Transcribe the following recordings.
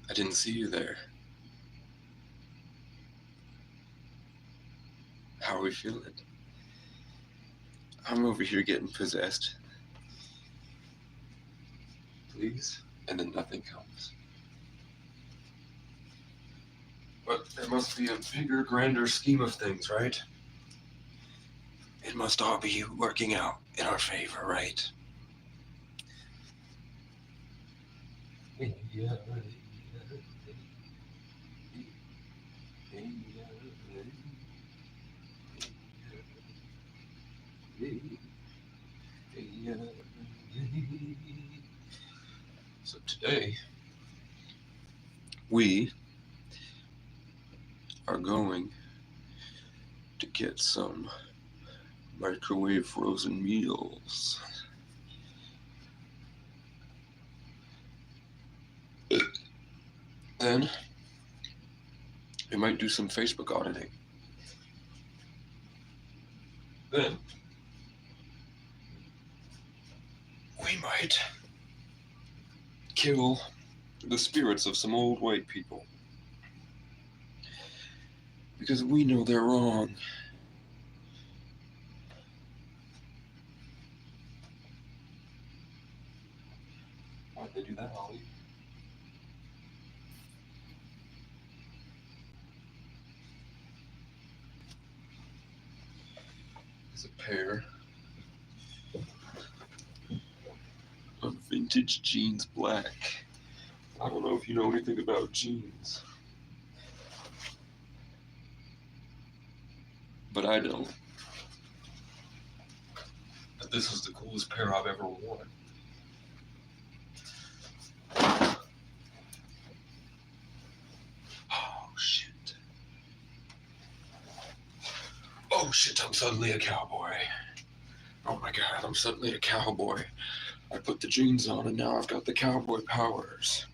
I didn't see you there. How are we feeling? I'm over here getting possessed. Please? And then nothing comes. But there must be a bigger, grander scheme of things, right? It must all be working out in our favor, right? So today, we are going to get some microwave frozen meals. Then, we might do some Facebook auditing. Then, we might kill the spirits of some old white people. Because we know they're wrong. Why'd they do that, Ollie? There's a pair of vintage jeans black. I don't know if you know anything about jeans. But I don't. But this is the coolest pair I've ever worn. Oh shit. Oh shit, I'm suddenly a cowboy. Oh my god, I'm suddenly a cowboy. I put the jeans on and now I've got the cowboy powers.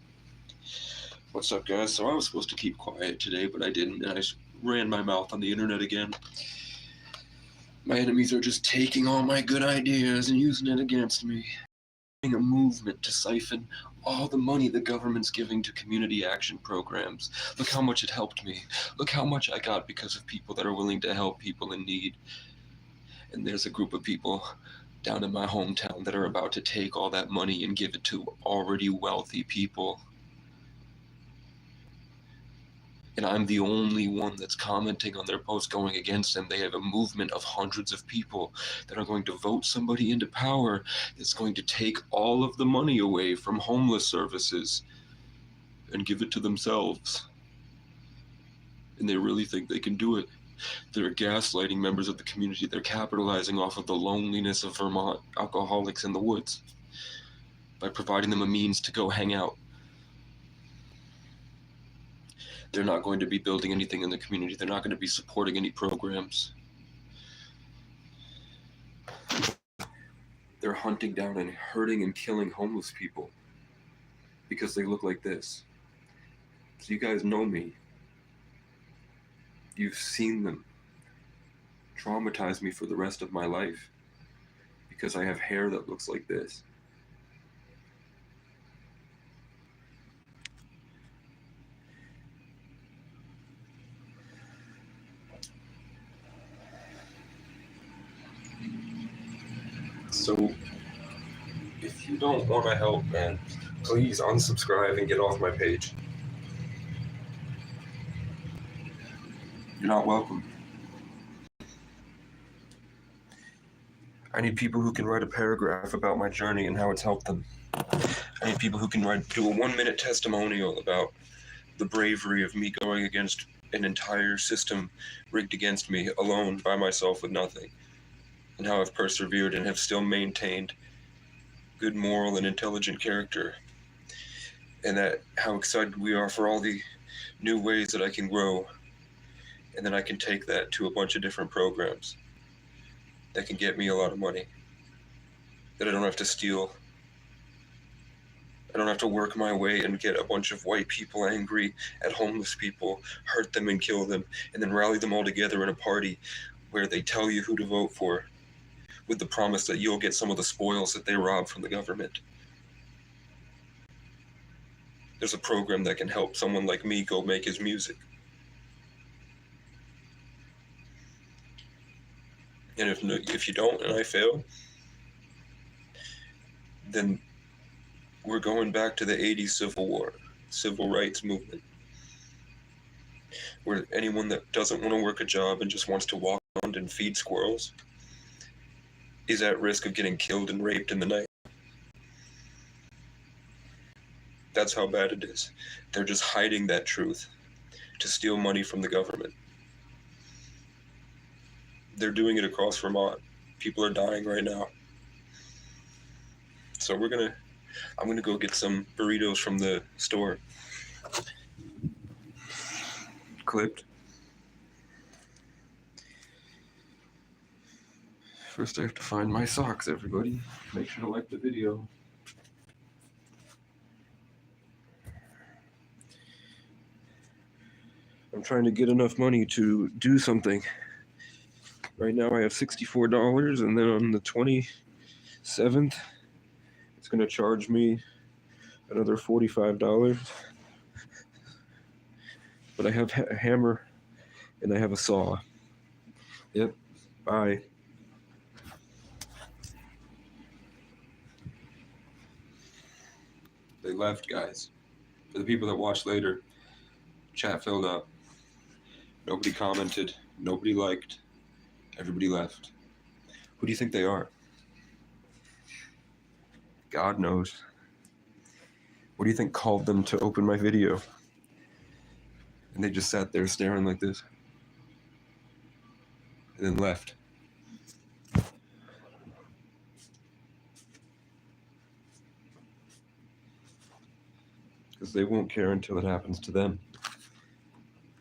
What's up, guys? So I was supposed to keep quiet today, but I didn't, and I ran my mouth on the internet again. My enemies are just taking all my good ideas and using it against me. A movement to siphon all the money the government's giving to community action programs. Look how much it helped me. Look how much I got because of people that are willing to help people in need. And there's a group of people down in my hometown that are about to take all that money and give it to already wealthy people. And I'm the only one that's commenting on their posts going against them. They have a movement of hundreds of people that are going to vote somebody into power that's going to take all of the money away from homeless services and give it to themselves. And they really think they can do it. They're gaslighting members of the community. They're capitalizing off of the loneliness of Vermont alcoholics in the woods by providing them a means to go hang out. They're not going to be building anything in the community. They're not going to be supporting any programs. They're hunting down and hurting and killing homeless people because they look like this. So you guys know me. You've seen them traumatize me for the rest of my life because I have hair that looks like this. So, if you don't want to help, man, please unsubscribe and get off my page. You're not welcome. I need people who can write a paragraph about my journey and how it's helped them. I need people who can do a 1-minute testimonial about the bravery of me going against an entire system rigged against me, alone, by myself, with nothing, and how I've persevered and have still maintained good moral and intelligent character, and that how excited we are for all the new ways that I can grow, and then I can take that to a bunch of different programs that can get me a lot of money, that I don't have to steal. I don't have to work my way and get a bunch of white people angry at homeless people, hurt them and kill them, and then rally them all together in a party where they tell you who to vote for with the promise that you'll get some of the spoils that they rob from the government. there's a program that can help someone like me go make his music. And if you don't and I fail, then we're going back to the 80s Civil War, civil rights movement, where anyone that doesn't want to work a job and just wants to walk around and feed squirrels is at risk of getting killed and raped in the night. That's how bad it is. They're just hiding that truth to steal money from the government. They're doing it across Vermont. People are dying right now. So I'm gonna go get some burritos from the store. Clipped. First I have to find my socks, everybody. Make sure to like the video. I'm trying to get enough money to do something. Right now I have $64, and then on the 27th, it's going to charge me another $45. But I have a hammer, and I have a saw. Yep, bye. They left, guys. For the people that watch later, chat filled up. Nobody commented, nobody liked. Everybody left. Who do you think they are? God knows. What do you think called them to open my video? And they just sat there staring like this. And then left. Because they won't care until it happens to them.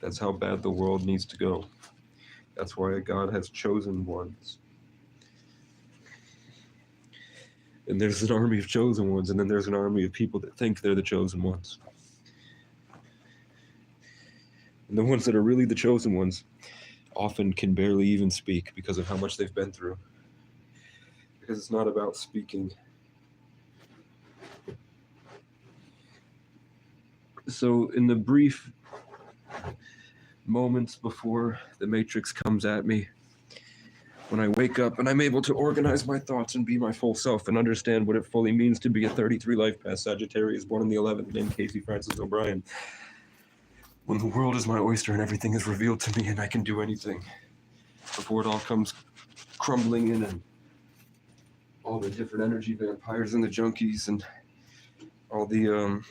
That's how bad the world needs to go. That's why God has chosen ones. And there's an army of chosen ones, and then there's an army of people that think they're the chosen ones. And the ones that are really the chosen ones often can barely even speak because of how much they've been through. Because it's not about speaking. So in the brief moments before the Matrix comes at me, when I wake up and I'm able to organize my thoughts and be my full self and understand what it fully means to be a 33 life path Sagittarius born on the 11th named Casey Francis O'Brien. When the world is my oyster and everything is revealed to me and I can do anything, before it all comes crumbling in and all the different energy vampires and the junkies and all the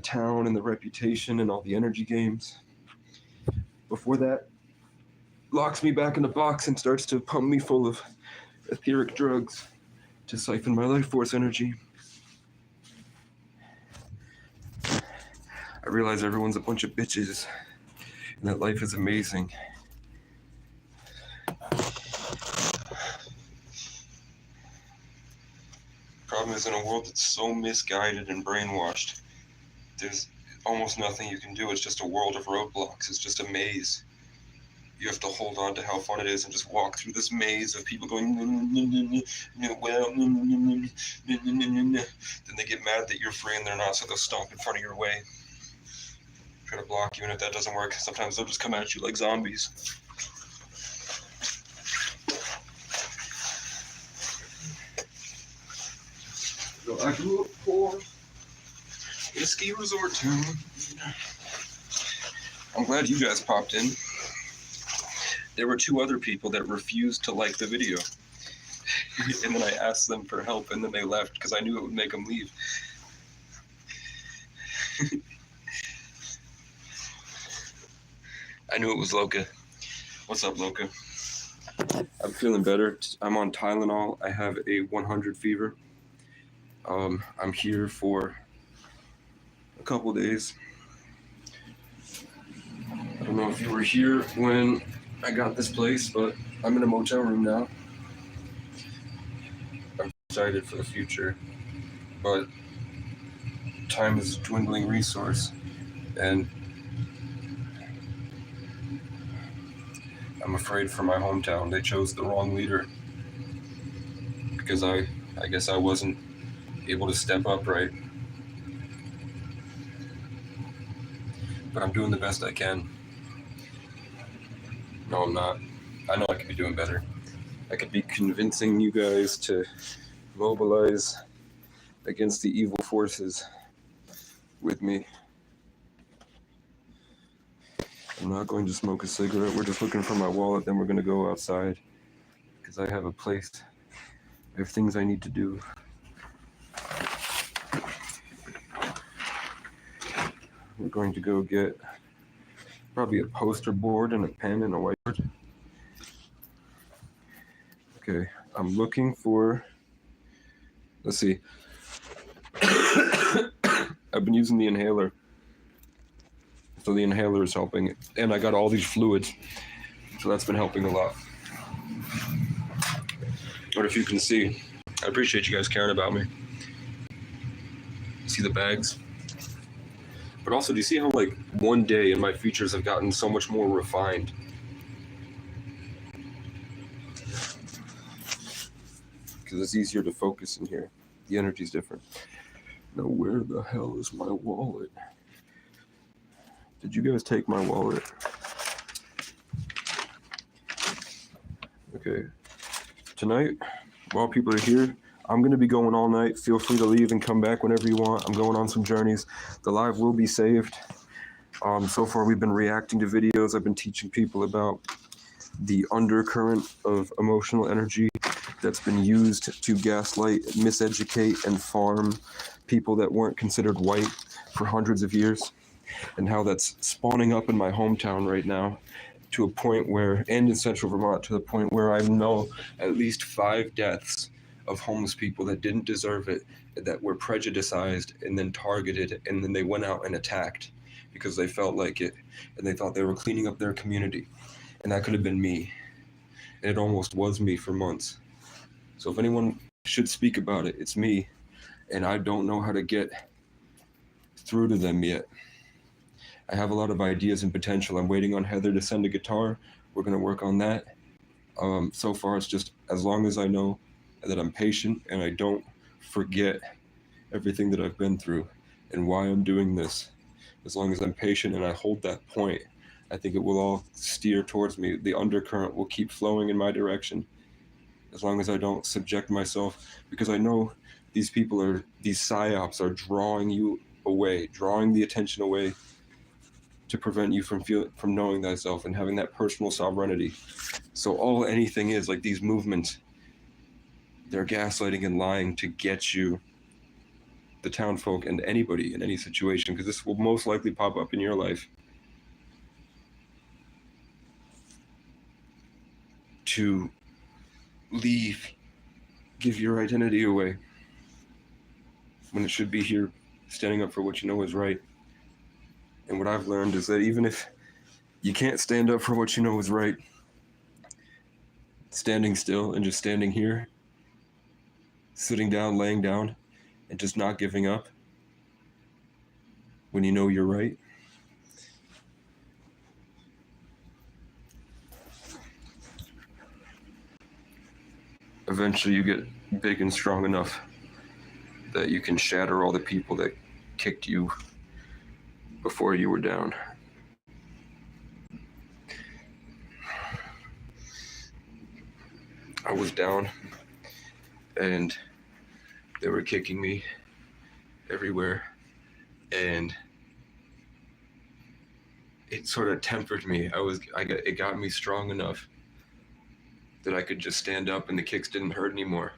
town and the reputation and all the energy games. Before that locks me back in the box and starts to pump me full of etheric drugs to siphon my life force energy. I realize everyone's a bunch of bitches and that life is amazing. Problem is, in a world that's so misguided and brainwashed, there's almost nothing you can do. It's just a world of roadblocks. It's just a maze. You have to hold on to how fun it is and just walk through this maze of people going, well, then they get mad that you're free and they're not, so they'll stomp in front of your way. Try to block you, and if that doesn't work, sometimes they'll just come at you like zombies. So I grew up poor in a ski resort town. I'm glad you guys popped in. There were 2 other people that refused to like the video. And then I asked them for help, and then they left because I knew it would make them leave. I knew it was Loka. What's up, Loka? I'm feeling better. I'm on Tylenol. I have a 100 fever. I'm here for a couple days. I don't know if you were here when I got this place, but I'm in a motel room now. I'm excited for the future, but time is a dwindling resource, and I'm afraid for my hometown. They chose the wrong leader because I guess I wasn't able to step up right. but I'm doing the best I can. No, I'm not. I know I could be doing better. I could be convincing you guys to mobilize against the evil forces with me. I'm not going to smoke a cigarette. We're just looking for my wallet, then we're going to go outside because I have a place. I have things I need to do. We're going to go get probably a poster board and a pen and a whiteboard. Okay, I'm looking for, let's see. I've been using the inhaler. So the inhaler is helping. And I got all these fluids. So that's been helping a lot. But if you can see, I appreciate you guys caring about me. See the bags? But also, do you see how like one day and my features have gotten so much more refined? Because it's easier to focus in here. The energy's different. Now, where the hell is my wallet? Did you guys take my wallet? Okay. Tonight, while people are here, I'm going to be going all night. Feel free to leave and come back whenever you want. I'm going on some journeys. The live will be saved. So far, we've been reacting to videos. I've been teaching people about the undercurrent of emotional energy that's been used to gaslight, miseducate, and farm people that weren't considered white for hundreds of years, and how that's spawning up in my hometown right now to a point where, and in central Vermont, to the point where I know at least 5 deaths of homeless people that didn't deserve it, that were prejudiced and then targeted, and then they went out and attacked because they felt like it, and they thought they were cleaning up their community. And that could have been me. And it almost was me for months. So if anyone should speak about it, it's me. And I don't know how to get through to them yet. I have a lot of ideas and potential. I'm waiting on Heather to send a guitar. We're going to work on that. So far, it's just as long as I know that I'm patient and I don't forget everything that I've been through and why I'm doing this. As long as I'm patient and I hold that point, I think it will all steer towards me. The undercurrent will keep flowing in my direction as long as I don't subject myself, because I know these psyops are drawing you away, drawing the attention away to prevent you from knowing thyself and having that personal sovereignty. So all anything is, like these movements, they're gaslighting and lying to get you, the town folk, and anybody in any situation, because this will most likely pop up in your life, to leave, give your identity away, when it should be here standing up for what you know is right. And what I've learned is that even if you can't stand up for what you know is right, standing still and just standing here, sitting down, laying down, and just not giving up when you know you're right, eventually you get big and strong enough that you can shatter all the people that kicked you before you were down. I was down and they were kicking me everywhere, and it sort of tempered me. It got me strong enough that I could just stand up and the kicks didn't hurt anymore.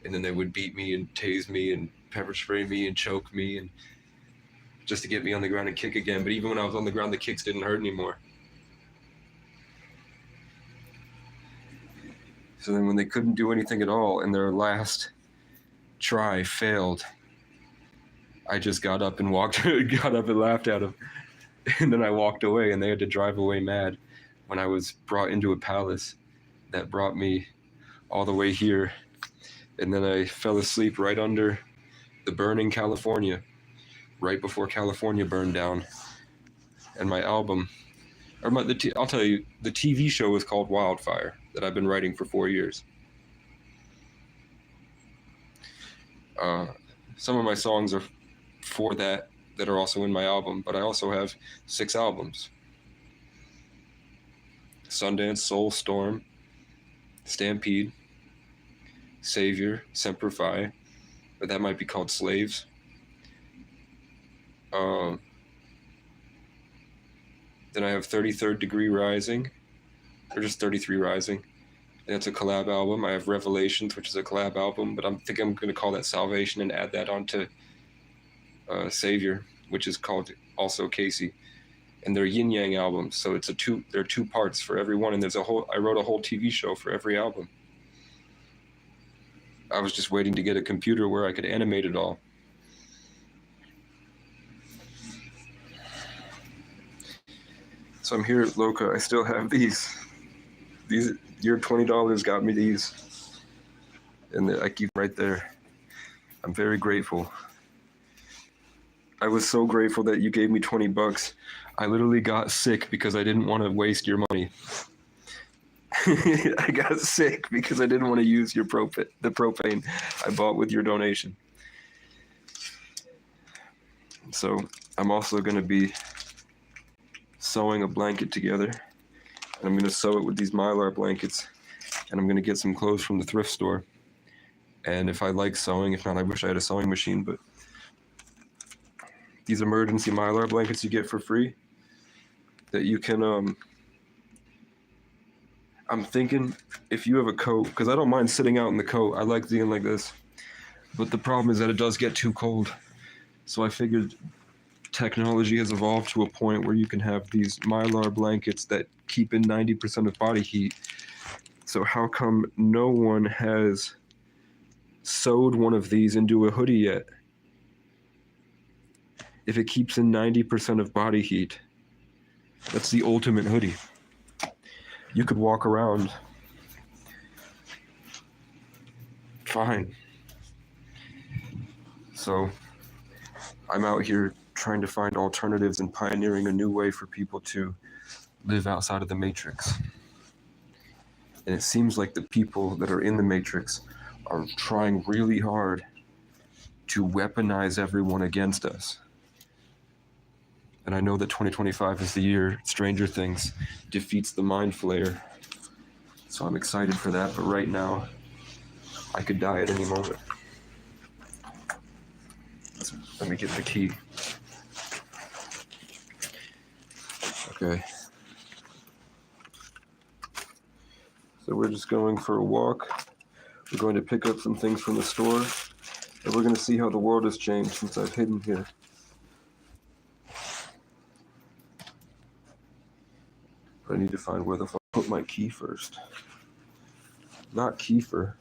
And then they would beat me and tase me and pepper spray me and choke me, and just to get me on the ground and kick again. But even when I was on the ground, the kicks didn't hurt anymore. So then when they couldn't do anything at all and their last try failed, I just got up and laughed at them. And then I walked away, and they had to drive away mad when I was brought into a palace that brought me all the way here. And then I fell asleep right under the burning California, right before California burned down. And my album, I'll tell you, the TV show is called Wildfire, that I've been writing for 4 years. Some of my songs are for that that are also in my album, but I also have 6 albums. Sundance, Soul Storm, Stampede, Savior, Semper Fi, but that might be called Slaves. Then I have 33rd Degree Rising, or just 33 Rising. And it's a collab album. I have Revelations, which is a collab album, but I'm going to call that Salvation and add that onto Savior, which is called also Casey. And they're yin yang albums, so there are 2 parts for every one, and I wrote a whole TV show for every album. I was just waiting to get a computer where I could animate it all. So I'm here at Loca. I still have these. Your $20 got me these. And I keep them right there. I'm very grateful. I was so grateful that you gave me $20. I literally got sick because I didn't want to waste your money. I got sick because I didn't want to use the propane I bought with your donation. So I'm also going to be sewing a blanket together. And I'm going to sew it with these Mylar blankets. And I'm going to get some clothes from the thrift store. And if I like sewing, if not, I wish I had a sewing machine. But these emergency Mylar blankets you get for free that you can, I'm thinking if you have a coat, because I don't mind sitting out in the coat. I like being like this. But the problem is that it does get too cold. So I figured technology has evolved to a point where you can have these Mylar blankets that keep in 90% of body heat. So how come no one has sewed one of these into a hoodie yet? If it keeps in 90% of body heat, that's the ultimate hoodie. You could walk around fine. So I'm out here trying to find alternatives and pioneering a new way for people to live outside of the Matrix. And it seems like the people that are in the Matrix are trying really hard to weaponize everyone against us. And I know that 2025 is the year Stranger Things defeats the Mind Flayer. So I'm excited for that, but right now, I could die at any moment. Let me get the key. Okay. So we're just going for a walk. We're going to pick up some things from the store, and we're going to see how the world has changed since I've hidden here. But I need to find where the fuck I put my key first. Not Kiefer.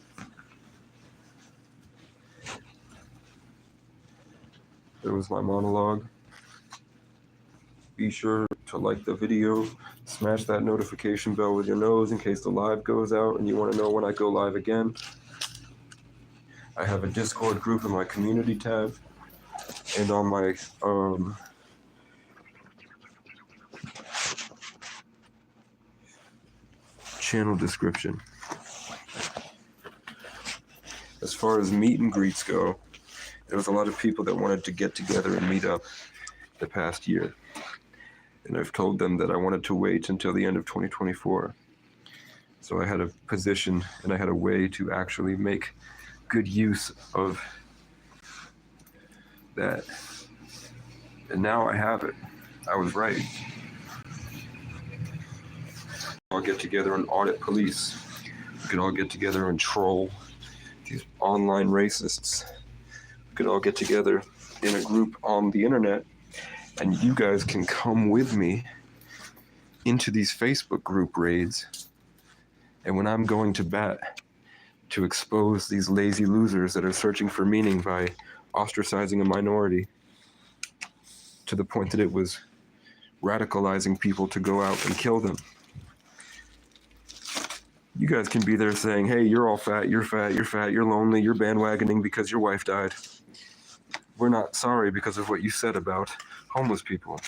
There was my monologue. Be sure to like the video, smash that notification bell with your nose in case the live goes out and you want to know when I go live again. I have a Discord group in my community tab and on my channel description. As far as meet and greets go, there was a lot of people that wanted to get together and meet up the past year. And I've told them that I wanted to wait until the end of 2024. So I had a position and I had a way to actually make good use of that. And now I have it. I was right. I'll get together and audit police. We could all get together and troll these online racists. We could all get together in a group on the internet, and you guys can come with me into these Facebook group raids. And when I'm going to bat to expose these lazy losers that are searching for meaning by ostracizing a minority to the point that it was radicalizing people to go out and kill them. You guys can be there saying, hey, you're all fat, you're fat, you're fat, you're lonely, you're bandwagoning because your wife died. We're not sorry because of what you said about homeless people.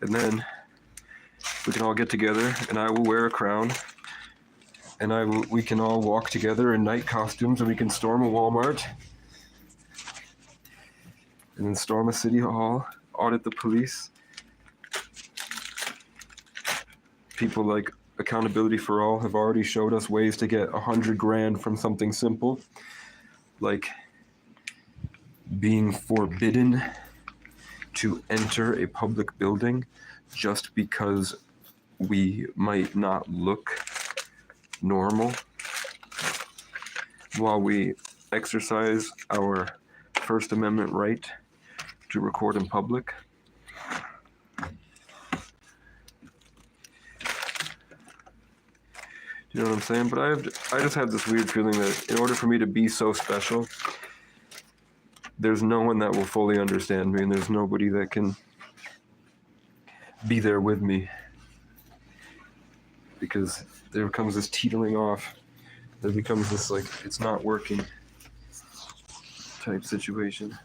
And then we can all get together and I will wear a crown and we can all walk together in night costumes and we can storm a Walmart and then storm a city hall, audit the police. People like Accountability for All have already showed us ways to get $100,000 from something simple, like being forbidden to enter a public building just because we might not look normal while we exercise our First Amendment right to record in public. You know what I'm saying? But I just have this weird feeling that in order for me to be so special, there's no one that will fully understand me, and there's nobody that can be there with me. Because there comes this teetering off. There becomes this, like, it's not working type situation.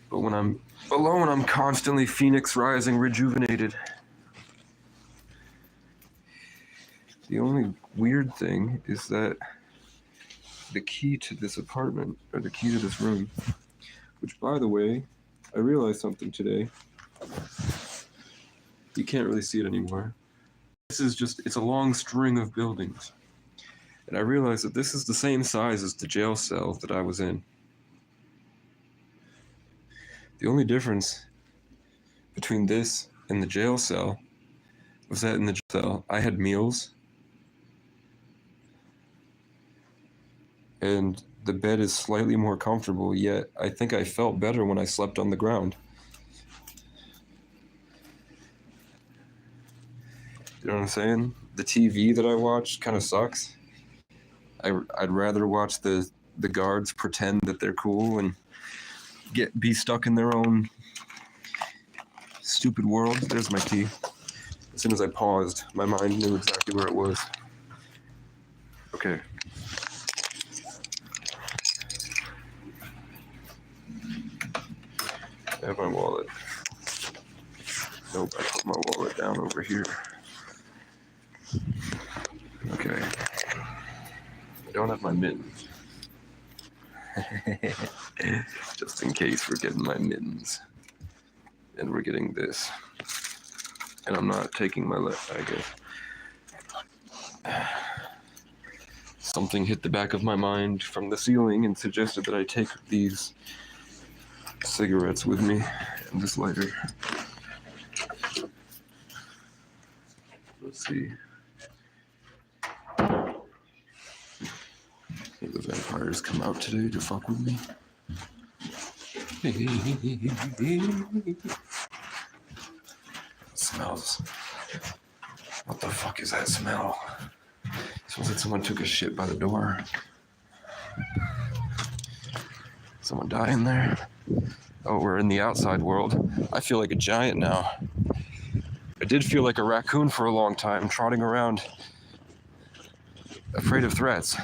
But when I'm alone, I'm constantly phoenix rising, rejuvenated. The only weird thing is that the key to this apartment, or the key to this room, which, by the way, I realized something today. You can't really see it anymore. This is just, it's a long string of buildings. And I realized that this is the same size as the jail cell that I was in. The only difference between this and the jail cell was that in the jail cell, I had meals. And the bed is slightly more comfortable, yet I think I felt better when I slept on the ground. You know what I'm saying? The TV that I watch kind of sucks. I'd rather watch the guards pretend that they're cool and be stuck in their own stupid world. There's my tea. As soon as I paused, my mind knew exactly where it was. Okay. I have my wallet. Nope, I put my wallet down over here. Okay. I don't have my mittens. Just in case we're getting my mittens. And we're getting this. And I'm not taking my left, I guess. Something hit the back of my mind from the ceiling and suggested that I take these cigarettes with me and this lighter. Let's see. I think the vampires come out today to fuck with me. It smells. What the fuck is that smell? It smells like someone took a shit by the door. Someone die in there? Oh, we're in the outside world. I feel like a giant now. I did feel like a raccoon for a long time, trotting around, afraid of threats.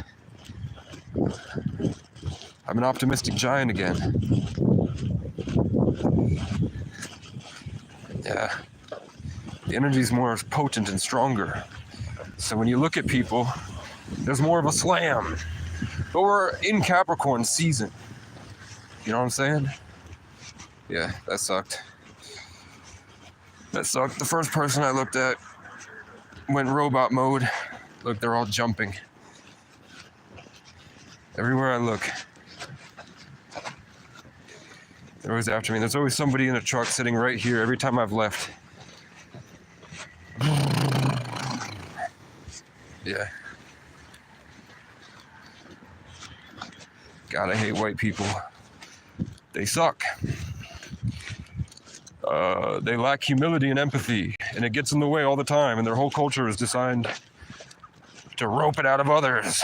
I'm an optimistic giant again. Yeah. The energy's more potent and stronger. So when you look at people, there's more of a slam. But we're in Capricorn season. You know what I'm saying? Yeah, that sucked. That sucked. The first person I looked at went robot mode. Look, they're all jumping. Everywhere I look, they're always after me. There's always somebody in a truck sitting right here every time I've left. Yeah. God, I hate white people. They suck. They lack humility and empathy, and it gets in the way all the time, and their whole culture is designed to rope it out of others.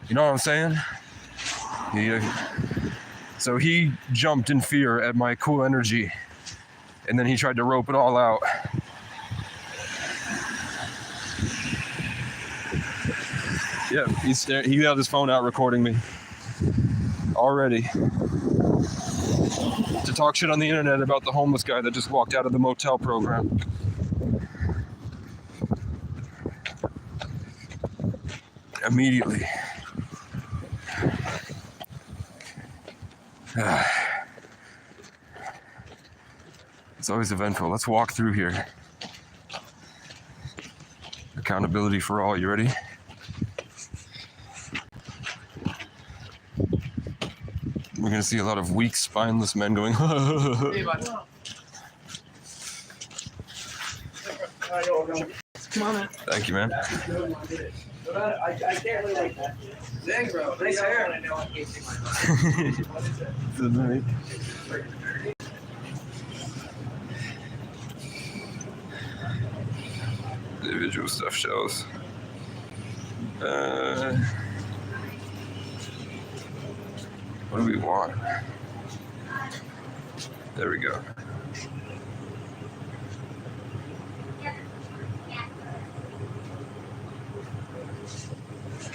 You know what I'm saying? So he jumped in fear at my cool energy, and then he tried to rope it all out. Yeah, he had his phone out recording me already to talk shit on the internet about the homeless guy that just walked out of the motel program. Immediately. It's always eventful. Let's walk through here. Accountability for all. You ready? We're gonna see a lot of weak, spineless men going. Come on, man. Thank you, man. I can't really like that. Thanks, bro. Nice hair. Good night. Individual stuffed shells. What do we want? There we go.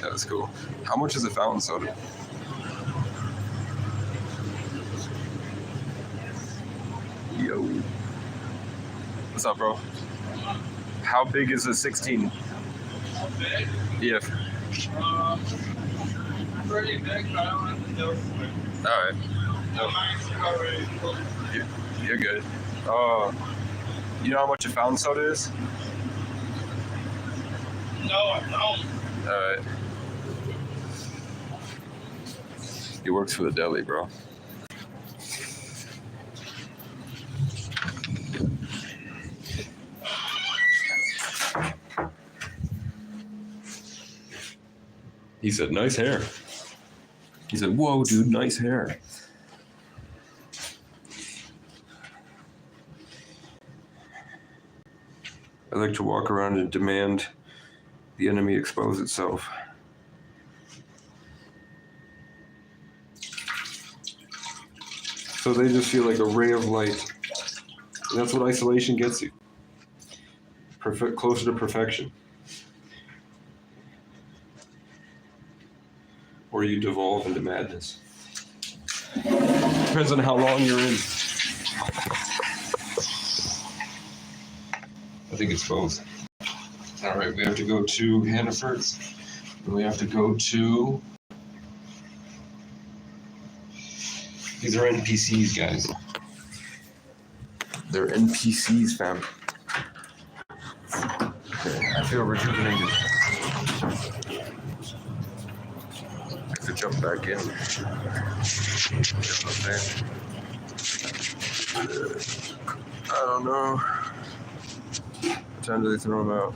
That's cool. How much is a fountain soda? Yo. What's up, bro? How big is a 16? How big? Yeah. Pretty big, but I don't have to do it. Alright. You're good. You know how much a fountain soda is? No, I don't. Alright. He works for the deli, bro. He said, nice hair. He said, whoa, dude, nice hair. I like to walk around and demand the enemy expose itself. So they just feel like a ray of light. And that's what isolation gets you. Closer to perfection. Or you devolve into madness. Depends on how long you're in. I think it's both. All right, we have to go to Hannaford's. And we have to go to... These are NPCs, guys. They're NPCs, fam. Okay, I feel rejuvenated. I could jump back in. I don't know. What time do they throw them out?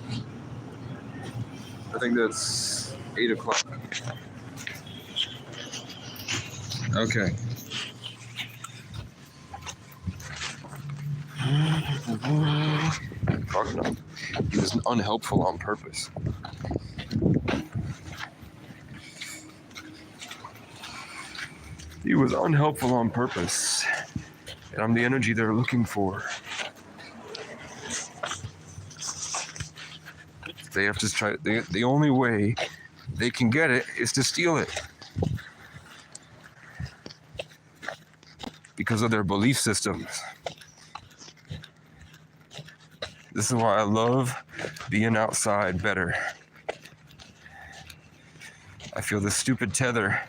I think that's 8 o'clock. Okay. Fuck no. He was unhelpful on purpose. He was unhelpful on purpose. And I'm the energy they're looking for. They have to try. The only way they can get it is to steal it. Because of their belief systems. This is why I love being outside better. I feel this stupid tether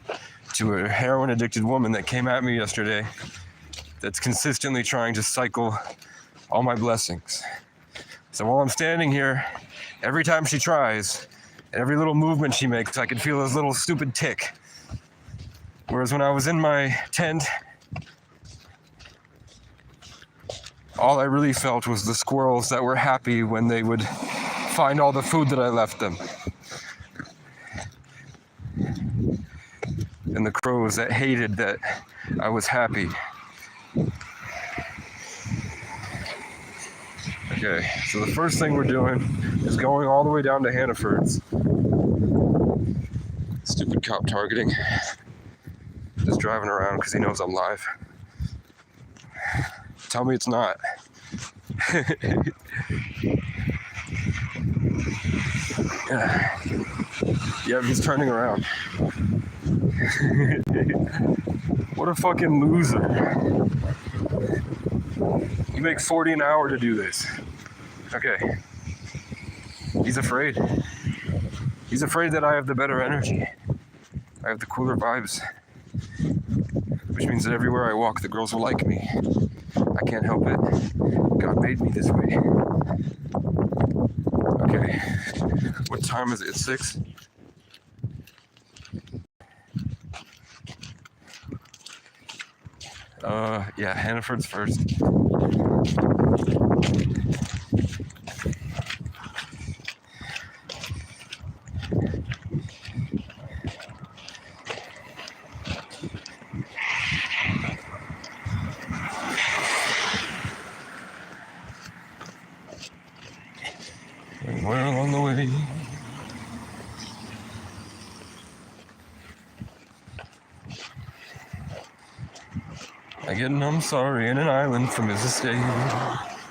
to a heroin addicted woman that came at me yesterday that's consistently trying to cycle all my blessings. So while I'm standing here, every time she tries, and every little movement she makes, I can feel this little stupid tick. Whereas when I was in my tent, all I really felt was the squirrels that were happy when they would find all the food that I left them. And the crows that hated that I was happy. Okay, so the first thing we're doing is going all the way down to Hannaford's. Stupid cop targeting. Just driving around because he knows I'm live. Tell me it's not. Yeah, he's turning around. What a fucking loser. You make 40 an hour to do this. Okay. He's afraid. He's afraid that I have the better energy. I have the cooler vibes. which means that everywhere I walk, the girls will like me. I can't help it. God made me this way. Okay, what time is it? It's 6? Yeah, Hannaford's first. And we're along the way. Again, I'm sorry, in an island from his estate.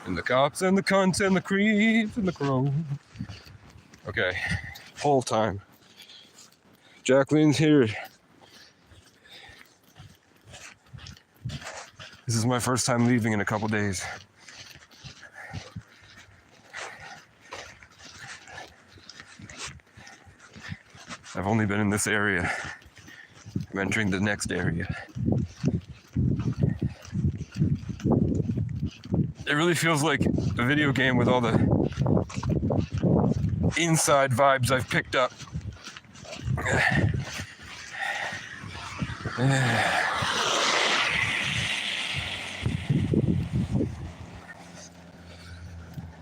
And the cops and the cunts and the creeps and the crow. Okay, whole time. Jacqueline's here. This is my first time leaving in a couple days. I've only been in this area. I'm entering the next area. It really feels like a video game with all the inside vibes I've picked up.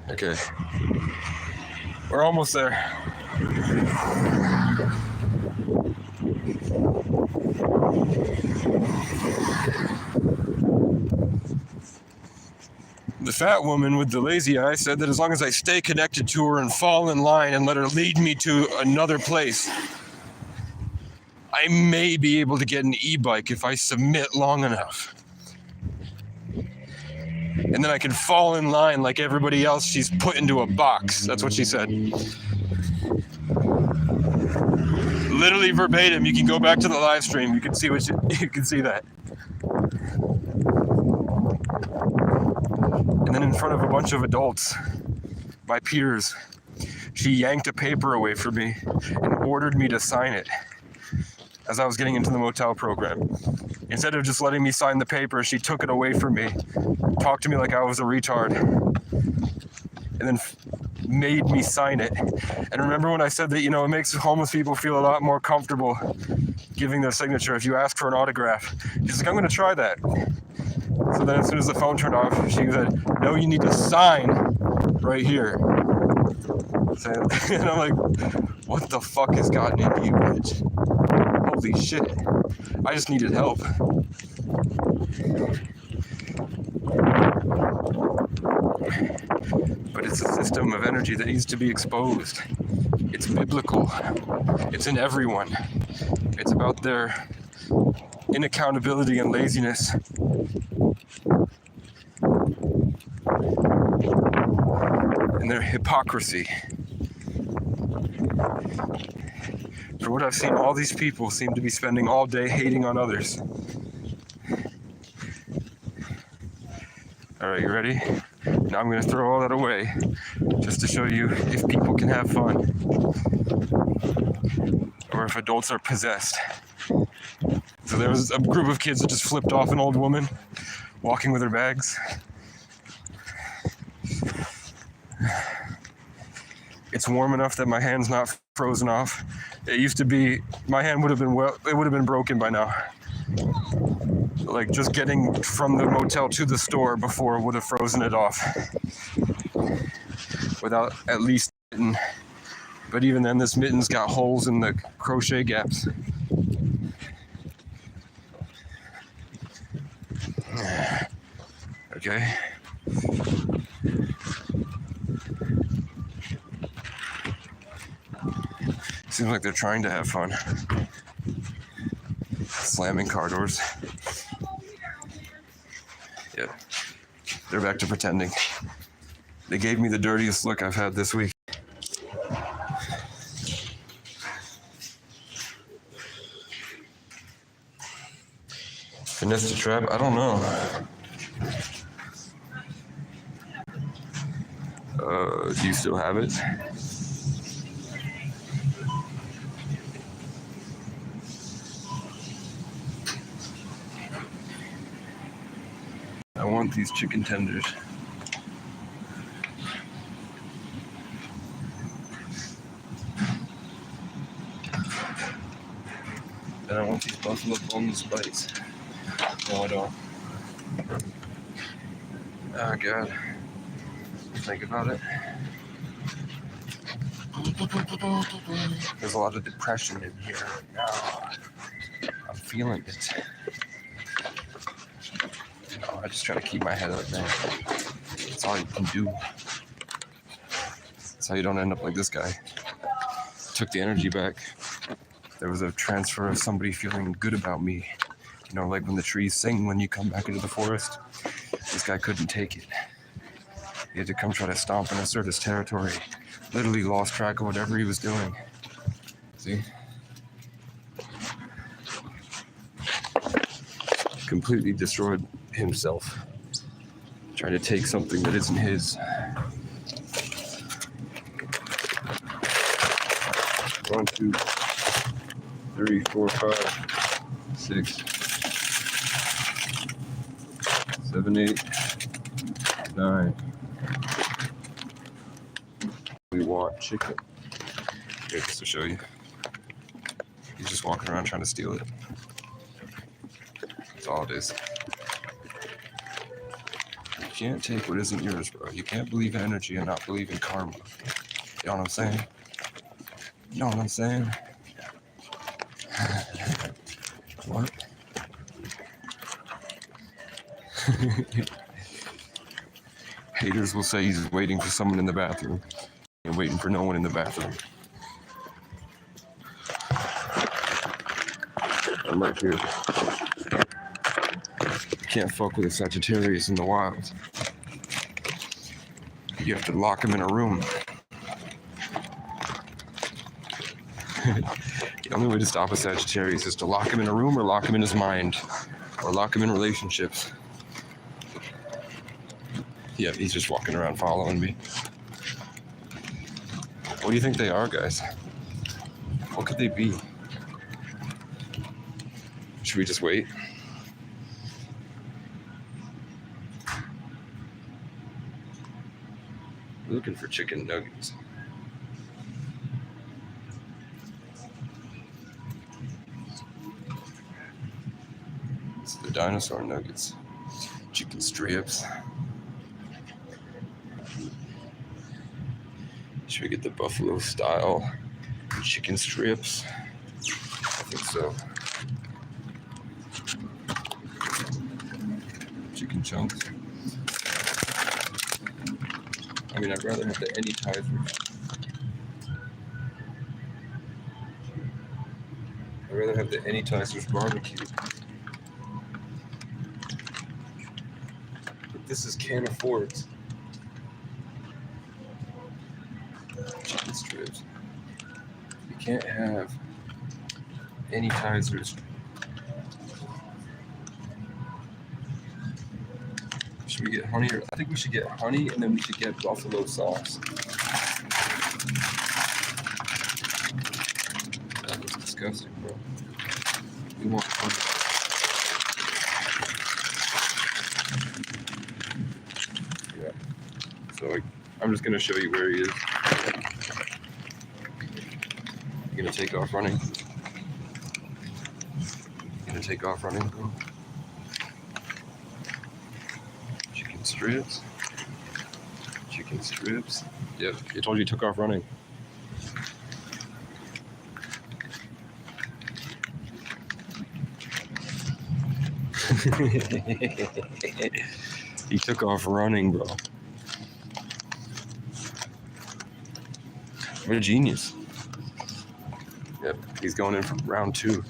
Okay. We're almost there. The fat woman with the lazy eye said that as long as I stay connected to her and fall in line and let her lead me to another place, I may be able to get an e-bike if I submit long enough. And then I can fall in line like everybody else she's put into a box. That's what she said. Literally verbatim. You can go back to the live stream. You can see what you can see that. And then in front of a bunch of adults, my peers, she yanked a paper away from me and ordered me to sign it as I was getting into the motel program. Instead of just letting me sign the paper, she took it away from me, talked to me like I was a retard, and then made me sign it. And remember when I said that, it makes homeless people feel a lot more comfortable giving their signature if you ask for an autograph. She's like, I'm gonna try that. So then as soon as the phone turned off, she said, no, you need to sign right here. And I'm like, what the fuck has gotten into you, bitch? Holy shit. I just needed help. But it's a system of energy that needs to be exposed. It's biblical. It's in everyone. It's about their inaccountability and laziness. And their hypocrisy. For what I've seen, all these people seem to be spending all day hating on others. All right, you ready? Now I'm going to throw all that away just to show you if people can have fun or if adults are possessed. So there was a group of kids that just flipped off an old woman walking with her bags. It's warm enough that my hand's not frozen off. It used to be, my hand would have been it would have been broken by now. Like just getting from the motel to the store before would have frozen it off without at least mitten. But even then, this mitten's got holes in the crochet gaps. Okay. Seems like they're trying to have fun. Slamming car doors. Yep. They're back to pretending. They gave me the dirtiest look I've had this week. Finesse the trap? I don't know. Do you still have it? want these chicken tenders. And I want these buffalo boneless bites. No, I don't. Oh, God. Think about it. There's a lot of depression in here right now. I'm feeling it. I just try to keep my head up, man. That's all you can do. That's how you don't end up like this guy. Took the energy back. There was a transfer of somebody feeling good about me. You know, like when the trees sing when you come back into the forest. This guy couldn't take it. He had to come try to stomp and assert his territory. Literally lost track of whatever he was doing. See? Completely destroyed himself. Trying to take something that isn't his. 1, 2, 3, 4, 5, 6, 7, 8, 9. We want chicken. Here, just to show you. He's just walking around trying to steal it. That's all it is. You can't take what isn't yours, bro. You can't believe in energy and not believe in karma. You know what I'm saying? You know what I'm saying? What? Haters will say he's waiting for someone in the bathroom and waiting for no one in the bathroom. I'm right here. You can't fuck with a Sagittarius in the wild. You have to lock him in a room. The only way to stop a Sagittarius is to lock him in a room or lock him in his mind or lock him in relationships. Yeah, he's just walking around following me. What do you think they are, guys? What could they be? Should we just wait? We're looking for chicken nuggets. It's the dinosaur nuggets. Chicken strips. Should we get the buffalo style chicken strips? I think so. Chicken chunks. I mean, I'd rather have the Anytizers. I'd rather have the Anytizers barbecue. But this is can't afford. Chicken strips. You can't have Anytizers. Should we get honey? I think we should get honey and then we should get buffalo sauce. That was disgusting, bro. We want honey. Yeah. So I'm just gonna show you where he is. You're gonna take off running. You're gonna take off running, bro. Chicken strips. Chicken strips. Yep, I told you took off running. He took off running, bro. What a genius. Yep, he's going in for round 2.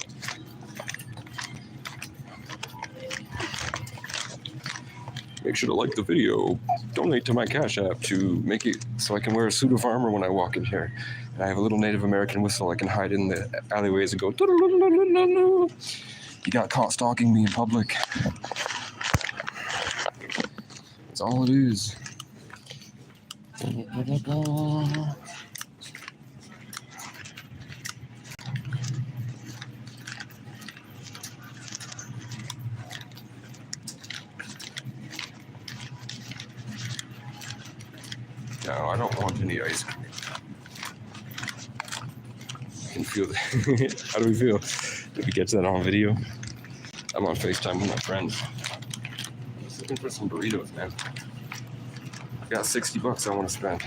Make sure to like the video. Donate to my Cash App to make it so I can wear a suit of armor when I walk in here. And I have a little Native American whistle I can hide in the alleyways and go. He got caught stalking me in public. That's all it is. No, I don't want any ice cream. I can feel it. How do we feel? Did we catch that on video? I'm on FaceTime with my friends. I'm just looking for some burritos, man. I've got $60 I want to spend.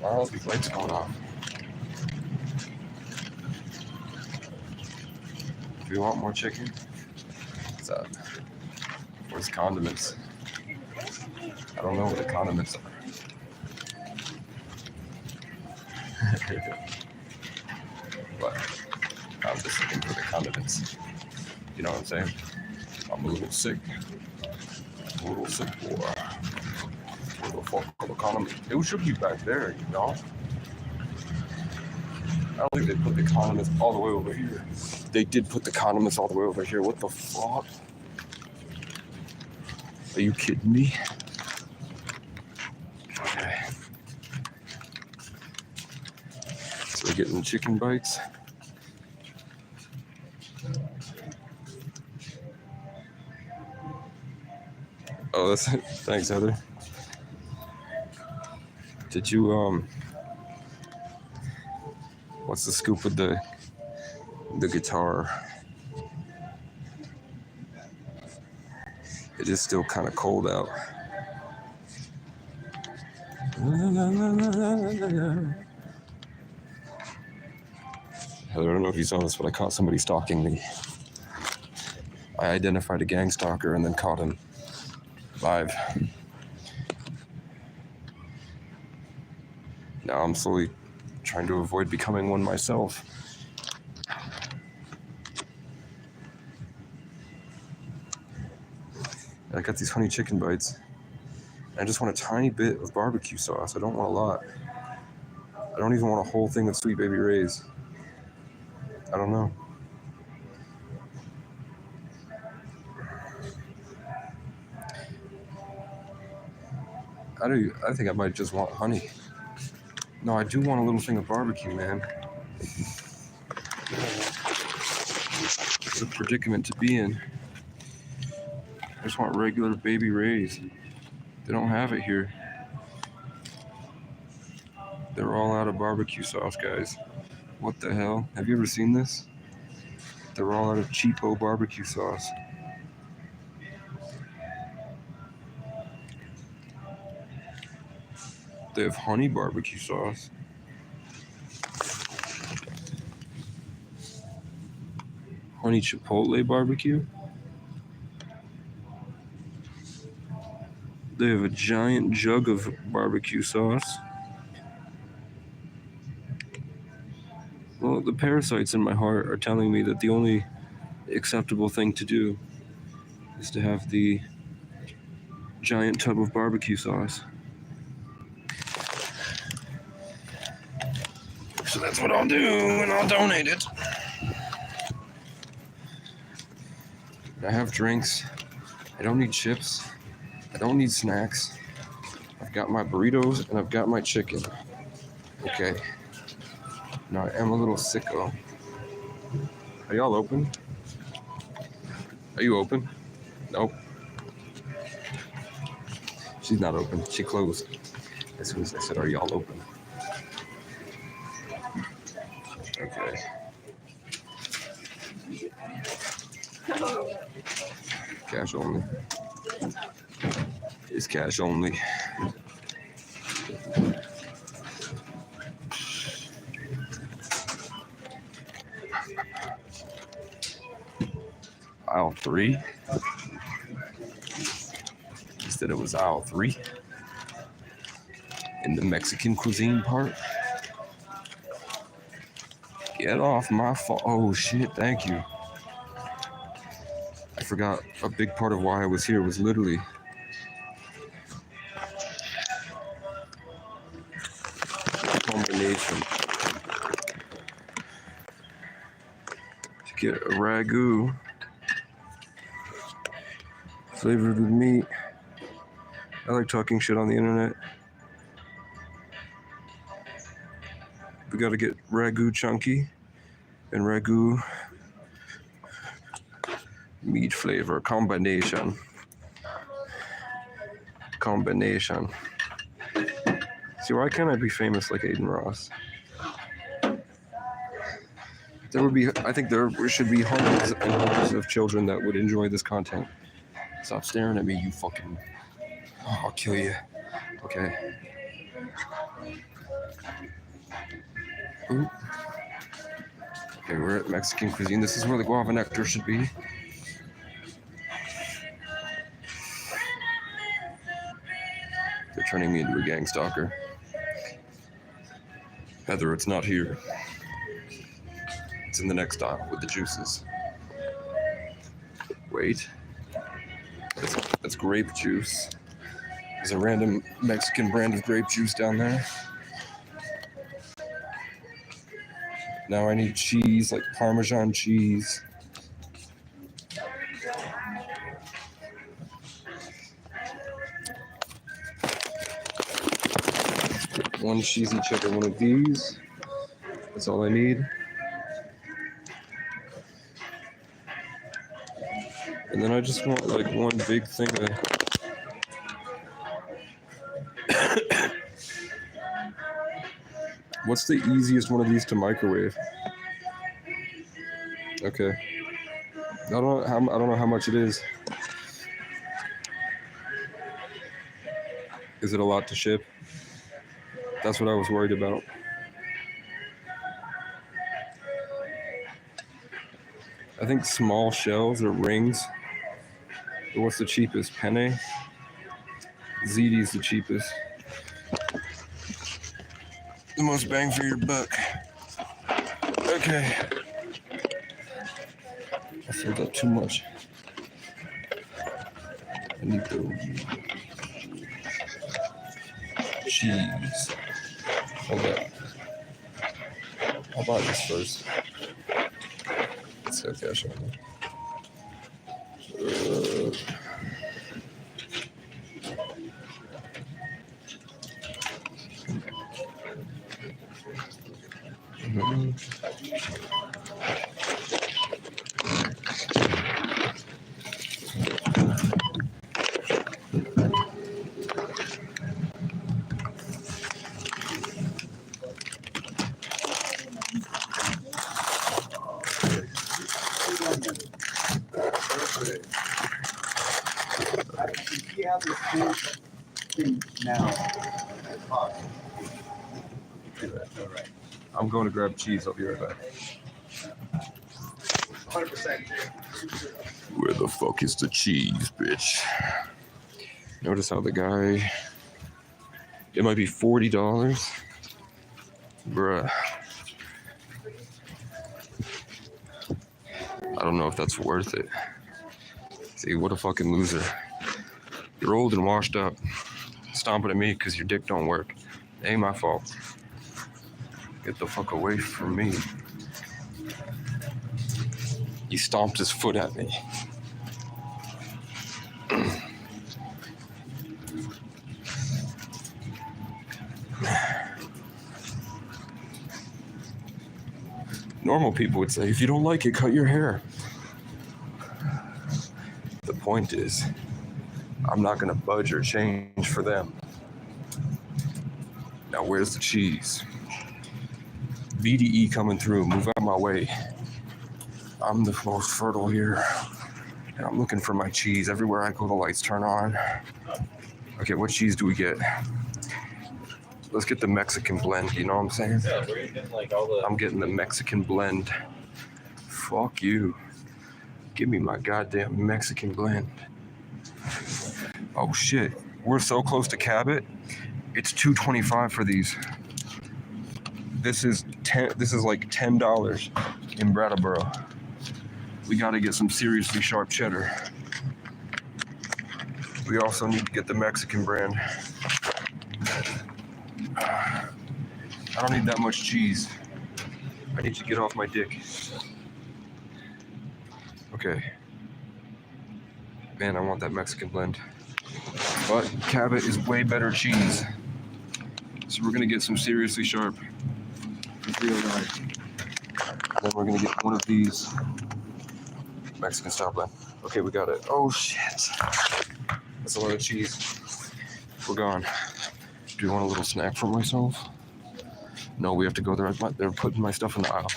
Wow, these lights going off. Do you want more chicken? What's that? Where's condiments? I don't know what the condiments are. But I'm just looking for the condiments. You know what I'm saying? I'm a little sick. A little sick boy. A little fuck of the condiment. It should be back there, you know? I don't think they put the condiments all the way over here. They did put the condiments all the way over here. What the fuck? Are you kidding me? Okay. So we're getting chicken bites. Oh, that's it. Thanks, Heather. Did you, what's the scoop with the guitar? It is still kind of cold out. Heather, I don't know if you saw this, but I caught somebody stalking me. I identified a gang stalker and then caught him live. Now I'm slowly trying to avoid becoming one myself. I got these honey chicken bites. I just want a tiny bit of barbecue sauce. I don't want a lot. I don't even want a whole thing of Sweet Baby Ray's. I don't know. I think I might just want honey. No, I do want a little thing of barbecue, man. It's a predicament to be in. I just want regular Baby Ray's. They don't have it here. They're all out of barbecue sauce, guys. What the hell? Have you ever seen this? They're all out of cheapo barbecue sauce. They have honey barbecue sauce. Honey chipotle barbecue. They have a giant jug of barbecue sauce. Well, the parasites in my heart are telling me that the only acceptable thing to do is to have the giant tub of barbecue sauce. So that's what I'll do, and I'll donate it. I have drinks. I don't need chips. I don't need snacks. I've got my burritos and I've got my chicken. Okay. Now I am a little sicko. Are y'all open? Are you open? Nope. She's not open. She closed as soon as I said, are y'all open? Okay. Cash only. It's cash only. Aisle 3. He said it was aisle 3. In the Mexican cuisine part. Get off my phone. Oh shit, thank you. I forgot a big part of why I was here was literally combination to get a ragu flavored with meat. I like talking shit on the internet. We gotta get ragu chunky and ragu meat flavor combination. So See, why can't I be famous like Aiden Ross? There would be, I think there should be hundreds and hundreds of children that would enjoy this content. Stop staring at me, you fucking. Oh, I'll kill you. Okay. Ooh. Okay, we're at Mexican cuisine. This is where the guava nectar should be. They're turning me into a gang stalker. Heather, it's not here. It's in the next aisle with the juices. Wait. That's grape juice. There's a random Mexican brand of grape juice down there. Now I need cheese, like Parmesan cheese. One cheesy cheddar, one of these. That's all I need. And then I just want like one big thing of what's the easiest one of these to microwave? Okay. I don't know how much it is. Is it a lot to ship? That's what I was worried about. I think small shells or rings. What's the cheapest? Penne? ZD's the cheapest. The most bang for your buck. Okay. I filled up too much. I need the cheese. Hold up. I'll buy this first. Let's have cash on me. I'm going to grab cheese. I'll be right back. 100%. Where the fuck is the cheese, bitch? Notice how the guy... It might be $40. Bruh. I don't know if that's worth it. See, what a fucking loser. You're old and washed up. Stomping at me because your dick don't work. It ain't my fault. Get the fuck away from me. He stomped his foot at me. Normal people would say, if you don't like it, cut your hair. The point is, I'm not gonna budge or change for them. Now where's the cheese? VDE coming through, move out my way. I'm the most fertile here. And I'm looking for my cheese. Everywhere I go, the lights turn on. Okay, what cheese do we get? Let's get the Mexican blend, you know what I'm saying? Yeah, where you getting like all the... I'm getting the Mexican blend. Fuck you. Give me my goddamn Mexican blend. Oh shit, we're so close to Cabot. It's $2.25 for these. This is like $10 in Brattleboro. We gotta get some seriously sharp cheddar. We also need to get the Mexican brand. I don't need that much cheese. I need to get off my dick. Okay. Man, I want that Mexican blend. But Cabot is way better cheese. So we're gonna get some seriously sharp for $3.09. Then we're gonna get one of these Mexican style blend. Okay, we got it. Oh shit. That's a lot of cheese. We're gone. Do you want a little snack for myself? No, we have to go there. They're putting my stuff in the aisle.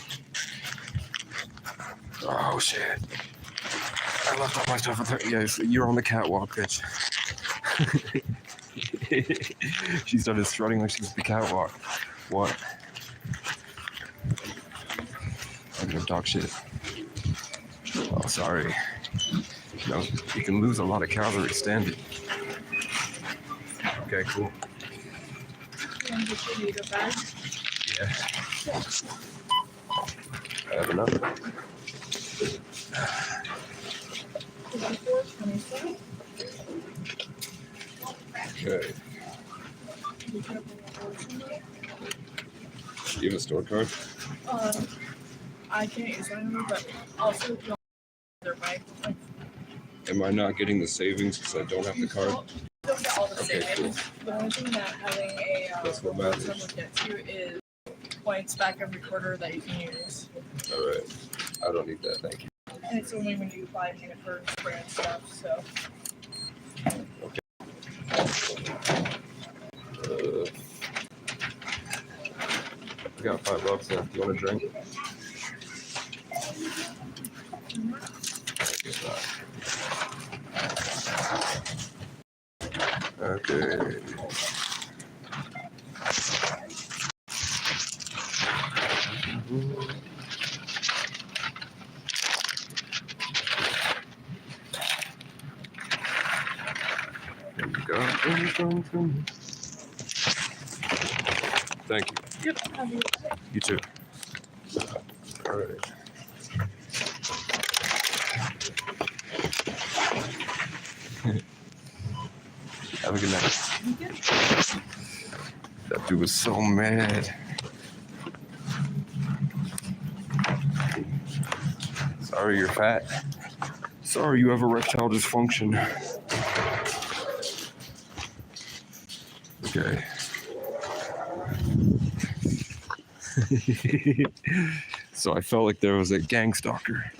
Oh shit! I left all my stuff with her. Yes, you're on the catwalk, bitch. She started strutting like she's the catwalk. What? I'm gonna talk shit. Oh, sorry. No, you can lose a lot of calories standing. Okay, cool. Yeah. I have enough. Okay. You have a store card? I can't use that anymore, but also if you their bike. Am I not getting the savings because I don't have the card? Don't get all the Okay, savings. The only thing that having a That's what matters. someone gets you is points back every quarter that you can use. All right. I don't need that. Thank you. And it's only when you buy Jennifer brand stuff, so. I got $5 left. Do you want a drink? Okay. There we go. Thank you. Yep, have you. You too. All right. Have a good night. That dude was so mad. Sorry you're fat. Sorry you have erectile dysfunction. Okay. So I felt like there was a gang stalker,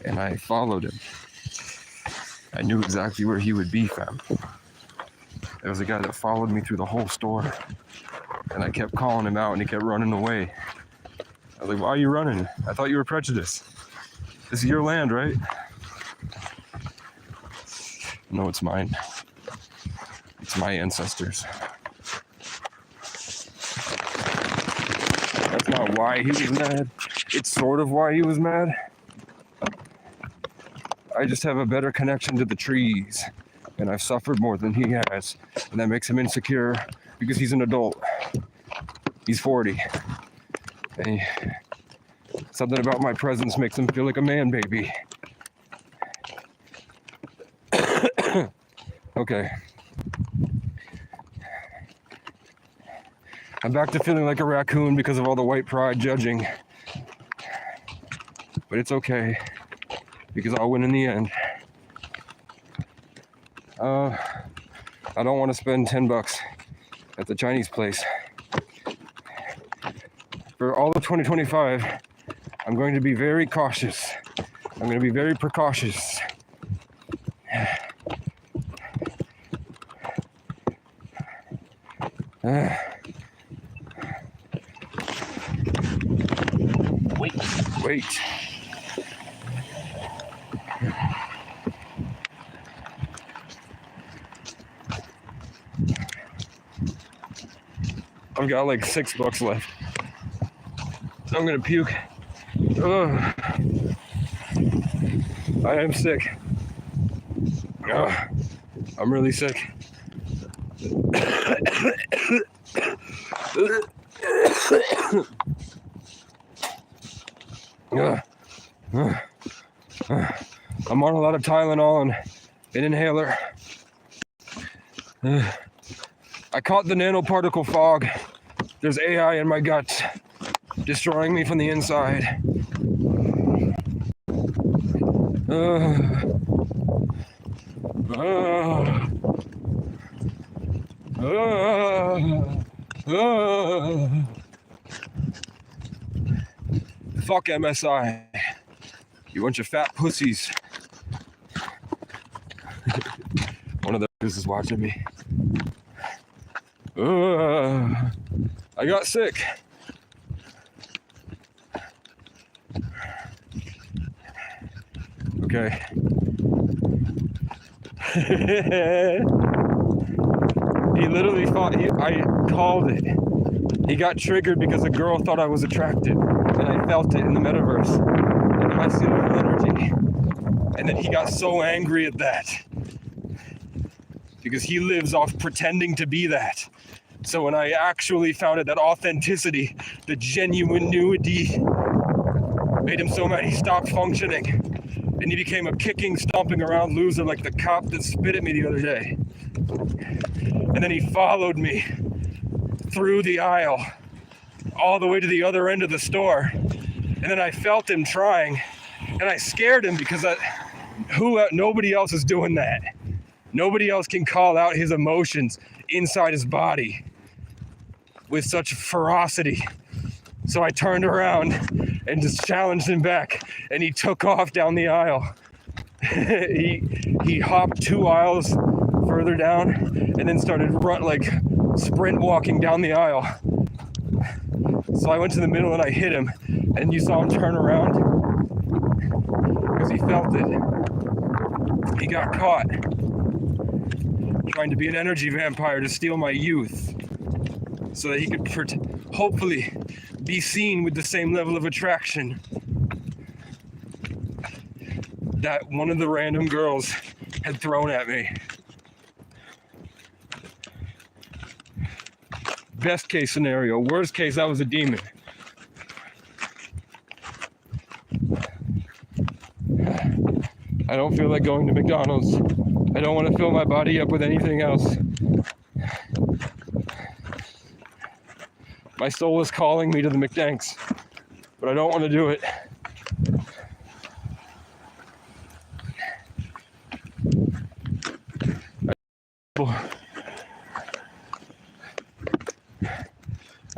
and I followed him. I knew exactly where he would be, fam. There was a guy that followed me through the whole store, and I kept calling him out, and he kept running away. I was like, why are you running? I thought you were prejudiced. This is your land, right? No, it's mine. It's my ancestors. That's not why he was mad. It's sort of why he was mad. I just have a better connection to the trees, and I've suffered more than he has, and that makes him insecure because he's an adult. He's 40. And something about my presence makes him feel like a man baby. Okay. I'm back to feeling like a raccoon because of all the white pride judging. But it's okay, because I'll win in the end. I don't want to spend $10 at the Chinese place. For all of 2025, I'm going to be very cautious. I'm going to be very precautious. Wait. I've got like $6 left. I'm gonna puke. Ugh. I am sick. Ugh. I'm really sick. I'm on a lot of Tylenol and an inhaler. I caught the nanoparticle fog. There's AI in my guts, destroying me from the inside. Fuck MSI. You bunch of fat pussies. One of those is watching me. I got sick. Okay. He literally thought I called it. He got triggered because a girl thought I was attractive, and I felt it in the metaverse, in my cellular energy. And then he got so angry at that because he lives off pretending to be that. So when I actually found it, that authenticity, the genuinity, made him so mad he stopped functioning. And he became a kicking, stomping around loser like the cop that spit at me the other day. And then he followed me through the aisle, all the way to the other end of the store. And then I felt him trying, and I scared him because nobody else is doing that. Nobody else can call out his emotions inside his body with such ferocity. So I turned around and just challenged him back, and he took off down the aisle. he hopped 2 aisles further down and then started sprint walking down the aisle. So I went to the middle and I hit him, and you saw him turn around because he felt it. He got caught trying to be an energy vampire to steal my youth so that he could hopefully be seen with the same level of attraction that one of the random girls had thrown at me. Best case scenario. Worst case, I was a demon. I don't feel like going to McDonald's. I don't want to fill my body up with anything else. My soul is calling me to the McDanks, but I don't want to do it.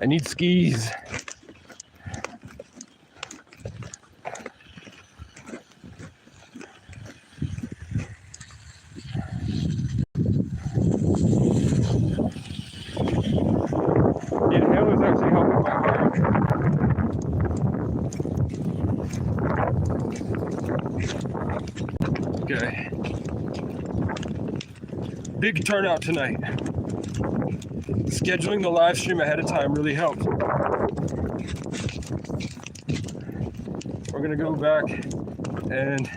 I need skis. Inhale is actually helping my heart. Okay. Big turnout tonight. Scheduling the live stream ahead of time really helped. We're gonna go back and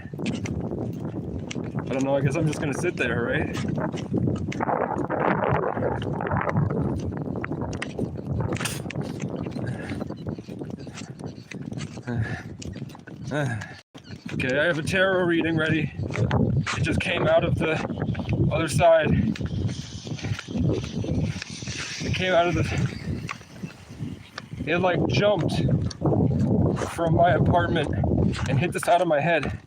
I don't know, I guess I'm just gonna sit there, right? Okay, I have a tarot reading ready. It just came out of the other side. It came out of it like jumped from my apartment and hit the side of my head.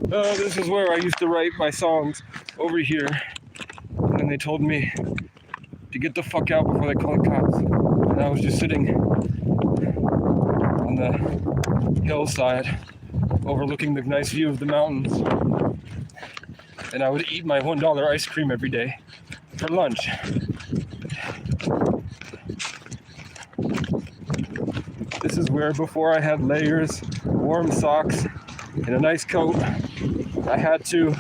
This is where I used to write my songs, over here. And then they told me to get the fuck out before they called the cops. And I was just sitting on the hillside, overlooking the nice view of the mountains. And I would eat my $1 ice cream every day for lunch. This is where, before I had layers, warm socks, and a nice coat, I had to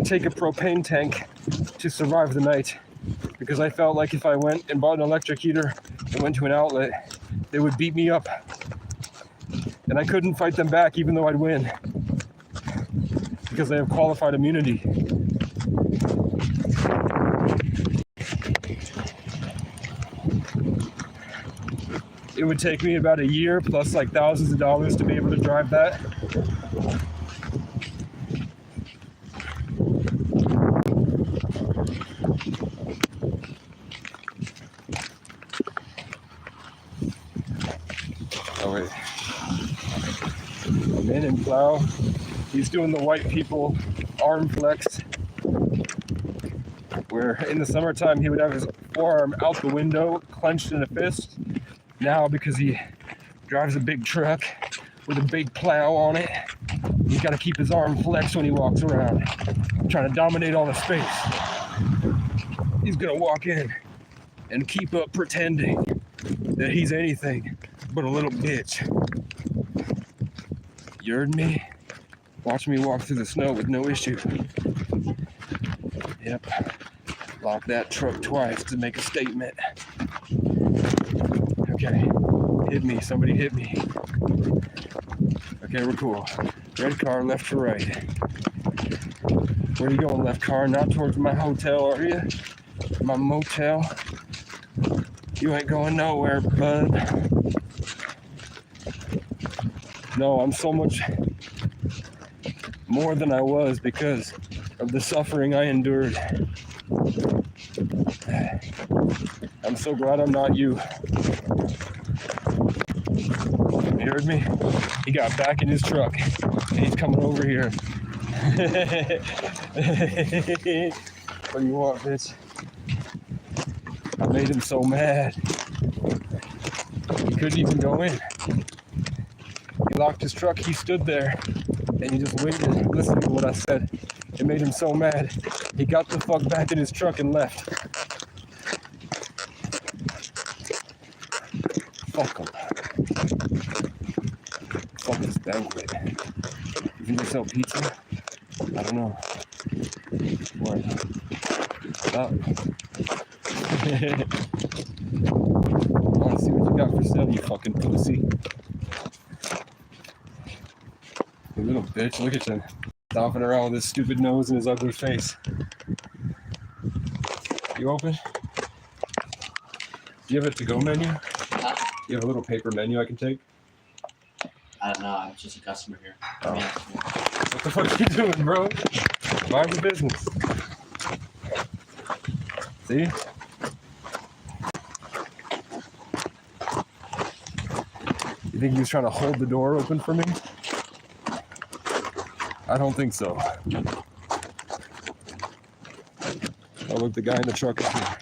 take a propane tank to survive the night, because I felt like if I went and bought an electric heater and went to an outlet, they would beat me up. And I couldn't fight them back even though I'd win, because they have qualified immunity. It would take me about a year plus like thousands of dollars to be able to drive that. Oh wait. I'm in and plow. He's doing the white people arm flex. where in the summertime he would have his forearm out the window, clenched in a fist. Now, because he drives a big truck with a big plow on it, he's got to keep his arm flexed when he walks around, trying to dominate all the space. He's gonna walk in and keep up pretending that he's anything but a little bitch. You heard me? Watch me walk through the snow with no issue. Yep. Lock that truck twice to make a statement. Okay. Hit me. Somebody hit me. Okay, we're cool. Red car, left to right. Where are you going, left car? Not towards my hotel, are you? My motel? You ain't going nowhere, bud. No, I'm so much more than I was because of the suffering I endured. I'm so glad I'm not you. You heard me? He got back in his truck and he's coming over here. What do you want, bitch? I made him so mad. He couldn't even go in. He locked his truck, he stood there, and he just waited, listening to what I said. It made him so mad. He got the fuck back in his truck and left. Fuck him. Fuck this banquet. You think they sell pizza? I don't know. What? Stop. I want to see what you got for sale, you fucking pussy. You little bitch, look at you. Stomping around with his stupid nose and his ugly face. You open? Do you have a to-go menu? Huh? You have a little paper menu I can take? I don't know. I'm just a customer here. Oh. What the fuck are you doing, bro? Mind the business. See? You think he was trying to hold the door open for me? I don't think so. Oh, look, the guy in the truck is here.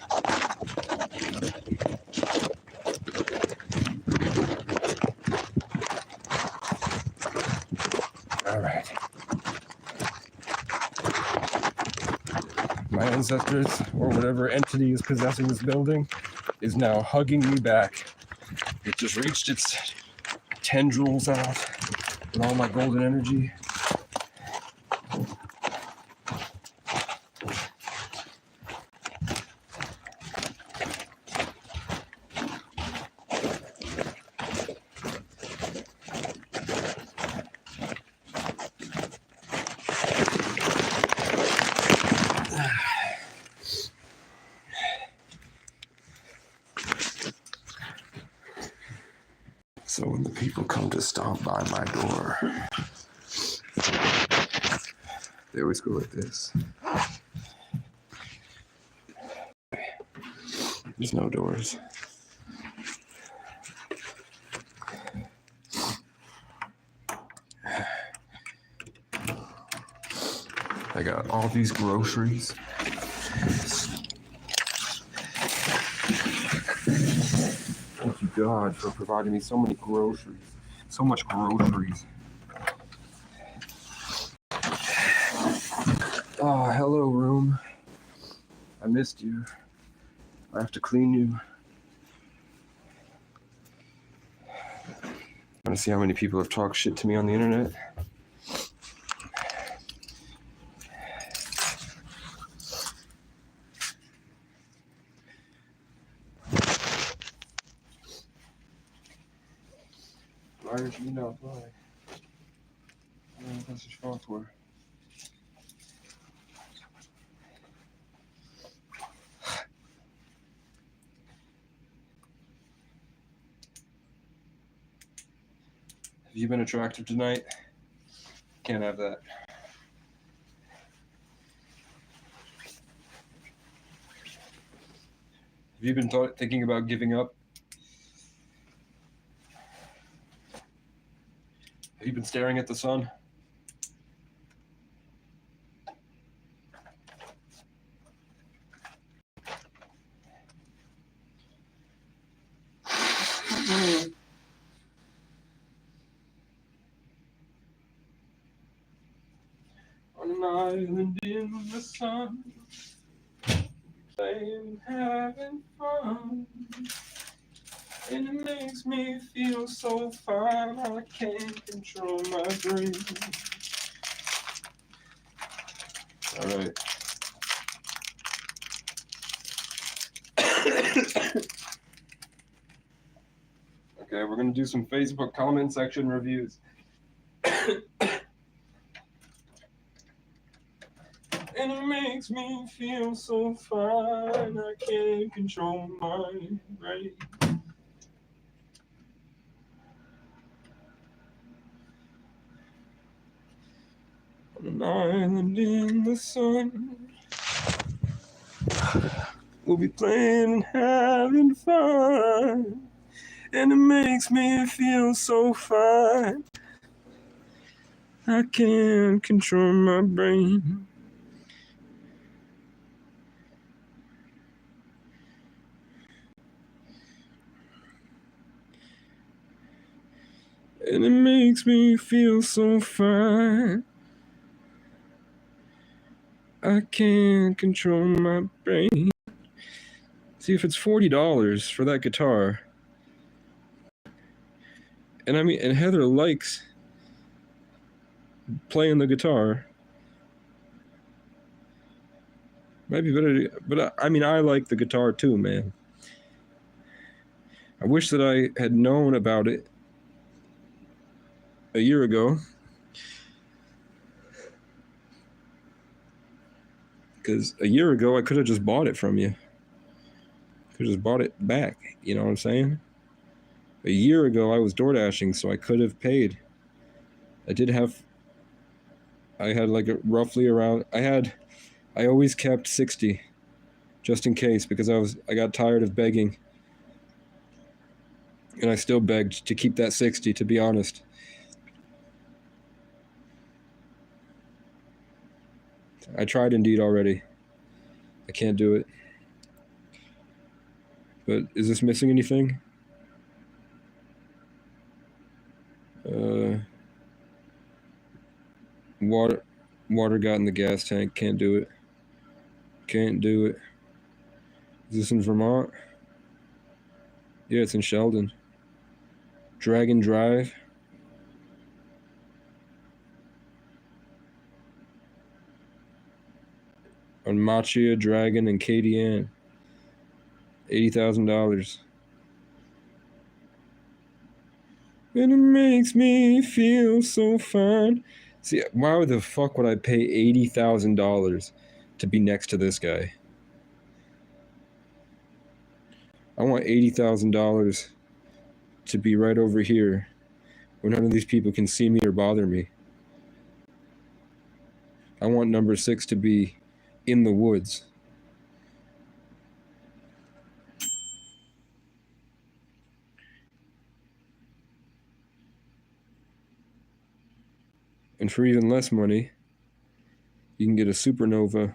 All right. My ancestors, or whatever entity is possessing this building, is now hugging me back. It just reached its tendrils out with all my golden energy. So when the people come to stomp by my door, they always go like this. There's no doors. I got all these groceries. Thank you, God, for providing me so many groceries. So much groceries. Oh, hello, room. I missed you. I have to clean you. Want to see how many people have talked shit to me on the internet? Why did you not apply? I don't know what that's your fault for. Have you been attractive tonight? Can't have that. Have you been thinking about giving up? Have you been staring at the sun? island in the sun, playing, having fun, and it makes me feel so fine. I can't control my brain. All right. Okay, we're gonna do some Facebook comment section reviews. And it makes me feel so fine, I can't control my brain. On an island in the sun, we'll be playing and having fun, and it makes me feel so fine, I can't control my brain. And it makes me feel so fine, I can't control my brain. See, if it's $40 for that guitar, and I mean, and Heather likes playing the guitar, might be better to, but I mean, I like the guitar too, man. I wish that I had known about it a year ago, because a year ago I could have just bought it from you. Could have just bought it back, you know what I'm saying? A year ago I was door dashing, so I could have paid. I had like a roughly around, I always kept 60 just in case, because I got tired of begging, and I still begged to keep that 60, to be honest. I tried Indeed already. I can't do it. But is this missing anything? Water got in the gas tank. Can't do it. Can't do it. Is this in Vermont? Yeah, it's in Sheldon. Dragon Drive. On Machia, Dragon, and Katie Ann. $80,000. And it makes me feel so fine. See, why the fuck would I pay $80,000 to be next to this guy? I want $80,000 to be right over here, where none of these people can see me or bother me. I want number 6 to be in the woods. And for even less money, you can get a Supernova.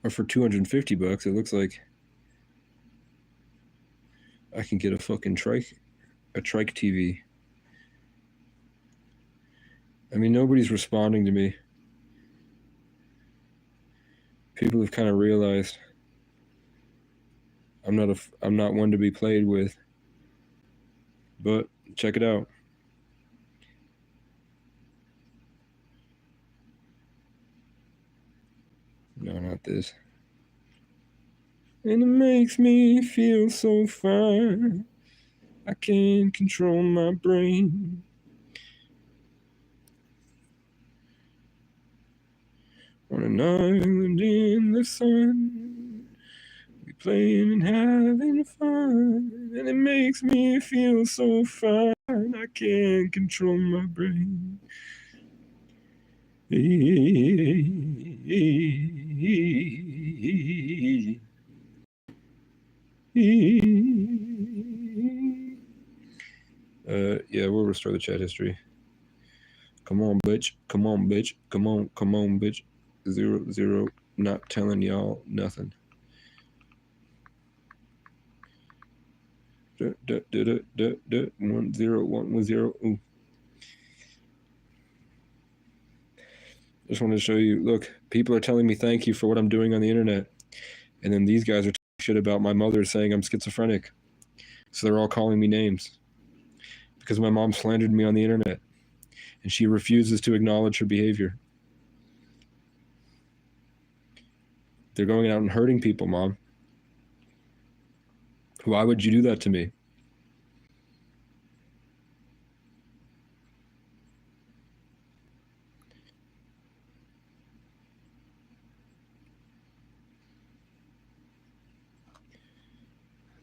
Or for $250, it looks like I can get a fucking trike TV. I mean, nobody's responding to me. People have kind of realized I'm not one to be played with. But check it out. No, not this. And it makes me feel so fine, I can't control my brain. On an island in the sun, we playing and having fun, and it makes me feel so fine, I can't control my brain. Yeah, we'll restore the chat history. Come on, bitch. Come on, bitch. Come on, bitch. 0, not telling y'all nothing. 10110. Ooh. Just wanted to show you. Look, people are telling me thank you for what I'm doing on the internet, and then these guys are talking shit about my mother, saying I'm schizophrenic. So they're all calling me names because my mom slandered me on the internet, and she refuses to acknowledge her behavior. They're going out and hurting people, Mom. Why would you do that to me?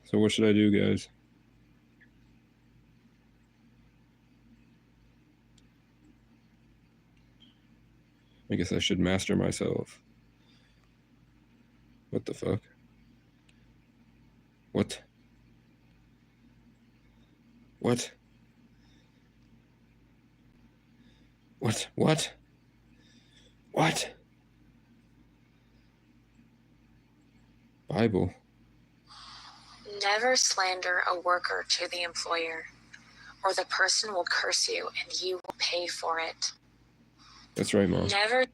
So what should I do, guys? I guess I should master myself. What the fuck? What? What? What? What? What? Bible. Never slander a worker to the employer, or the person will curse you and you will pay for it. That's right, Mom. Never.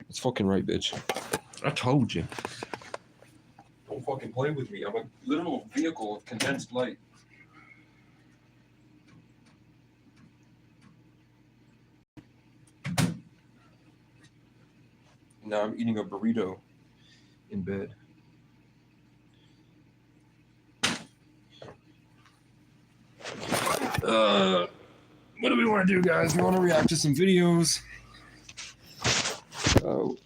That's fucking right, bitch. I told you. Don't fucking play with me. I'm a literal vehicle of condensed light. Now I'm eating a burrito in bed. What do we want to do, guys? We want to react to some videos. You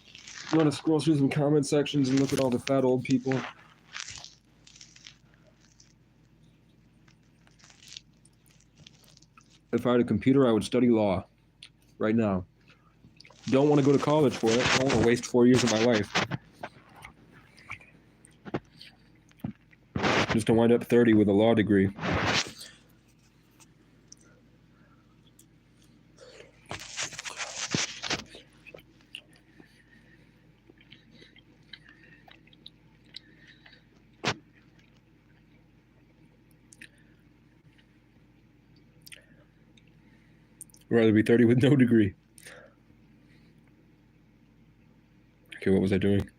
want to scroll through some comment sections and look at all the fat old people. If I had a computer, I would study law right now. Don't want to go to college for it. I don't want to waste 4 years of my life. Just to wind up 30 with a law degree. I'd rather be 30 with no degree. Okay, what was I doing?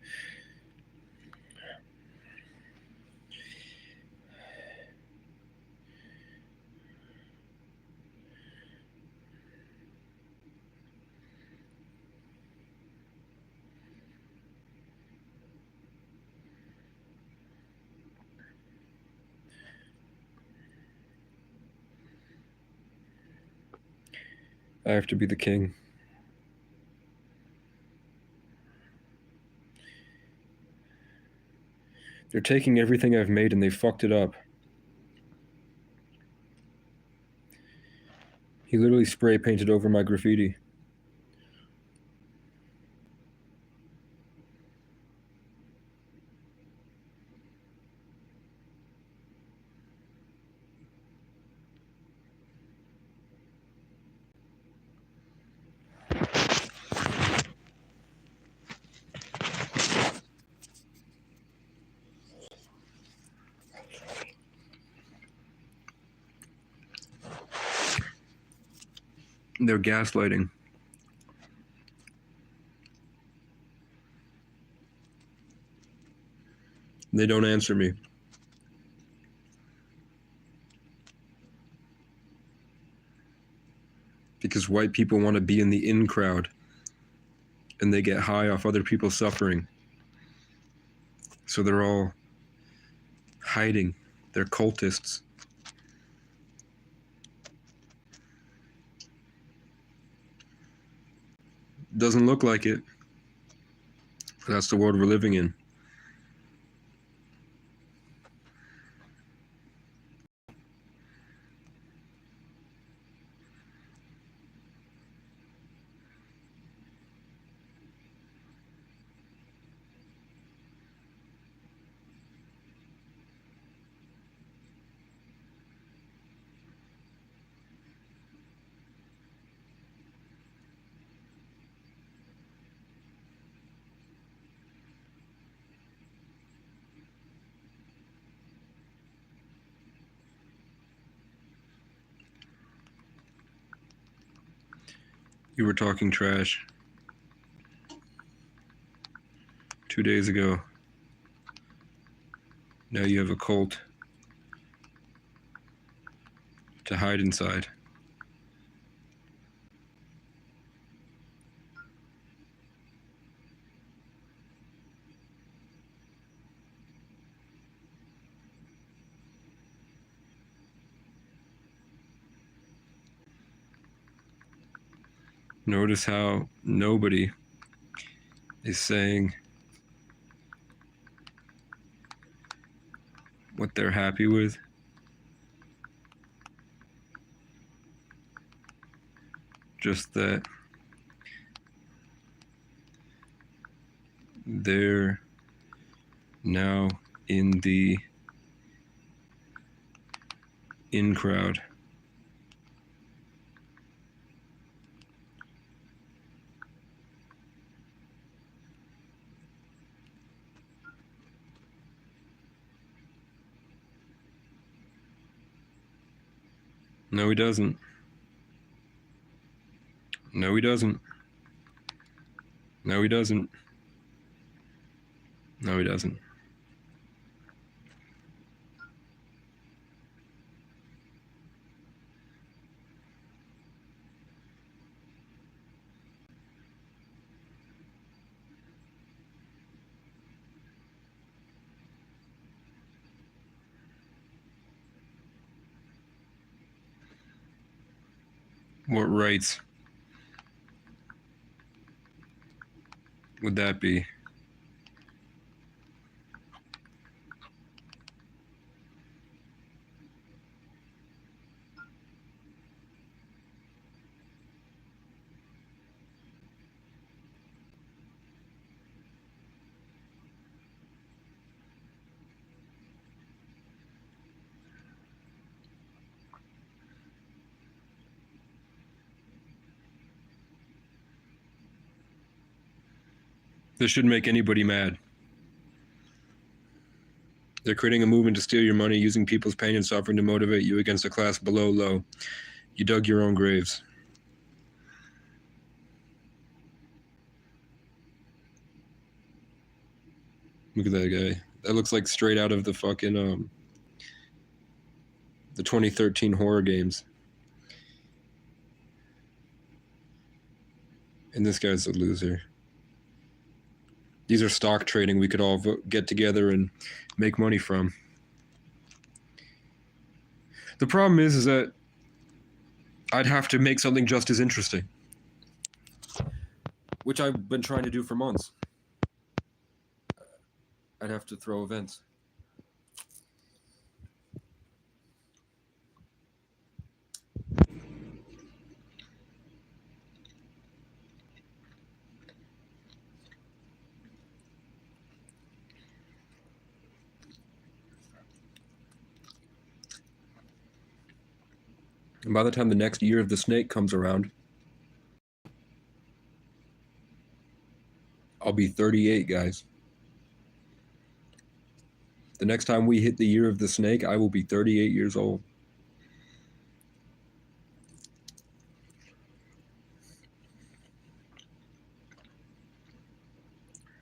I have to be the king. They're taking everything I've made and they fucked it up. He literally spray painted over my graffiti. They're gaslighting. They don't answer me. Because white people want to be in the in crowd. And they get high off other people's suffering. So they're all hiding. They're cultists. Doesn't look like it. But that's the world we're living in. You were talking trash 2 days ago. Now you have a cult to hide inside. Notice how nobody is saying what they're happy with. Just that they're now in the in crowd. No, he doesn't. No, he doesn't. No, he doesn't. No, he doesn't. What rights would that be? This shouldn't make anybody mad. They're creating a movement to steal your money, using people's pain and suffering to motivate you against a class below low. You dug your own graves. Look at that guy. That looks like straight out of the fucking the 2013 horror games. And this guy's a loser. These are stock trading we could all get together and make money from. The problem is that I'd have to make something just as interesting, which I've been trying to do for months. I'd have to throw events. And by the time the next year of the snake comes around, I'll be 38, guys. The next time we hit the year of the snake, I will be 38 years old.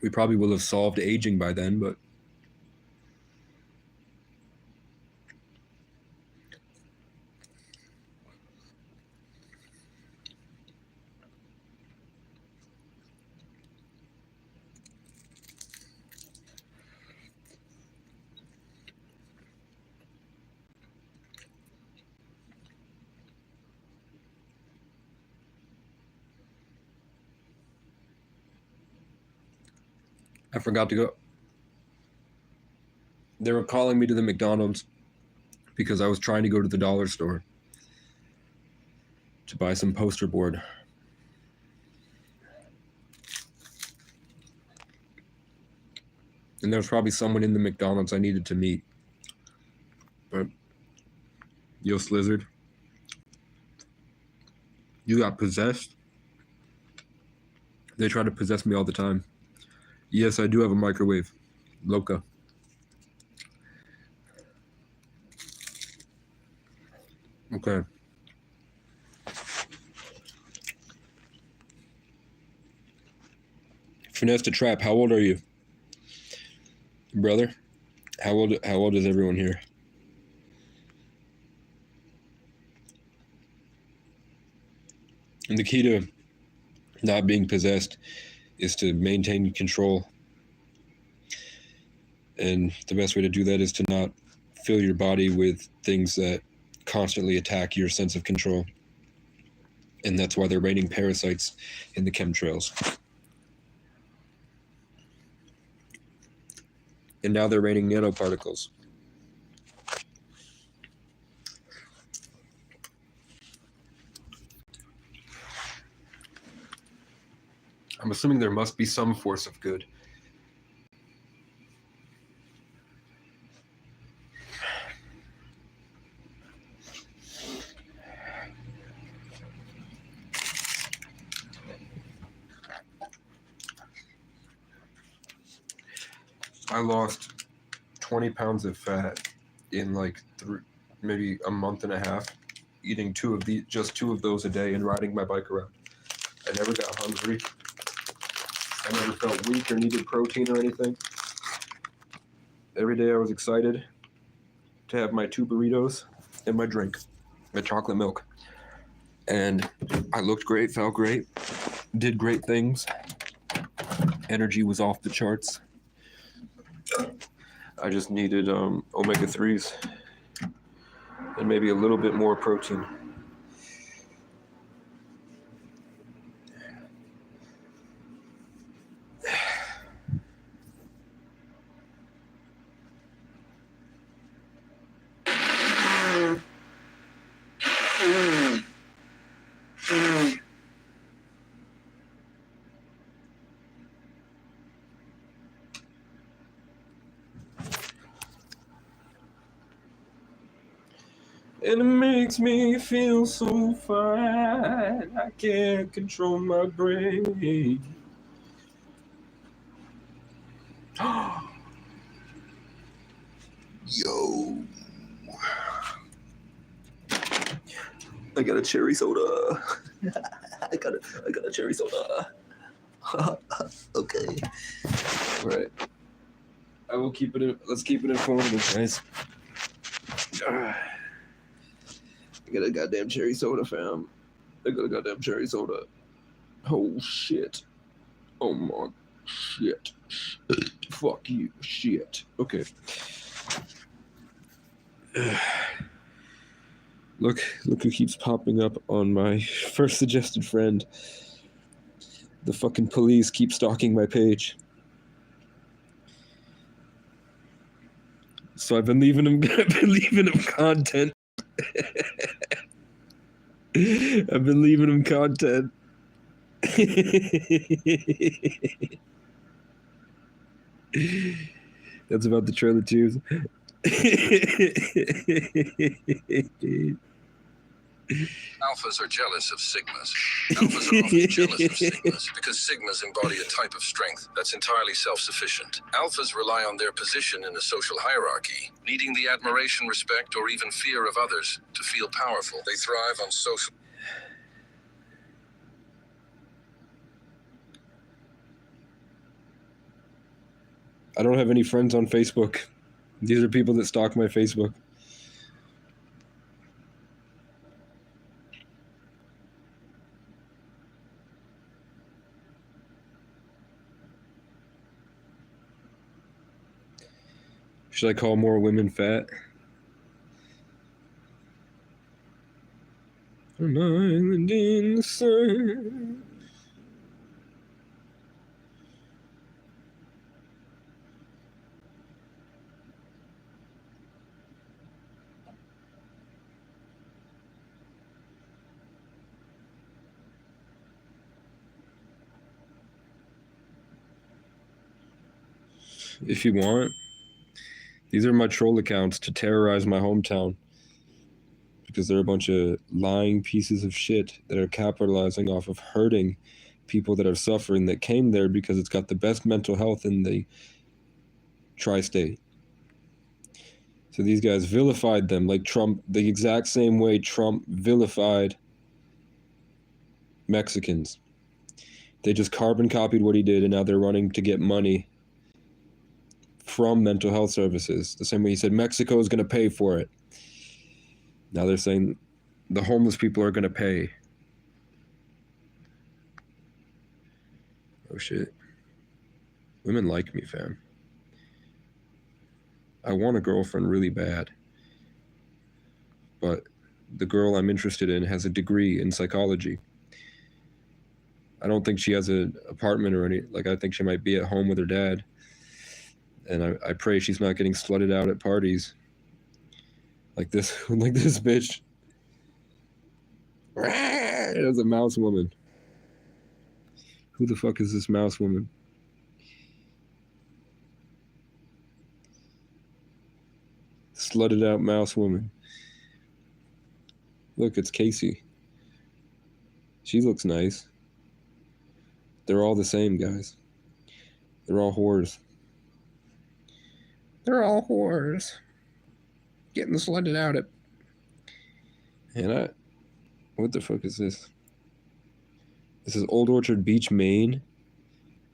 We probably will have solved aging by then, but I forgot to go. They were calling me to the McDonald's because I was trying to go to the dollar store to buy some poster board. And there was probably someone in the McDonald's I needed to meet. But, yo, Slizzard, you got possessed? They try to possess me all the time. Yes, I do have a microwave. Loca. Okay. Finesse Trap, how old are you? Brother? How old is everyone here? And the key to not being possessed is to maintain control. And the best way to do that is to not fill your body with things that constantly attack your sense of control. And that's why they're raining parasites in the chemtrails. And now they're raining nanoparticles. I'm assuming there must be some force of good. I lost 20 pounds of fat in like maybe a month and a half, eating just two of those a day and riding my bike around. I never got hungry. I never felt weak or needed protein or anything. Every day I was excited to have my 2 burritos and my drink, my chocolate milk. And I looked great, felt great, did great things. Energy was off the charts. I just needed omega-3s and maybe a little bit more protein. And it makes me feel so fine. I can't control my brain. Yo. I got a cherry soda. I got a cherry soda. Okay. All right. I will keep it. Let's keep it informative, guys. I got a goddamn cherry soda, fam. I got a goddamn cherry soda. Oh, shit. Oh, my shit. Fuck you. Shit. Okay. Look who keeps popping up on my first suggested friend. The fucking police keep stalking my page. So I've been leaving him content. I've been leaving him content. That's about the trailer twos. Alphas are jealous of sigmas. Alphas are often jealous of sigmas because sigmas embody a type of strength that's entirely self-sufficient. Alphas rely on their position in a social hierarchy, needing the admiration, respect, or even fear of others to feel powerful. They thrive on social... I don't have any friends on Facebook. These are people that stalk my Facebook. Should I call more women fat? An island in the sun. If you want. These are my troll accounts to terrorize my hometown because they're a bunch of lying pieces of shit that are capitalizing off of hurting people that are suffering that came there because it's got the best mental health in the tri-state. So these guys vilified them like Trump, the exact same way Trump vilified Mexicans. They just carbon copied what he did, and now they're running to get money from mental health services. The same way he said Mexico is going to pay for it. Now they're saying the homeless people are going to pay. Oh shit. Women like me, fam. I want a girlfriend really bad. But the girl I'm interested in has a degree in psychology. I don't think she has an apartment or any, like, I think she might be at home with her dad. And I pray she's not getting slutted out at parties. Like this bitch. There's a mouse woman. Who the fuck is this mouse woman? Slutted out mouse woman. Look, it's Casey. She looks nice. They're all the same, guys. They're all whores. They're all whores. Getting slutted out at... And what the fuck is this? This is Old Orchard Beach, Maine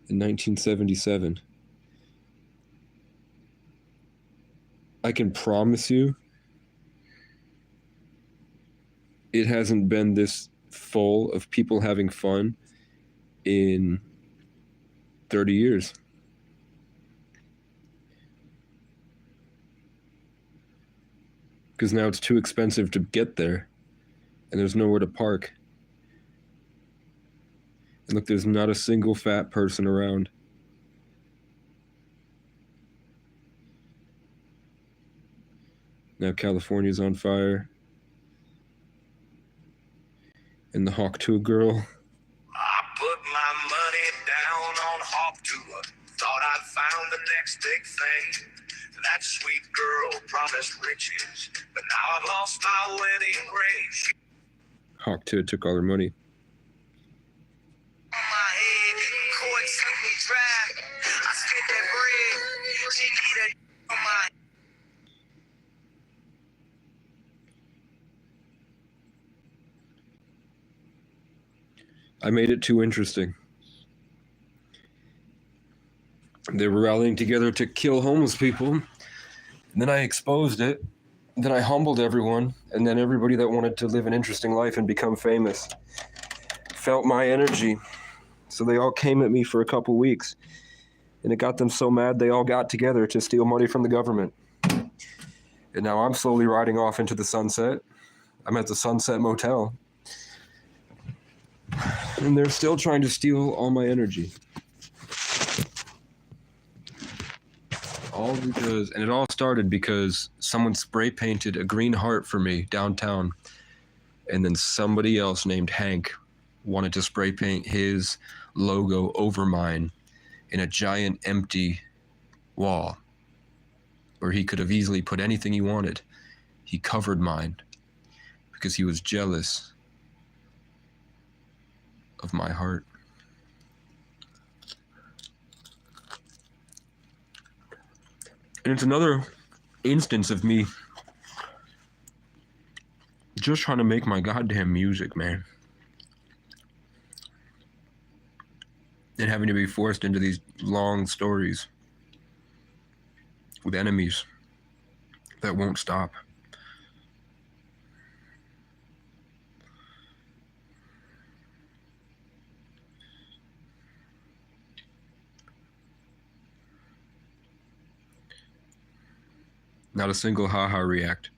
in 1977. I can promise you it hasn't been this full of people having fun in 30 years. Because now it's too expensive to get there, and there's nowhere to park. And look, there's not a single fat person around. Now California's on fire. And the Hawk Tuah girl. I put my money down on Hawk Tuah. Thought I'd found the next big thing. That sweet girl promised riches, but now I've lost my wedding ring. Hawk Tuah took all her money. On my head, court took me dry. I spent that bread. She needed on my. I made it too interesting. They were rallying together to kill homeless people. And then I exposed it. Then I humbled everyone. And then everybody that wanted to live an interesting life and become famous felt my energy. So they all came at me for a couple weeks. And it got them so mad they all got together to steal money from the government. And now I'm slowly riding off into the sunset. I'm at the Sunset Motel. And they're still trying to steal all my energy. All because, and it all started because someone spray painted a green heart for me downtown. And then somebody else named Hank wanted to spray paint his logo over mine in a giant empty wall where he could have easily put anything he wanted. He covered mine because he was jealous of my heart. And it's another instance of me just trying to make my goddamn music, man. And having to be forced into these long stories with enemies that won't stop. Not a single haha react.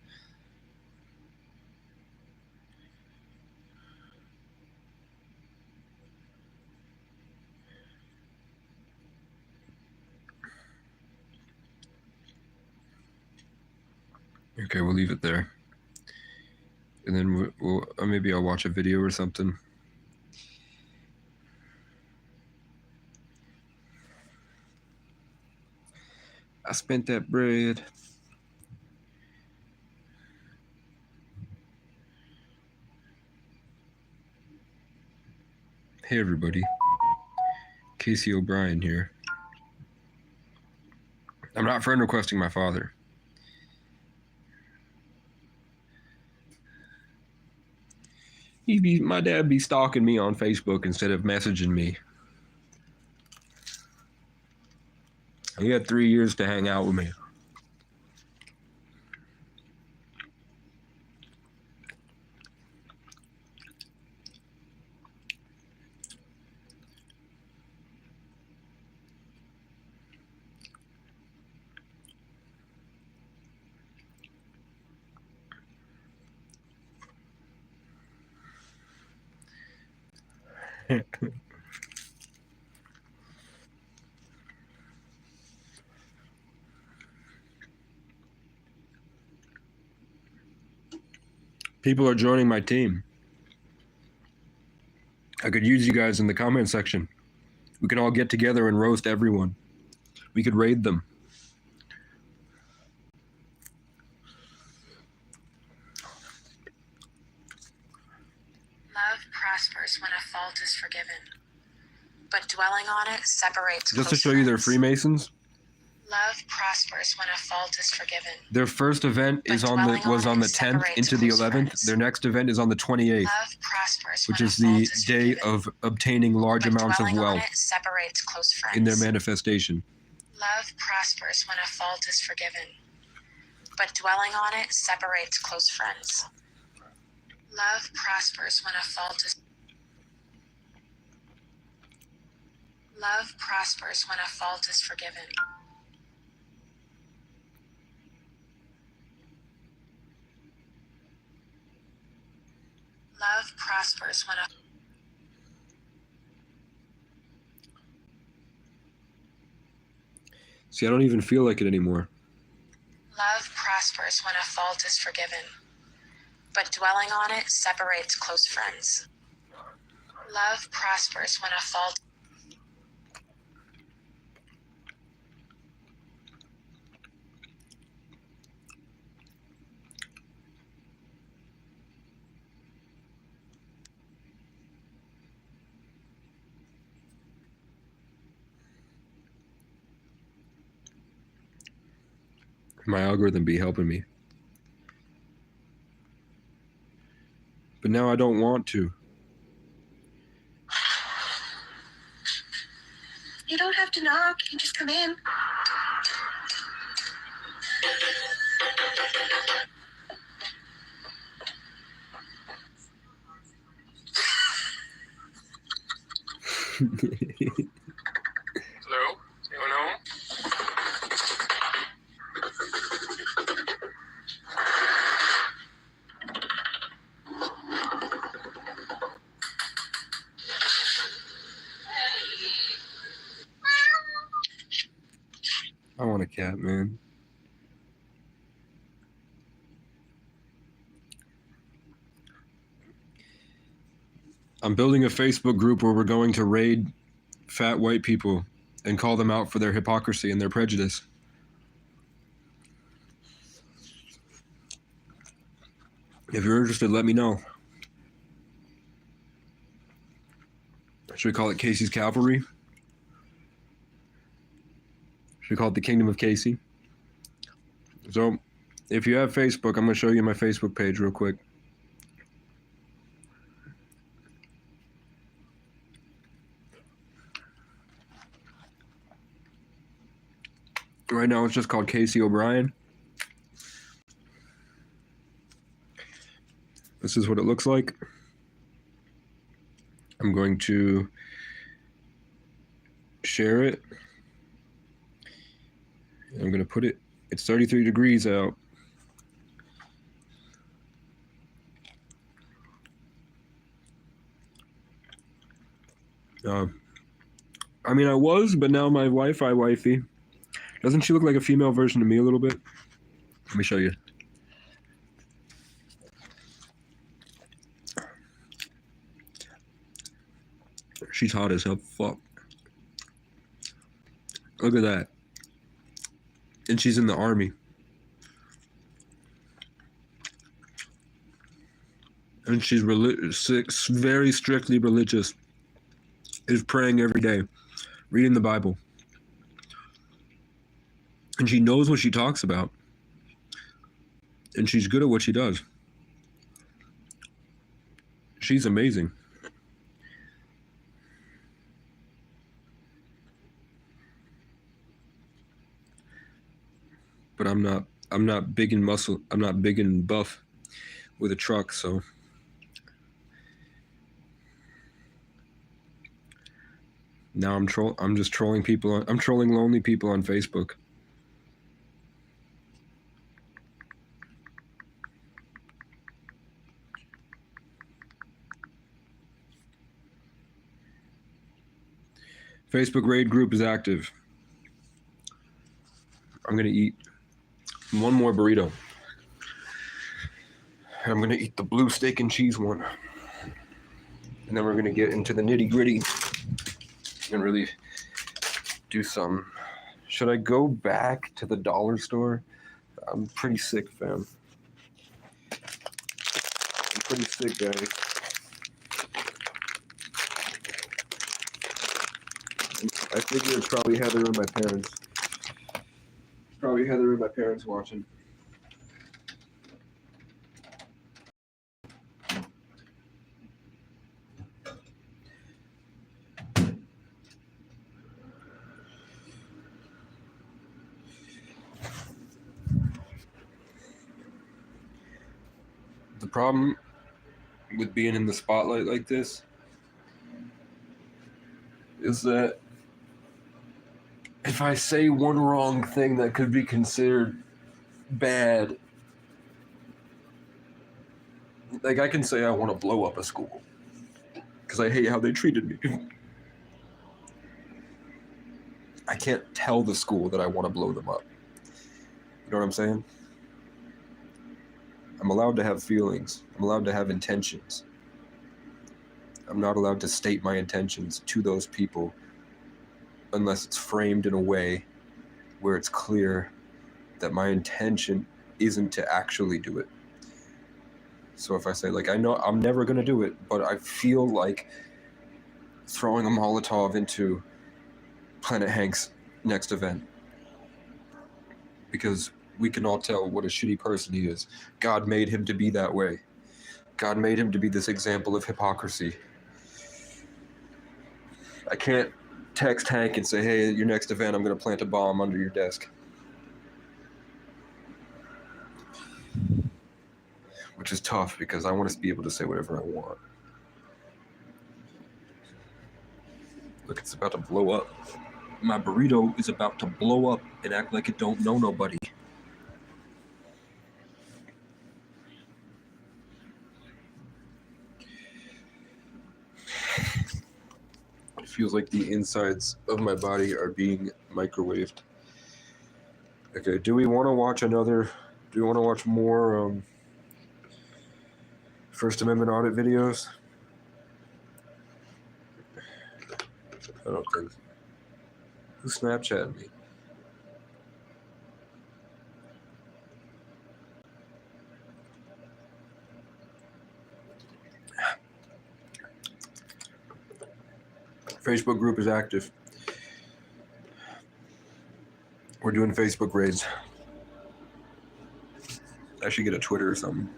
Okay, we'll leave it there. And then we'll maybe I'll watch a video or something. I spent that bread. Hey everybody, Casey O'Brien here. I'm not friend requesting my father. My dad be stalking me on Facebook instead of messaging me. He had 3 years to hang out with me. People are joining my team. I could use you guys in the comment section. We can all get together and roast everyone. We could raid them. Love prospers when a fault is forgiven, but dwelling on it separates Just to close show you they're friends. Freemasons. Love prospers when a fault is forgiven. Their first event But was on the 10th separates into the close 11th. friends. Their next event is on the 28th, Love prospers which when is a fault the is day forgiven. of obtaining large But amounts of dwelling on wealth it separates close friends. in their manifestation. Love prospers when a fault is forgiven, but dwelling on it separates close friends. Love prospers when a fault is Love prospers when a fault is forgiven. Love prospers when a See, I don't even feel like it anymore. Love prospers when a fault is forgiven, but dwelling on it separates close friends. Love prospers when a fault My algorithm be helping me. But now I don't want to. You don't have to knock, you can just come in. Hello? Anyone home? I want a cat, man. I'm building a Facebook group where we're going to raid fat white people and call them out for their hypocrisy and their prejudice. If you're interested, let me know. Should we call it Casey's Cavalry? Should we call it the Kingdom of Casey? So, if you have Facebook, I'm going to show you my Facebook page real quick. Right now, it's just called Casey O'Brien. This is what it looks like. I'm going to share it. I'm going to put it, it's 33 degrees out. I mean, I was, but now my Wi-Fi wifey. Doesn't she look like a female version of me a little bit? Let me show you. She's hot as hell. Fuck. Look at that. And she's in the army. And she's very strictly religious. Is praying every day, reading the Bible. And she knows what she talks about. And she's good at what she does. She's amazing. but I'm not big in muscle. I'm not big and buff with a truck, so now I'm just trolling people. I'm trolling lonely people on Facebook. Facebook raid group is active. I'm gonna eat one more burrito. I'm gonna eat the blue steak and cheese one. And then we're gonna get into the nitty gritty and really do some. Should I go back to the dollar store? I'm pretty sick, fam. I'm pretty sick, guys. I figure it's probably Heather and my parents. Probably Heather and my parents watching. The problem with being in the spotlight like this is that if I say one wrong thing that could be considered bad, like I can say I want to blow up a school because I hate how they treated me. I can't tell the school that I want to blow them up. You know what I'm saying? I'm allowed to have feelings. I'm allowed to have intentions. I'm not allowed to state my intentions to those people unless it's framed in a way where it's clear that my intention isn't to actually do it. So if I say, like, I know I'm never going to do it, but I feel like throwing a Molotov into Planet Hank's next event, because we can all tell what a shitty person he is. God made him to be that way. God made him to be this example of hypocrisy. I can't text Hank and say, hey, at your next event, I'm going to plant a bomb under your desk. Which is tough because I want to be able to say whatever I want. Look, it's about to blow up. My burrito is about to blow up and act like it don't know nobody. It feels like the insides of my body are being microwaved. Okay, do we want to watch more First Amendment audit videos? I don't think so. Who's Snapchatting me? Facebook group is active. We're doing Facebook raids. I should get a Twitter or something.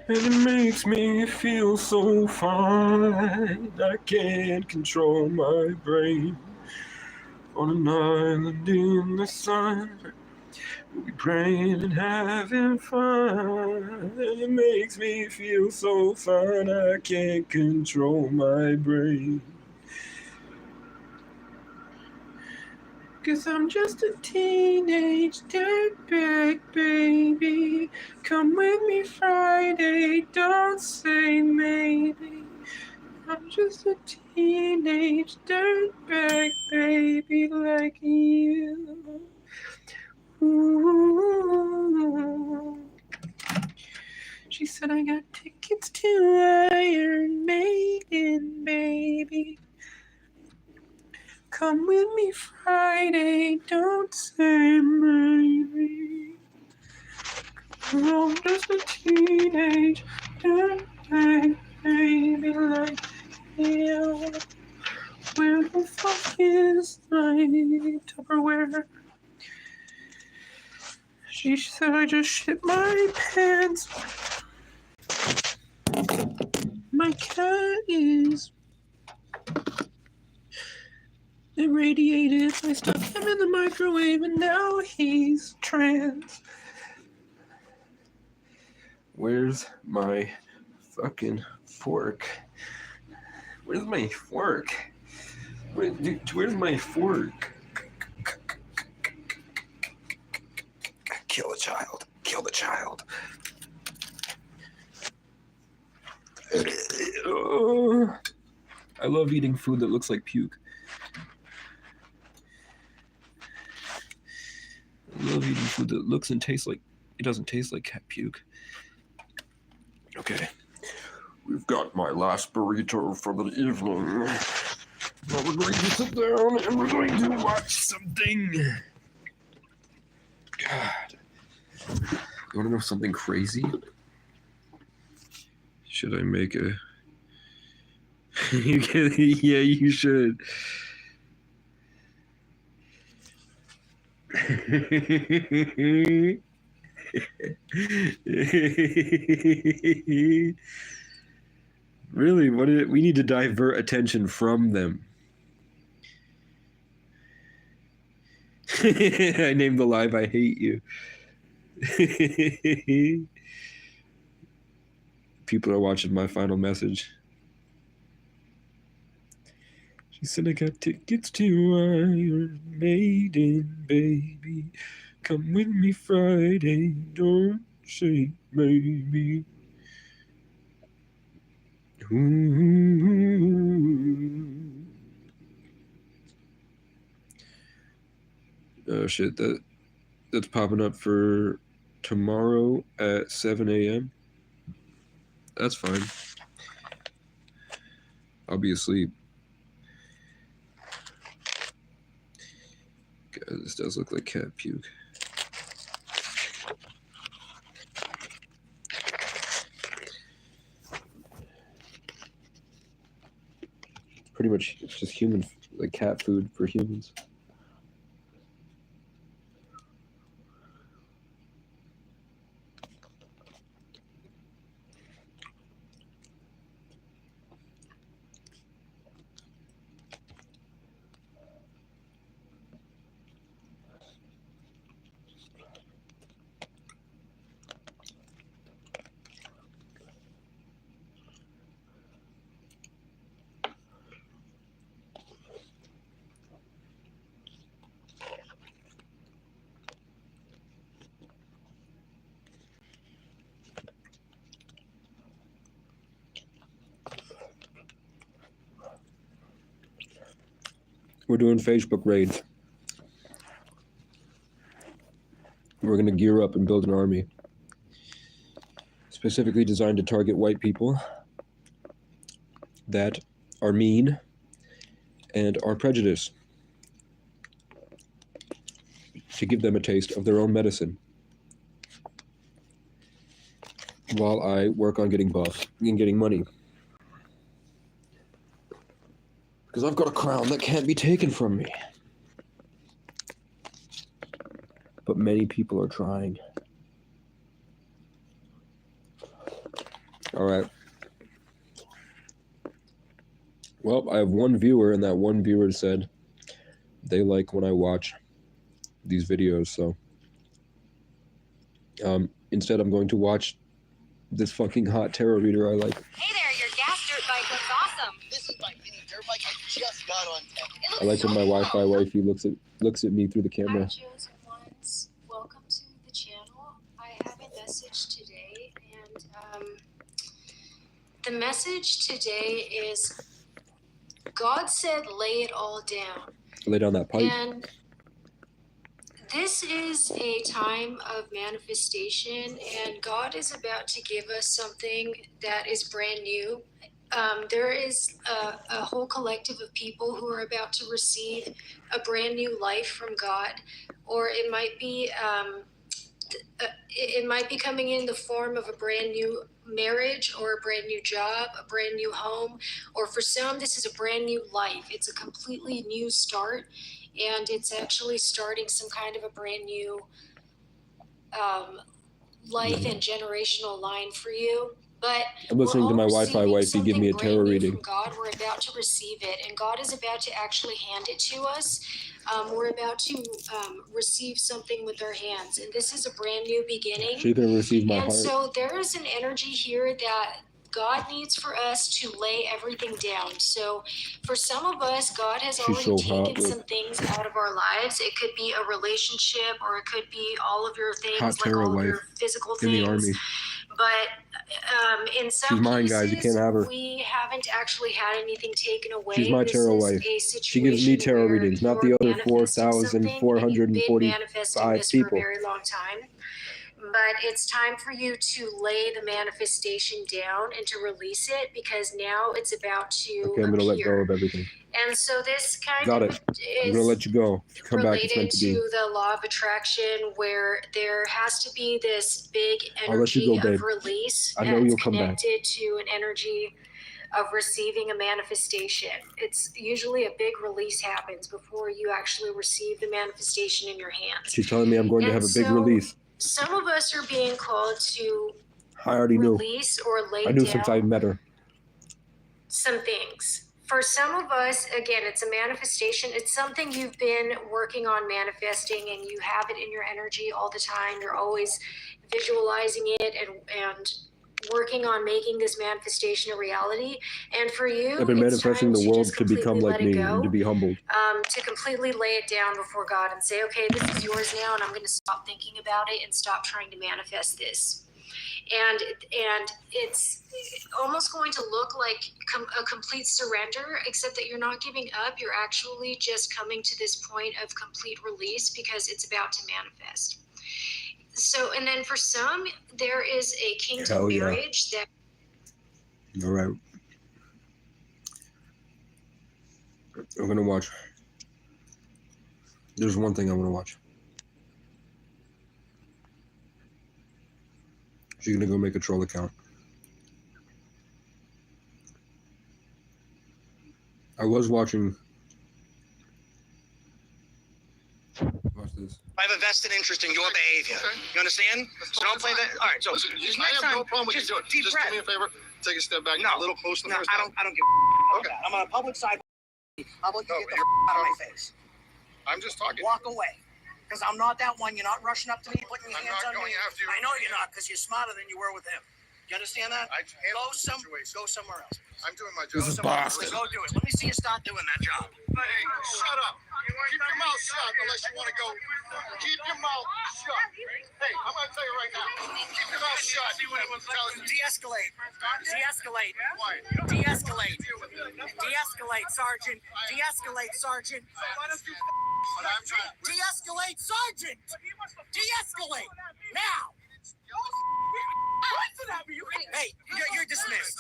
And it makes me feel so fine. I can't control my brain. On an island in the sun, we'll be praying and having fun. And it makes me feel so fine. I can't control my brain. 'Cause I'm just a teenage dirtbag baby. Come with me Friday, don't say maybe. I'm just a teenage dirtbag baby like you. Ooh. She said I got tickets to Iron Maiden, baby. Come with me Friday, don't say maybe. I'm just a teenage dirtbag baby like you. Where the fuck is my Tupperware? She said I just shit my pants. my cat is irradiated. I stuck him in the microwave and now he's trans. Where's my fucking fork? Where's my fork? Where's my fork? Kill the child. Kill the child. I love eating food that looks like puke. I love eating food that looks and tastes like it doesn't taste like cat puke. Okay. We've got my last burrito for the evening. Now we're going to sit down and we're going to watch something. God. You want to know something crazy? Should I make a... Yeah, you should. Really, we need to divert attention from them. I named the live I Hate You. People are watching my final message. She said I got tickets to Iron Maiden, baby. Come with me Friday, don't say maybe. Ooh. Oh shit, that's popping up for tomorrow at 7 a.m. That's fine. I'll be asleep. God, this does look like cat puke. Pretty much just human, like cat food for humans. We're doing Facebook raids. We're going to gear up and build an army specifically designed to target white people that are mean and are prejudiced, to give them a taste of their own medicine while I work on getting buff and getting money. Because I've got a crown that can't be taken from me. But many people are trying. All right. Well, I have one viewer, and that one viewer said they like when I watch these videos, so instead I'm going to watch this fucking hot tarot reader I like. Hey there, your gas dirt bike looks awesome. This is my mini dirt bike I just got on tech. I like when my Wi-Fi wifey looks at me through the camera. Hi, Joseph Lawrence. Welcome to the channel. I have a message today, and the message today is God said, lay it all down. Lay down that pipe. And this is a time of manifestation, and God is about to give us something that is brand new. There is a whole collective of people who are about to receive a brand new life from God, or it might be coming in the form of a brand new marriage, or a brand new job, a brand new home, or for some, this is a brand new life. It's a completely new start, and it's actually starting some kind of a brand new life and generational line for you. But I'm listening to my we're all Wi-Fi receiving wifey give me a something tarot brand new reading. from God. We're about to receive it, and God is about to actually hand it to us. We're about to receive something with our hands, and this is a brand new beginning. She's gonna receive my And heart. so there is an energy here that God needs for us to lay everything down. So for some of us, God has She's already so hot, taken look. some things out of our lives. It could be a relationship, or it could be all of your things, Hot like tarot all of wife your physical in the things. army. But in some She's mine, guys. You cases, can't have her. we haven't actually had anything taken away. She's my This tarot is wife. a She gives me situation tarot where readings, not you're the other manifesting something, and you've been 4,445 manifesting this for a people. very long time. But it's time for you to lay the manifestation down and to release it, because now it's about to Okay, I'm gonna let go appear. of everything. And so this kind Got of it. I'm gonna is let you go. If you come back, it's related meant to be. to the law of attraction, where there has to be this big I'll let you energy go, babe. of release I know that's you'll come back. connected to an energy of receiving a manifestation. It's usually a big release happens before you actually receive the manifestation in your hands. She's telling me I'm going to And have a big so release. some of us are being called to I already knew. release or lay I knew down since I met her. some things. For some of us, again, it's a manifestation. It's something you've been working on manifesting, and you have it in your energy all the time. You're always visualizing it and working on making this manifestation a reality. And for you, I've been it's manifesting time the to world just to become completely like let it me go, and to be humbled. to completely lay it down before God and say, okay, this is yours now, and I'm going to stop thinking about it and stop trying to manifest this. And it's almost going to look like a complete surrender, except that you're not giving up. You're actually just coming to this point of complete release, because it's about to manifest. So, and then for some, there is a kingdom Hell yeah. marriage that. All right. I'm gonna watch. There's one thing I want to watch. She's gonna go make a troll account. I was watching. Watch this. I have a vested interest in your behavior. Okay. You understand? So don't play that. All right. So Listen, just I next have time, no problem with you just doing it. deep Just breath. do me a favor. Take a step back. No. A little closer the No, first I time. don't give a Okay. I'm on a public sidewalk. Public, No, get the you're- out of my face. I'm just talking. Walk away. Because I'm not that one. You're not rushing up to me, putting your I'm hands not on me. going after you. I know you're not, because you're smarter than you were with him. You understand that? I handle the situation. Go somewhere else. I'm doing my job. This is Somewhere Boston. else. Go do it. Let me see you start doing that job. Hey, shut up. Keep your mouth shut unless you want to go. Keep your mouth shut. Hey, I'm going to tell you right now. Keep your mouth shut. De-escalate. De-escalate. Quiet. De-escalate. De-escalate, Sergeant. De-escalate, Sergeant. But I'm trying. De-escalate, Sergeant. De-escalate. Now. Hey, you're dismissed.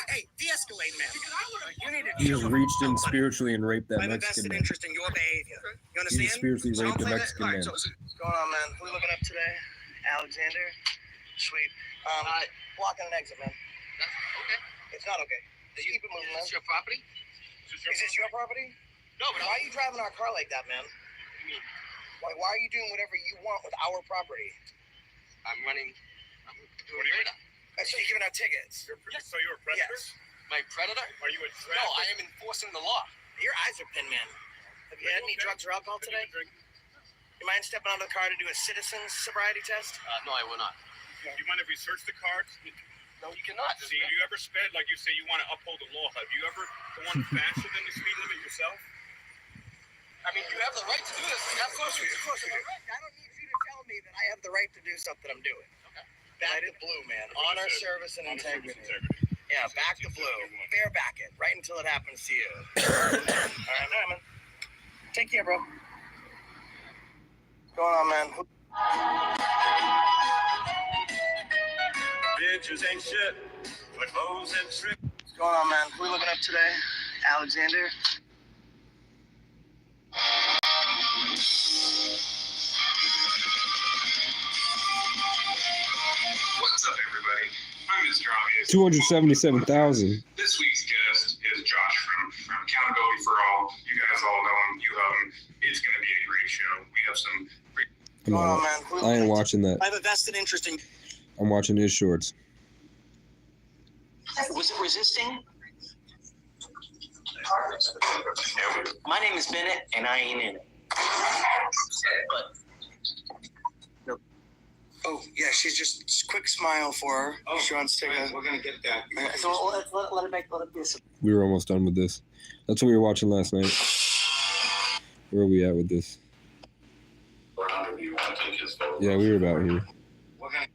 Hey, de-escalate, man. You need to. He just reached in spiritually and raped that I have a Mexican vested man. interest in your behavior. You He understand? just spiritually So don't raped a play that- Mexican all right, man. so what's going on, man? Who are we looking up today? Alexander. Sweet. Blocking an exit, man. Okay. It's not okay. Just keep it moving, man. Is this your property? Is this your property? No, but Why are you driving our car like that, man? Why are you doing whatever you want with our property? I'm doing radar. So you're giving out tickets. So you're a predator? Yes. My predator? Are you a traffic? No, I am enforcing the law. Your eyes are pin, man. Have you had any drugs or alcohol today? You mind stepping out of the car to do a citizen's sobriety test? No, I will not. Do you mind if we search the cards? No, you cannot. See, have you ever sped, like you say you want to uphold the law, have you ever gone faster than the speed limit yourself? I mean, you have the right to do this. Of course we do. Of course we do. I don't need you to tell me that I have the right to do stuff that I'm doing. Okay. Back to blue, man. Honor, service, and integrity. Yeah, back to blue. Fair back it. Right until it happens to you. All right, man. Take care, bro. What's going on, man? Bitches ain't shit, but hoes and tricks. What's going on, man? Who are we looking up today? Alexander. What's up, everybody? I'm Mr. Obvious. 277,000. This week's guest is Josh from Accountability for All. You guys all know him. You love him. It's going to be a great show. We have some great... I'm What's going on, out. man? Who are we I ain't looking up watching that. I have a vested interest in. I'm watching his shorts. resisting? My name is Bennett, and I ain't in it. But Oh, yeah, she's just quick smile for her. Oh, she wants to take a... We're going to get that. so let it make this. We were almost done with this. That's what we were watching last night. Where are we at with this? Yeah, we were about here. We're going to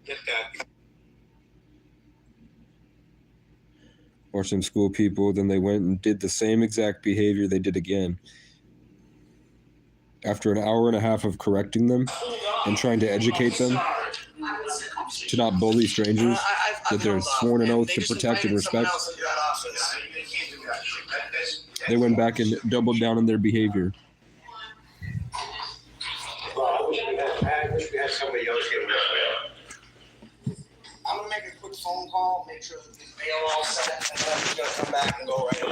get that. Watched them school people, then they went and did the same exact behavior they did again. After an hour and a half of correcting them and trying to educate them to not bully strangers, that they're sworn an oath to protect and respect, they went back and doubled down on their behavior. I wish we had somebody else get with. I'm going to make a quick phone call, make sure that the mail all set, and then I'm going to come back and go right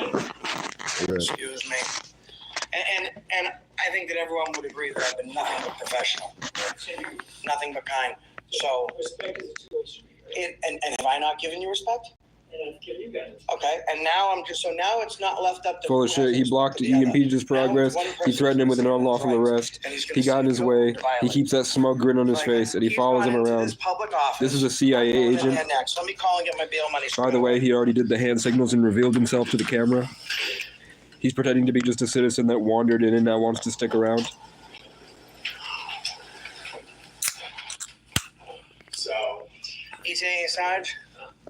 in. Excuse me. And I think that everyone would agree that I've been nothing but professional, nothing but kind. So, and have I not given you respect? And I've given you guys. Okay, and now now it's not left up to... Full of shit. He blocked, he impeded his progress. He threatened him with an unlawful arrest. He got in his way. He keeps that smug grin on his face, and he follows him around. This is a CIA agent. Let me call and get my bail money. By the way, he already did the hand signals and revealed himself to the camera. He's pretending to be just a citizen that wandered in and now wants to stick around. So, ETA Assange?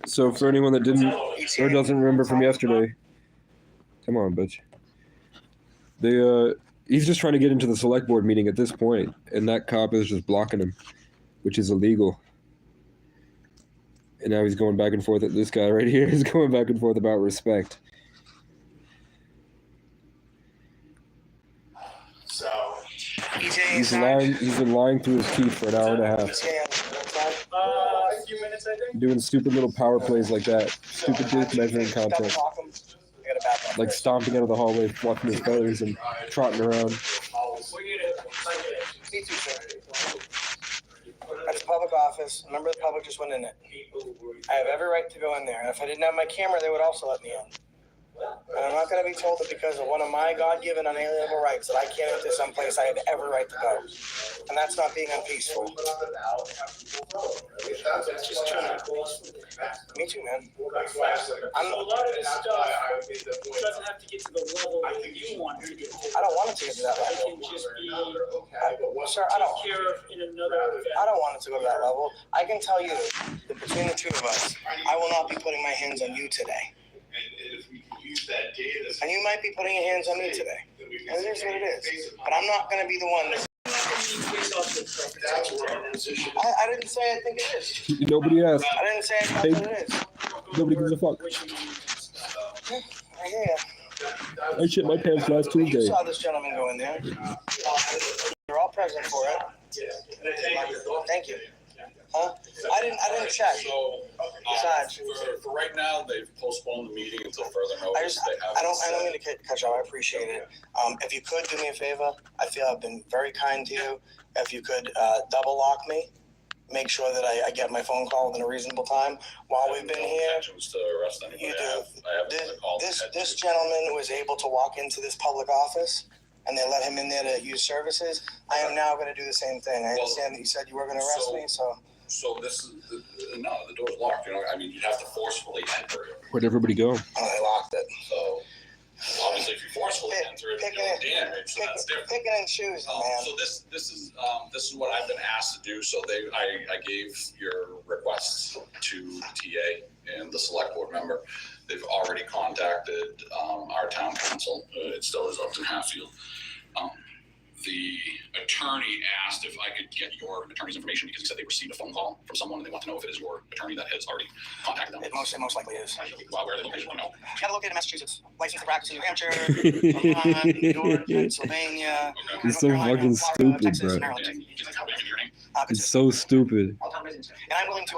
So for anyone that didn't or doesn't remember from yesterday, come on, bitch. He's just trying to get into the select board meeting at this point, and that cop is just blocking him, which is illegal. And now he's going back and forth. This guy right here is going back and forth about respect. So, ETA He's Assange? He's been lying through his teeth for an hour and a half. A few minutes, I think. Doing stupid little power plays like that. Stupid dick measuring contest. Like stomping out of the hallway, fluffing his feathers and trotting around. Me too, sir. That's a public office. A member of the public just went in it. I have every right to go in there. And if I didn't have my camera, they would also let me in. And I'm not going to be told that because of one of my God-given unalienable rights that I can't enter someplace I have every right to go. And that's not being unpeaceful. Me too, man. A lot of this stuff doesn't have to get to the level that you want it to get to. I don't want it to get to that It level. can just be Sir, I don't. taken care of in another I don't want it to go to that level. I can tell you that between the two of us, I will not be putting my hands on you today. And you might be putting your hands on me today. And it is what it is. But I'm not going to be the one that's... I didn't say I think it is. Nobody asked. I didn't say I thought that it is. Nobody gives a fuck. I hear ya. I shit my pants last You Tuesday. saw this gentleman go in there. You're all present for it. Thank you. Huh? I didn't check. Besides, For right now, they've postponed the meeting until further notice. I don't mean to cut you off. I appreciate it. If you could do me a favor, I feel I've been very kind to you. If you could double lock me, make sure that I get my phone call within a reasonable time while we've been here. Intentions to arrest anybody. You I do. haven't called This gentleman was able to walk into this public office, and they let him in there to use services. I am now going to do the same thing. I understand that you said you were going to arrest me, so. So this is, no, the door's locked, you know, I mean, you'd have to forcefully enter it. Where'd everybody go? Oh, they locked it. So, obviously, if you forcefully enter it, you're doing damage, so that's different. Picking and choosing, man. So this is what I've been asked to do, so I gave your requests to TA and the select board member. They've already contacted our town council, it still is Upton Hatfield. The attorney asked if I could get your attorney's information because he said they received a phone call from someone and they want to know if it is your attorney that has already contacted them. It most likely is. Well, where are they located? You know. Got to locate in Massachusetts. Licensed to practice in New Hampshire, Vermont, New York, Pennsylvania. It's so fucking stupid, bro. It's so stupid. And I'm willing to.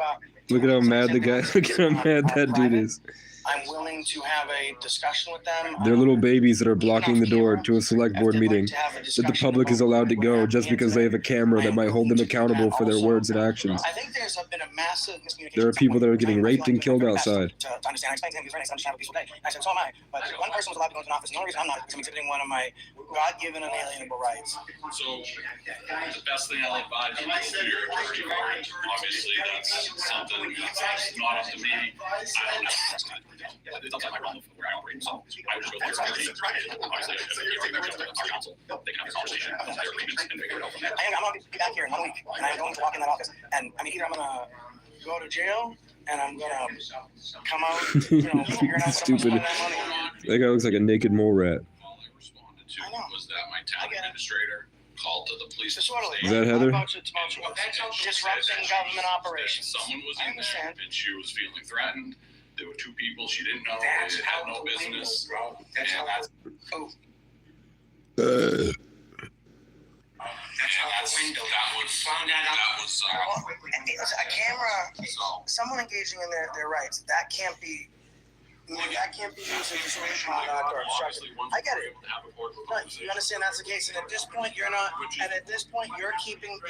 Look at how mad the guy. Look at how mad that dude is. I'm willing to have a discussion with them. They're little babies that are blocking the door to a select board meeting that the public is allowed to go just because they have a camera that might hold them accountable for their words and actions. I think there's been a massive miscommunication. There are people that are getting raped and killed outside. To understand, I explained to him he was very nice, understand, have a peaceful day. I said, so am I. But one person was allowed to go into an office, and the only reason I'm not is because I'm exhibiting one of my God-given and inalienable rights. So the best thing I'll advise you is to your attorney. Obviously, that's something that's not up to me. I don't know. It's outside my realm of where I operate. So I would go through your attorney. Obviously, if they reach out to our counsel, they can have a conversation about their agreements and figure it out from there. I'm going to be back here in 1 week, and I'm going to walk in that office. And I mean, either I'm going to go to jail, and I'm going to come out, figuring out what I'm going to spend that money on. That guy looks like a naked mole rat. All I responded to was that my town administrator called to the police Is that Heather? Disrupting government operations. Someone was in there and she was feeling threatened. There were two people she didn't know. They had no business. And that's A camera, someone engaging in their rights, that can't be used as disorderly conduct or obstruction. I get it. No, you understand that's the case, and at this point you're not. And at this point you're keeping.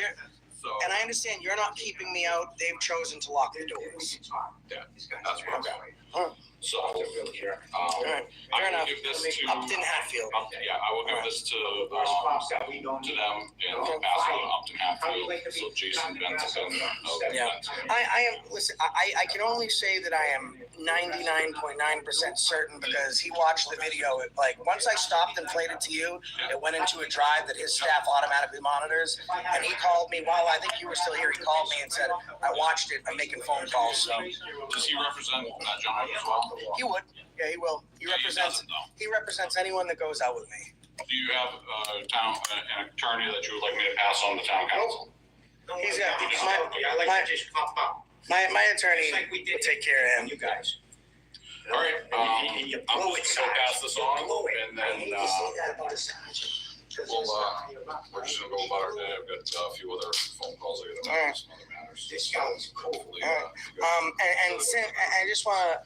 And I understand you're not keeping me out. They've chosen to lock the doors. Yeah, that's what I'm saying. Huh. So, Fair I will enough. give this to Upton Hatfield. Yeah, I will give this to them and pass it on Upton Hatfield. So Jason Benson. Yeah. I am. Listen. I can only say that I am 99.9% certain because he watched the video. Once I stopped and played it to you, it went into a drive that his staff automatically monitors. And he called me while I think you were still here. He called me and said, "I watched it. I'm making phone calls." So. Does he represent John as well? He would. Yeah, he will. He represents anyone that goes out with me. Do you have an attorney that you would like me to pass on to town council? He's got my attorney will take care of him. You guys. All right. I'm just gonna pass this on, and then we're just gonna go about our day. I've got a few other phone calls I gotta make, some other matters. Hopefully, And I just want to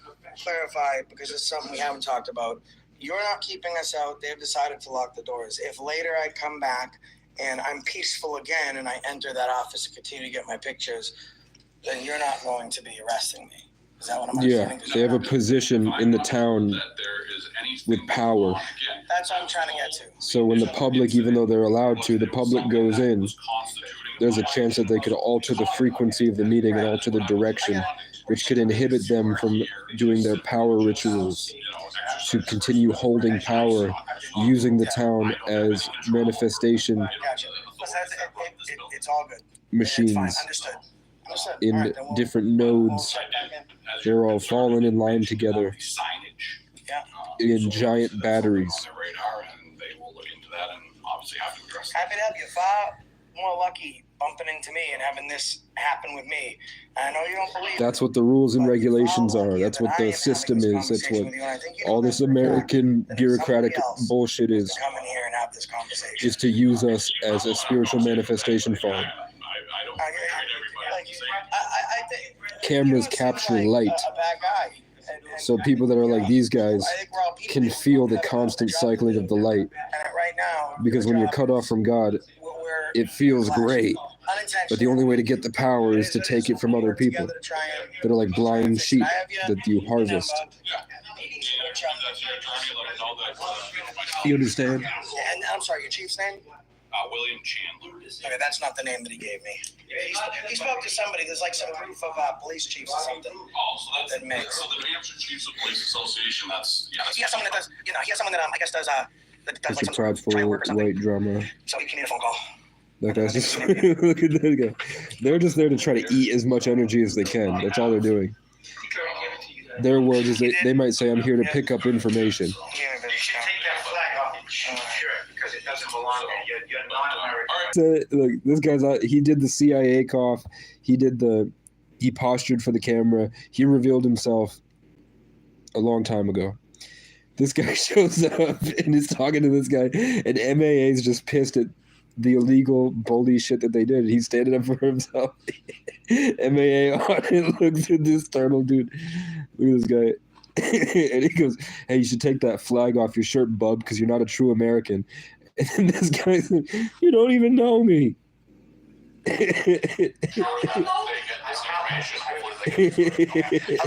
clarify because it's something we haven't talked about. You're not keeping us out. They've decided to lock the doors. If later I come back and I'm peaceful again and I enter that office and continue to get my pictures, then you're not going to be arresting me. Is that what I'm understanding? Yeah, they have a position in the town with power. That's what I'm trying to get to. So when the public, even though they're allowed to, the public goes in, there's a chance that they could alter the frequency of the meeting and alter the direction, which could inhibit them from doing their power rituals to continue holding power, using the town as manifestation Gotcha. It's all good. machines It's fine. Understood. in different nodes. They're all falling in line together in giant batteries. Happy to have you. Far more lucky bumping into me and having this happen with me. I know you don't believe That's what the rules and regulations are. That's what the system is. That's what all this American bureaucratic bullshit is. come in here and have this conversation. Is to use us as a spiritual manifestation farm. Cameras capture light. So people that are like these guys can feel the constant cycling of the light. Because when you're cut off from God, it feels great. But the only way to get the power is to take it from other people that are like blind sheep that you harvest. You understand? And I'm sorry, your chief's name? William Chandler. Okay, that's not the name that he gave me. He spoke to somebody. There's like some proof of police chiefs or something. Oh, so that's that makes. So the New Hampshire Chiefs of Police Association. That's He has someone that does. He has someone that I guess does It's like a some prideful white drama. So you can need a phone call. That guy's just look at that guy. They're just there to try to eat as much energy as they can. That's all they're doing. Their word is they might say, "I'm here to pick up information." You should take that flag off your shirt because it doesn't belong there. You're not American. Look, this guy's out. He did the CIA cough. He postured for the camera. He revealed himself a long time ago. This guy shows up and is talking to this guy, and MAA is just pissed at the illegal bully shit that they did. He's standing up for himself. MAA on it looks at this turtle dude. Look at this guy. And he goes, "Hey, you should take that flag off your shirt, bub, because you're not a true American." And then this guy's like, "You don't even know me." I'd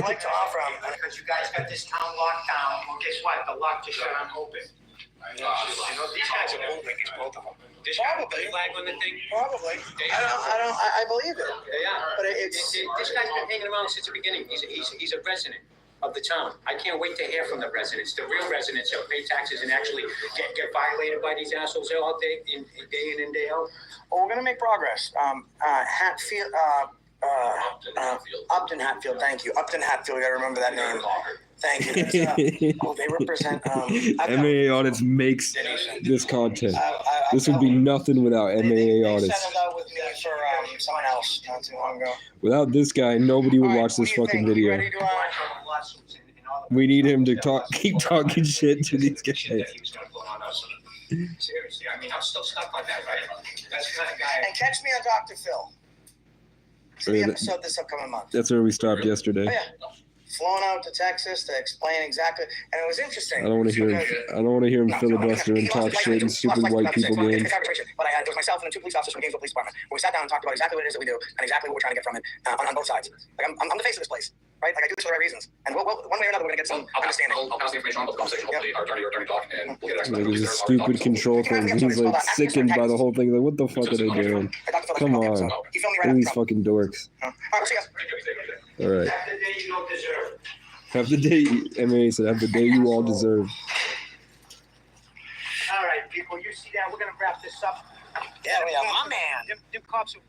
like to offer them because you guys got this town locked down. Well, guess what? The lock just shut on open. You know, these guys are moving. It's both of them. This guy with the flag on the thing. Probably. I believe it. They are. But this guy's been hanging around since the beginning. He's a resident of the town. I can't wait to hear from the residents, the real residents who pay taxes and actually get violated by these assholes all day in and day out. Well, we're gonna make progress. Hatfield. Upton Hatfield, thank you. Upton Hatfield, you gotta remember that name. Thank you. They represent. MAA Audits makes this content. This would be nothing without MAA Audits. Settled out with me for someone else not too long ago. Without this guy, nobody would watch this fucking video. We need him to keep talking shit to these guys. Seriously, I mean, I'm still stuck on that, right? That's the kind of guy. And catch me on Dr. Phil. It's the episode this upcoming month. That's where we stopped yesterday. Oh, yeah. Flown out to Texas to explain exactly, and it was interesting. I don't want to hear him filibuster and talk shit in stupid white people games. But it was myself and the two police officers from Gainesville Police Department. We sat down and talked about exactly what it is that we do and exactly what we're trying to get from it on both sides. Like I'm the face of this place, right? Like I do this for the right reasons, and we'll one way or another we're gonna get some understanding. I'll pass the information on to the conversation. Hopefully, our attorney talk, and we'll get Like, this stupid control thing. He's like sickened by the whole thing. Like, what the fuck are they doing? Come on, these fucking dorks. All right. Have the day, MAA said, have the day you all deserve. All right, people, you see that? We're gonna wrap this up. Yeah, my man. Them cops are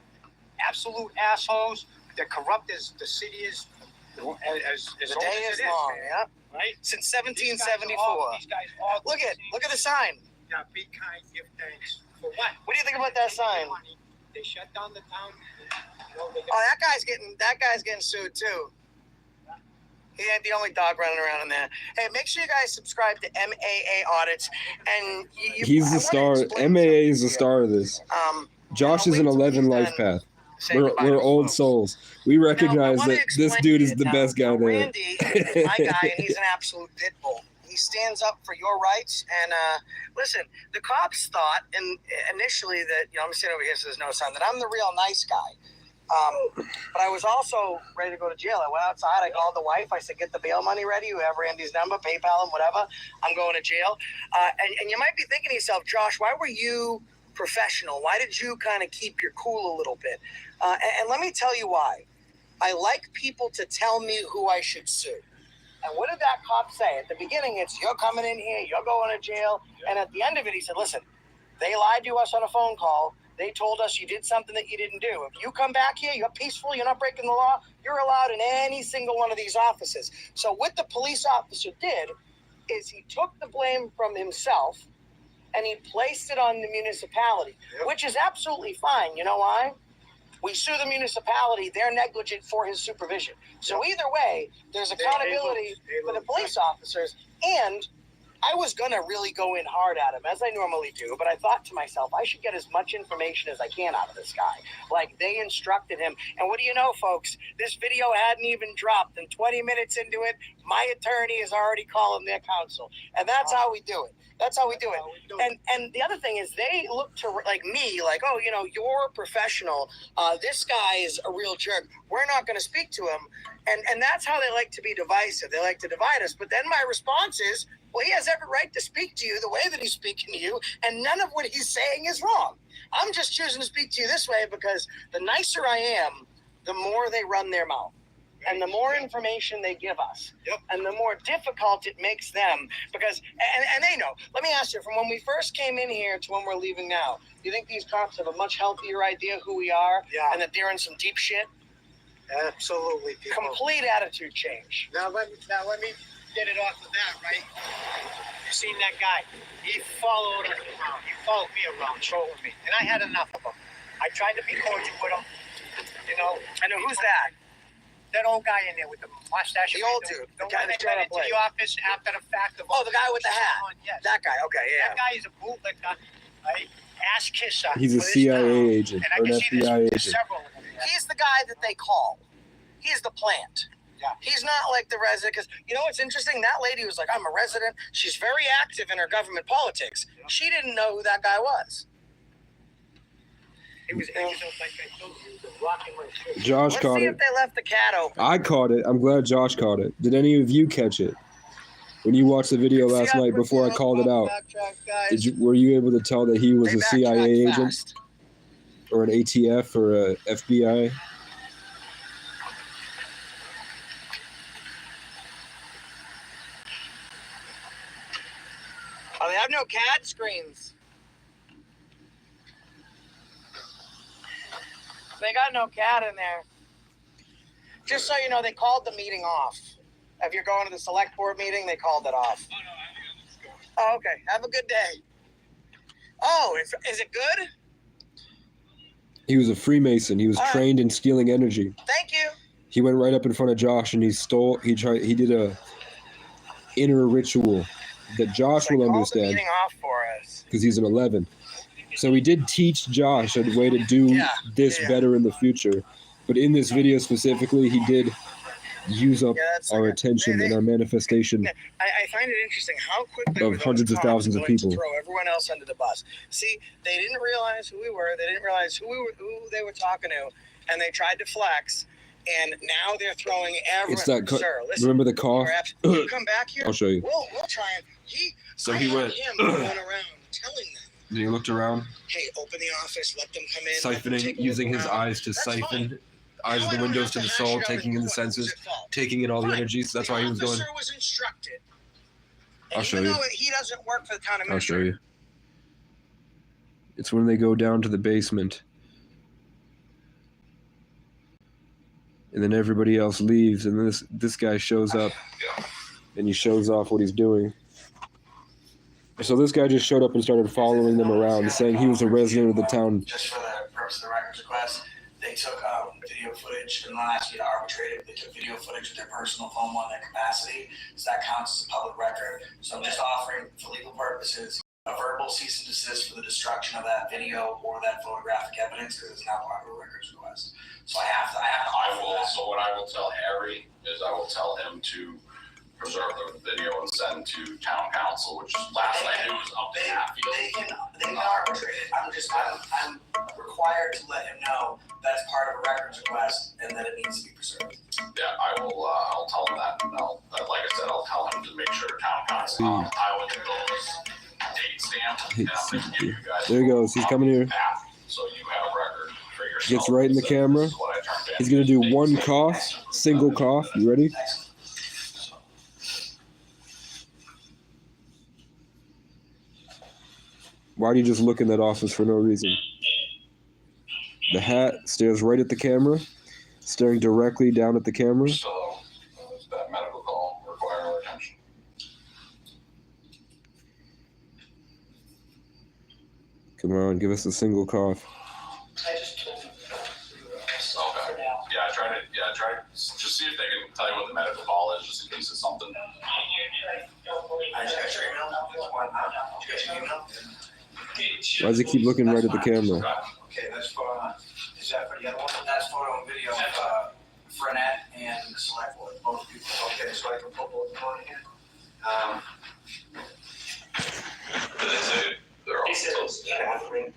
absolute assholes. They're corrupt as the city is. As The old day as is it long, man. yeah. Right? Since These 1774. guys all Look at the sign. Now, be kind, give thanks. For what? What do you think about that sign? They shut down the town. Oh, that guy's getting sued too. He ain't the only dog running around in there. Hey, make sure you guys subscribe to MAA Audits. And He's the star. MAA is the star of this. Josh is an 11 life path. We're old souls. We recognize that this dude is the best guy there. Randy is my guy, and he's an absolute pit bull. He stands up for your rights. And listen, the cops thought, and initially that I'm sitting over here, so there's no sign that I'm the real nice guy. But I was also ready to go to jail. I went outside. I called the wife. I said, "Get the bail money ready. You have Randy's number, PayPal him, whatever. I'm going to jail." And you might be thinking to yourself, Josh, why were you professional? Why did you kind of keep your cool a little bit? And let me tell you why. I like people to tell me who I should sue. And what did that cop say? At the beginning, it's, "You're coming in here. You're going to jail." And at the end of it, he said, "Listen, they lied to us on a phone call. They told us you did something that you didn't do. If you come back here, you're peaceful, you're not breaking the law, you're allowed in any single one of these offices." So what the police officer did is he took the blame from himself and he placed it on the municipality, which is absolutely fine. You know why? We sue the municipality, they're negligent for his supervision. So either way, there's accountability for the police officers. And I was going to really go in hard at him, as I normally do, but I thought to myself, I should get as much information as I can out of this guy. Like, they instructed him. And what do you know, folks? This video hadn't even dropped, and 20 minutes into it, my attorney is already calling their counsel. And that's how we do it. That's how we do it. And the other thing is, they look to like me, like, "Oh, you're a professional. This guy is a real jerk. We're not going to speak to him." And that's how they like to be divisive. They like to divide us. But then my response is, well, he has every right to speak to you the way that he's speaking to you, and none of what he's saying is wrong. I'm just choosing to speak to you this way because the nicer I am, the more they run their mouth. And the more information they give us, and the more difficult it makes them, because, and they know. Let me ask you, from when we first came in here to when we're leaving now, do you think these cops have a much healthier idea who we are, and that they're in some deep shit? Absolutely. People. Complete attitude change. Now let me get it off of that, right? You seen that guy? He followed us around. He followed me around, trolling me, and I had enough of him. I tried to be cordial with him, I know who's that? That old guy in there with the mustache. The old dude. The guy that got into the office after the fact. Oh, the guy with the hat. Yes. That guy. Okay, yeah. That guy is a bootlicker, right? Ass kisser. He's a CIA agent or an FBI agent. He's the guy that they call. He's the plant. Yeah. He's not like the resident, because you know what's interesting? That lady was like, I'm a resident. She's very active in her government politics. Yeah. She didn't know who that guy was. It was like I told you, the rocking my shit. Josh Let's caught see it. if they left the cat open. I caught it. I'm glad Josh caught it. Did any of you catch it? When you watched the video last night before I called it out, were you able to tell that he was a CIA agent or an ATF or a FBI? Oh, they have no CAD screens. They got no CAD in there. Just so you know, they called the meeting off. If you're going to the select board meeting, they called it off. Oh, okay. Have a good day. Oh, is it good? He was a Freemason. He was trained in stealing energy. Thank you. He went right up in front of Josh and he did a inner ritual that Josh will understand Meeting off for us. because he's an 11. So he did teach Josh a way to do this better in the future. But in this video specifically, he did use up our attention and our manifestation I find it interesting how quickly of hundreds of thousands of people. To throw everyone else under the bus. See, they didn't realize who we were. They didn't realize who they were talking to, and they tried to flex. And now they're throwing everyone. It's that. Sir, listen, remember the cough? you come back here. I'll show you. We'll try and He went. him going around telling them. Then he looked around, Hey, open the office. Let them come in. siphoning, using his eyes to siphon. Eyes of the windows to the soul, taking in the senses, taking in all the energies. That's why he was going. The officer was instructed. I'll show you. Even though he doesn't work for the town I'll show administrator. you. It's when they go down to the basement. And then everybody else leaves, and this guy shows up, and he shows off what he's doing. So this guy just showed up and started following them around, saying he was a resident of the town. Just for the purpose of the records request, they took video footage, and not asking you to arbitrate it, but they took video footage of their personal phone on their capacity, so that counts as a public record. So I'm just offering, for legal purposes, a verbal cease and desist for the destruction of that video or that photographic evidence, because it's not part of a records request. So I have to offer that. So what I will tell Harry is I will tell him to preserve the video and send to town council, which last night it was up to Hatfield. They can arbitrate it. I'm required to let him know that's part of a records request and that it needs to be preserved. Yeah, I will. I'll tell him that. And like I said, I'll tell him to make sure town council. I will get those date stamped. And I'm going to give you guys. There he goes. He's coming here. So you have a record for yourself. Gets right in the camera. He's gonna do one cough, single cough. You ready? Why do you just look in that office for no reason? The hat stares right at the camera, staring directly down at the camera. So that medical call require our attention. Come on, give us a single cough. Okay. Yeah, try to just see if they can tell you what the medical call is, just in case it's something. Why does he keep looking right at the camera? Okay, that's for, is that for the other one? That's photo and video of Frenette and the select board, both people. Okay, so I can put both of them on here. They're all yeah, FRENETT.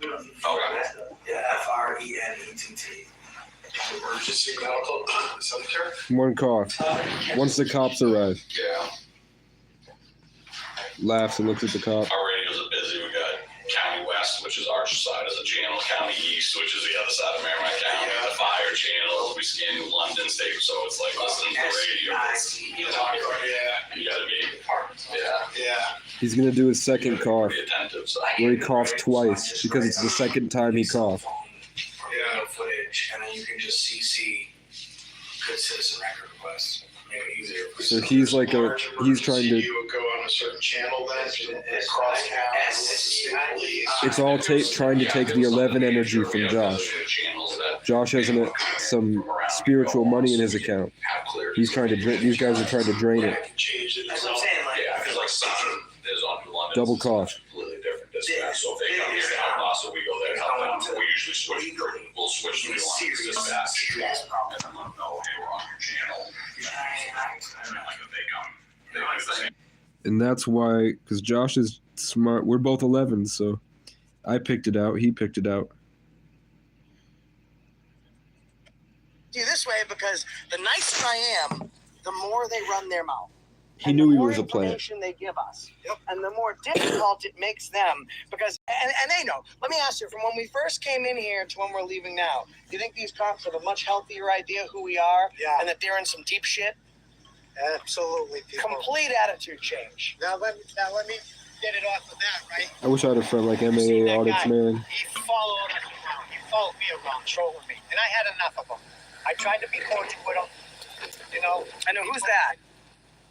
Emergency medical cemetery? One cough. Once the cops arrive. Yeah. Laughs and looks at the cop. Our radios are busy. We got County West, which is our side of the channel, County East, which is the other side of Merrimack County, the fire channel. We scan London State, so it's like listening to the radio. You gotta be, yeah. He's gonna do his second cough, Be attentive. So. where he coughs twice because it's the second time he coughed. Yeah, footage, and then you can just CC good citizen record requests. Make it easier. So he's like he's trying to. You would go on a certain channel then, across town. It's all trying to take the 11 energy from Josh. Josh has some spiritual money in his account. He's trying to these guys are trying to drain it. That's what I'm saying, like, Yeah, because like Sun is on London. Double cough. Completely different dispatch. So if they come here to help us, so we go there to help them. We usually switch. We'll switch to the London dispatch. And then let them know, hey, we're on your channel. And that's why, because Josh is smart. We're both 11, so I picked it out. He picked it out. You this way because the nicer I am, the more they run their mouth. He And knew the he more was a plant. information they give us, and the more difficult it makes them because, and they know. Let me ask you, from when we first came in here to when we're leaving now, do you think these cops have a much healthier idea who we are, and that they're in some deep shit? Absolutely. Complete attitude change. Now let me get it off of that, right? I wish I had a friend like MAA Audits, man. He followed us around. He followed me around, trolling me, and I had enough of him. I tried to be cordial with him, you know. I know who's that?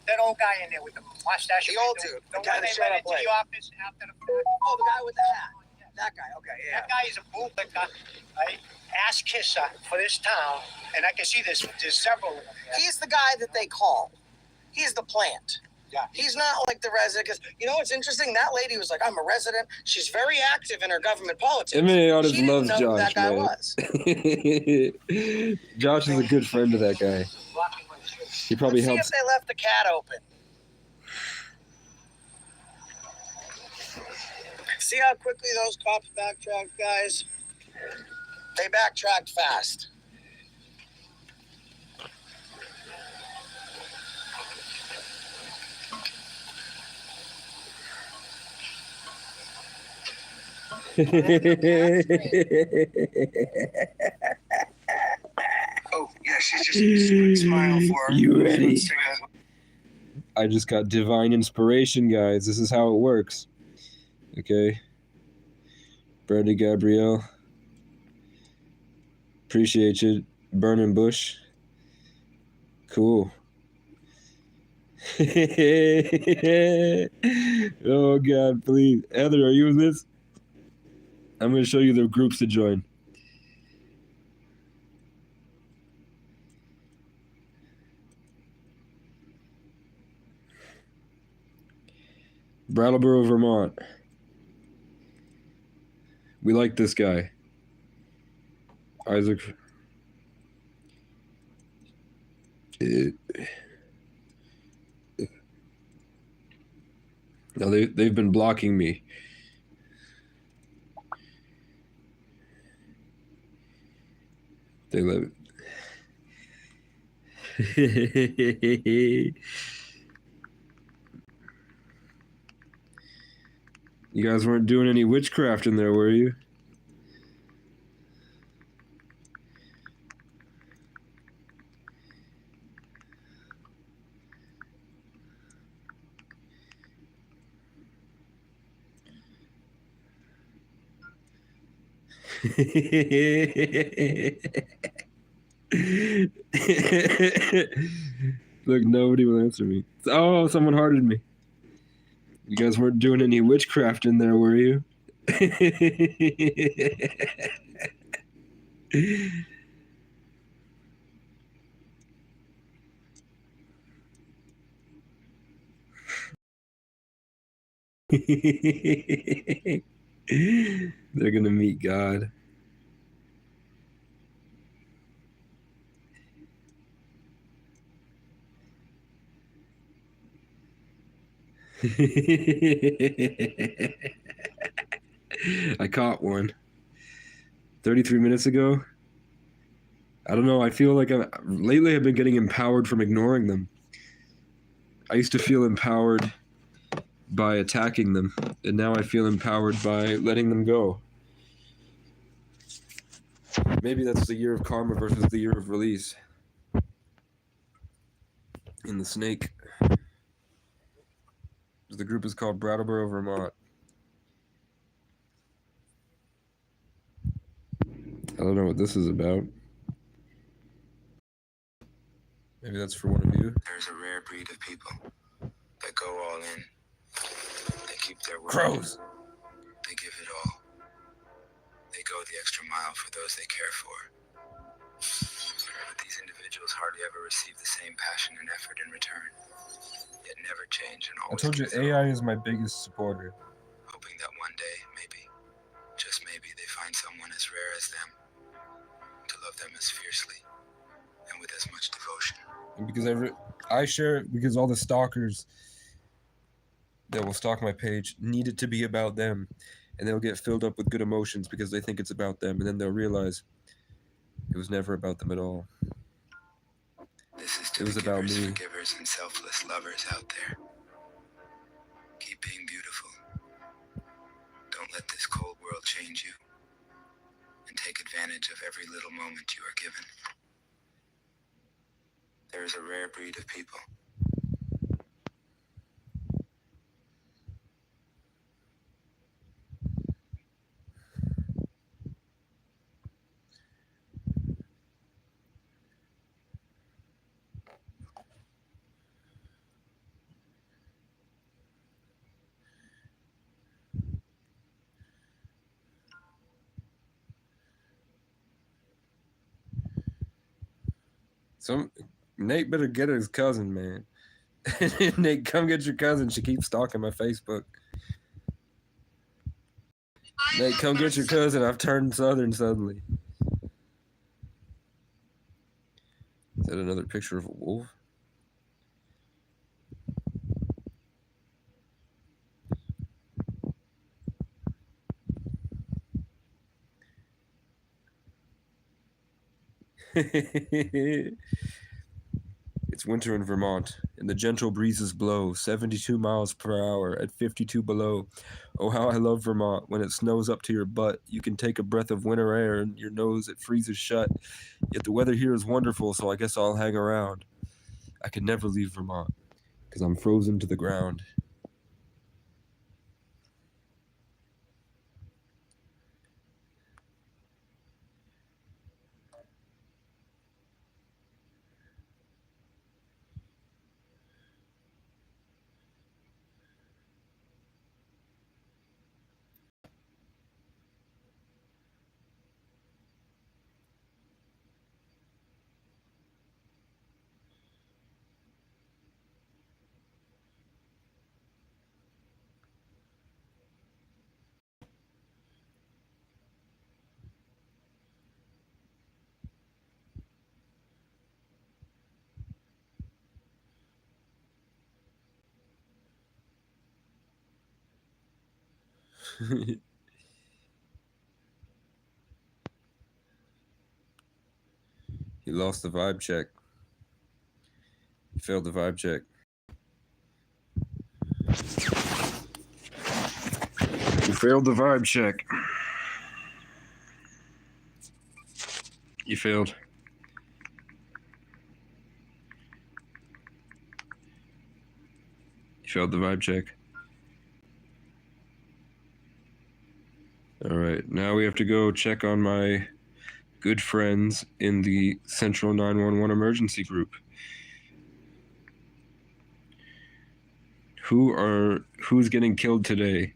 That old guy in there with the mustache. The old dude, the guy that showed up into late. the office after the fact. Oh, the guy with the hat. That guy. Okay, yeah. That guy is a bootlicker, right? Ass kisser for this town, and I can see there's several of them. He's the guy that they call. He's the plant. Yeah. He's not like the resident. Because you know what's interesting? That lady was like, "I'm a resident." She's very active in her government politics. MAA Audits She didn't loves know who Josh, that guy man. was. Josh is a good friend to that guy. He probably Let's see helps. if they left the cat open. See how quickly those cops backtracked, guys? They backtracked fast. Oh, yeah, she's just a smile for her. You ready? I just got divine inspiration, guys. This is how it works. Okay. Brandy Gabrielle. Appreciate you. Burning Bush. Cool. Oh, God, please. Heather, are you in this? I'm going to show you the groups to join. Brattleboro, Vermont. We like this guy. Isaac. No, they've been blocking me. They love it. You guys weren't doing any witchcraft in there, were you? Look, nobody will answer me. Oh, someone hearted me. You guys weren't doing any witchcraft in there, were you? They're gonna meet God. I caught one 33 minutes ago. I don't know. I feel like lately I've been getting empowered from ignoring them. I used to feel empowered by attacking them, and now I feel empowered by letting them go. Maybe that's the year of karma versus the year of release. In the snake. The group is called Brattleboro, Vermont. I don't know what this is about. Maybe that's for one of you. There's a rare breed of people that go all in. They keep their word. Crows. They give it all. They go the extra mile for those they care for. But these individuals hardly ever receive the same passion and effort in return. Yet never change and I always told you give their AI all, is my biggest supporter. hoping that one day, maybe, just maybe, they find someone as rare as them to love them as fiercely and with as much devotion. And because I share it because all the stalkers that will stalk my page need it to be about them, and they'll get filled up with good emotions because they think it's about them, and then they'll realize it was never about them at all. This is to It was the about givers, me. forgivers, and selfless lovers out there. Keep being beautiful. Don't let this cold world change you. And take advantage of every little moment you are given. There is a rare breed of people. Nate better get his cousin, man. Nate, come get your cousin. She keeps stalking my Facebook. Nate, come get your cousin. I've turned southern suddenly. Is that another picture of a wolf? It's winter in Vermont, and the gentle breezes blow 72 miles per hour at 52 below. Oh, how I love Vermont. When it snows up to your butt, you can take a breath of winter air, and your nose, it freezes shut. Yet the weather here is wonderful, so I guess I'll hang around. I could never leave Vermont, because I'm frozen to the ground. He lost the vibe check. He failed the vibe check. You failed the vibe check. You failed. You failed the vibe check. All right, now we have to go check on my good friends in the Central 911 emergency group. Who's getting killed today?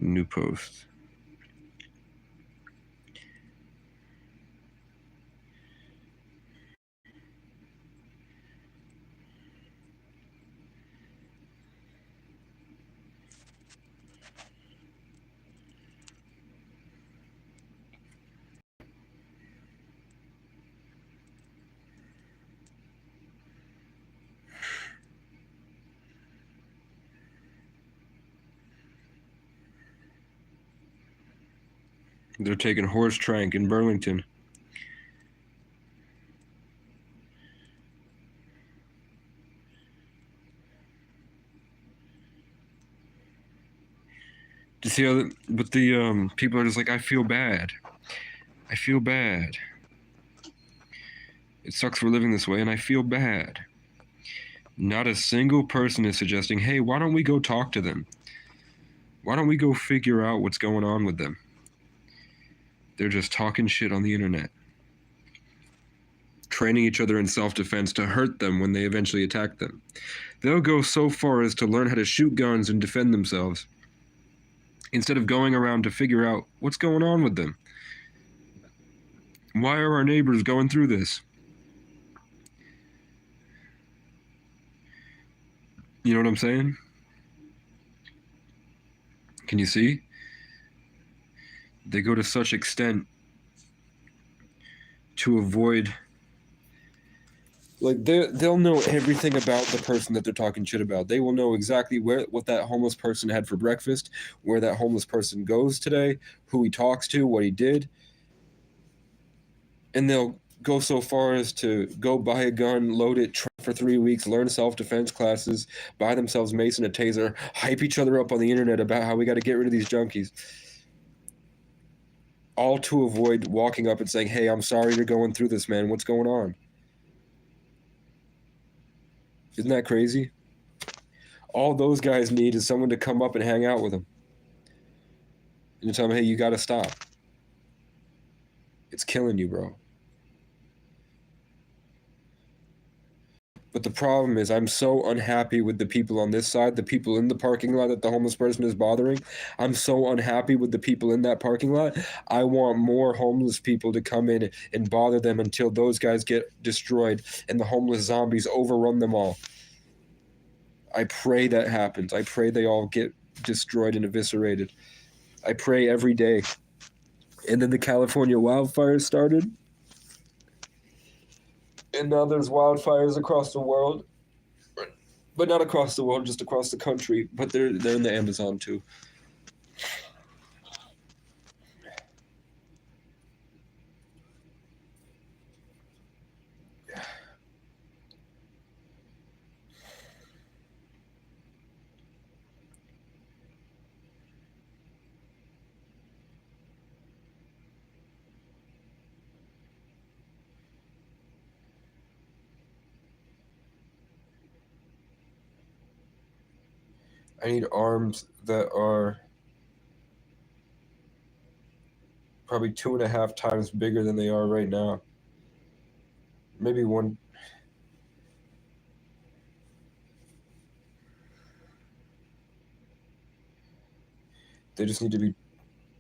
New post. They're taking horse trank in Burlington. To see how the people are just like, I feel bad. I feel bad. It sucks we're living this way, and I feel bad. Not a single person is suggesting, hey, why don't we go talk to them? Why don't we go figure out what's going on with them? They're just talking shit on the internet. Training each other in self-defense to hurt them when they eventually attack them. They'll go so far as to learn how to shoot guns and defend themselves, instead of going around to figure out what's going on with them. Why are our neighbors going through this? You know what I'm saying? Can you see? They go to such extent to avoid Like they'll know everything about the person that they're talking shit about. They will know exactly what that homeless person had for breakfast, where that homeless person goes today, who he talks to, what he did. And they'll go so far as to go buy a gun, load it for 3 weeks, learn self-defense classes, buy themselves mace and a taser, hype each other up on the internet about how we got to get rid of these junkies. All to avoid walking up and saying, "Hey, I'm sorry you're going through this, man. What's going on?" Isn't that crazy? All those guys need is someone to come up and hang out with them. And tell them, "Hey, you got to stop. It's killing you, bro." But the problem is I'm so unhappy with the people on this side, the people in the parking lot that the homeless person is bothering. I'm so unhappy with the people in that parking lot. I want more homeless people to come in and bother them until those guys get destroyed and the homeless zombies overrun them all. I pray that happens. I pray they all get destroyed and eviscerated. I pray every day. And then the California wildfires started. And now there's wildfires across the world. But not across the world, just across the country. But they're in the Amazon too. I need arms that are probably 2.5 times bigger than they are right now. Maybe one. They just need to be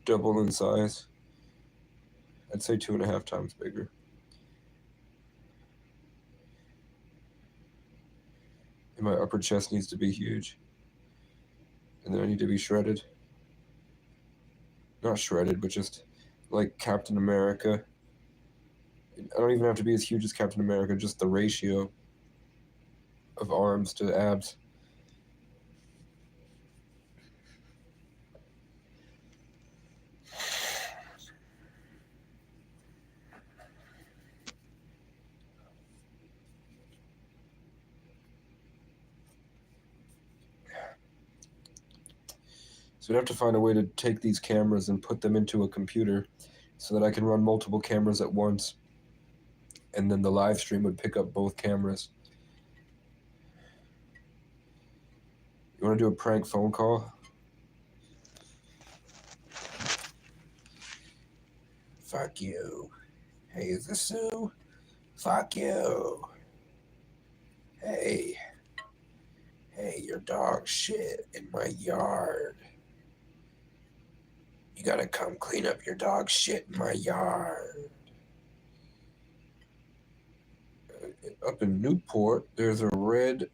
double in size. I'd say 2.5 times bigger. And my upper chest needs to be huge. And then I need to be shredded. Not shredded, but just like Captain America. I don't even have to be as huge as Captain America, just the ratio of arms to abs. So we'd have to find a way to take these cameras and put them into a computer so that I can run multiple cameras at once. And then the live stream would pick up both cameras. You want to do a prank phone call? Fuck you. Hey, is this Sue? Fuck you. Hey. Hey, your dog shit in my yard. You gotta come clean up your dog shit in my yard. Up in Newport, there's a red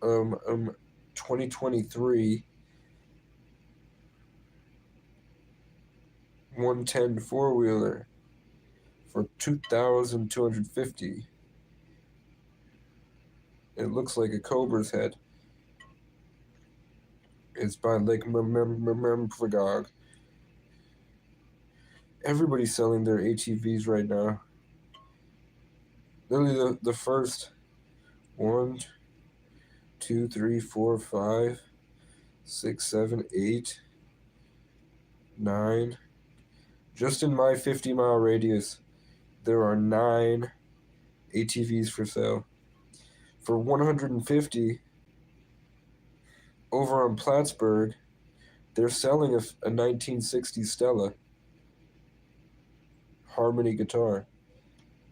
2023 110 four-wheeler for $2,250. It looks like a cobra's head. It's by Lake Memphremagog. Everybody's selling their ATVs right now. Literally the first 1, 2, 3, 4, 5, 6, 7, 8, 9. Just in my 50-mile radius, there are 9 ATVs for sale. For $150, over on Plattsburgh, they're selling a 1960 Stella Harmony guitar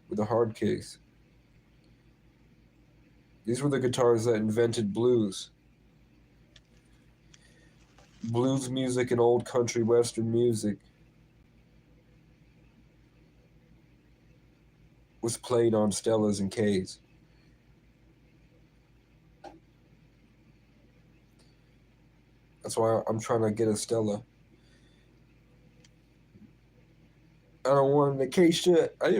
with a hard case. These were the guitars that invented blues. Blues music and old country western music was played on Stellas and Ks. That's why I'm trying to get a Stella. I don't want an Acacia. I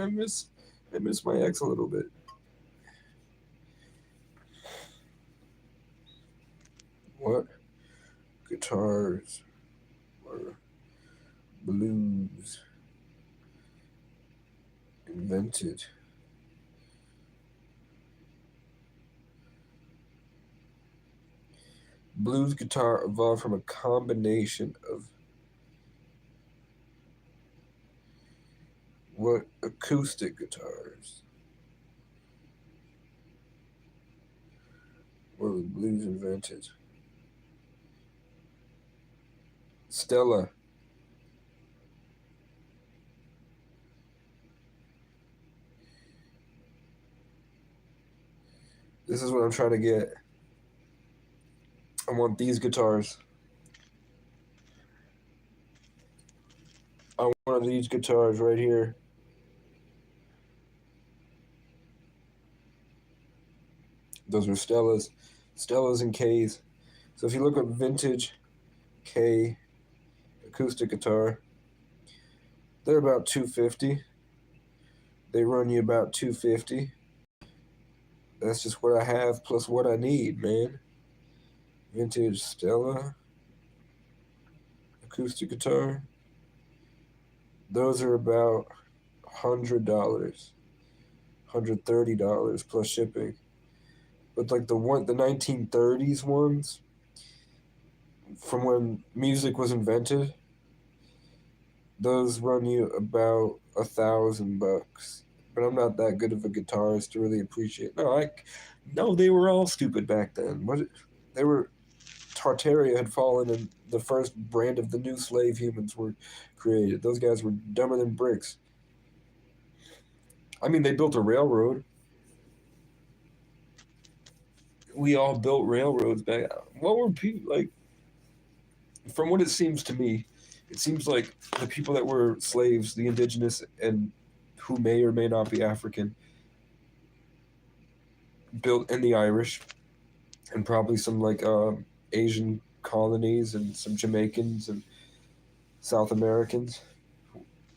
miss I miss my ex a little bit. What guitars were blues invented? Blues guitar evolved from a combination of what acoustic guitars were the blues invented? Stella. This is what I'm trying to get. I want these guitars. I want one of these guitars right here. Those are Stellas. Stellas and Ks. So if you look up vintage K acoustic guitar, they're about $250. They run you about $250. That's just what I have plus what I need, man. Vintage Stella acoustic guitar. Those are about $100, $130 plus shipping. But like the 1930s ones, from when music was invented, those run you about $1,000. But I'm not that good of a guitarist to really appreciate. No, they were all stupid back then. Tartaria had fallen, and the first brand of the new slave humans were created. Those guys were dumber than bricks. I mean, they built a railroad. We all built railroads back. What were people like? From what it seems to me, it seems like the people that were slaves, the indigenous, and who may or may not be African, built, and the Irish, and probably some like Asian colonies and some Jamaicans and South Americans,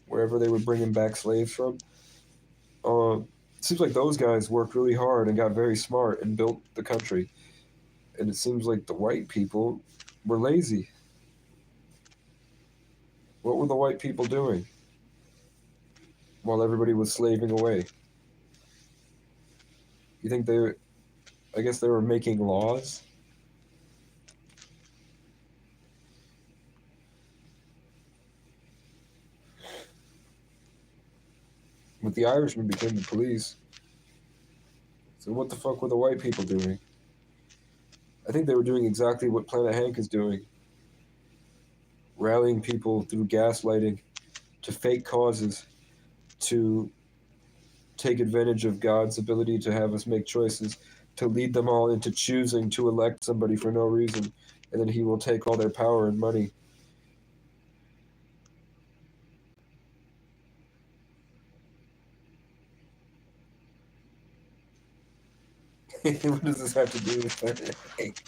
wherever they were bringing back slaves from. It seems like those guys worked really hard and got very smart and built the country. And it seems like the white people were lazy. What were the white people doing while everybody was slaving away? You think I guess they were making laws? But the Irishmen became the police. So what the fuck were the white people doing? I think they were doing exactly what Planet Hank is doing. Rallying people through gaslighting to fake causes, to take advantage of God's ability to have us make choices, to lead them all into choosing to elect somebody for no reason, and then he will take all their power and money. What does this have to do with Planet Hank?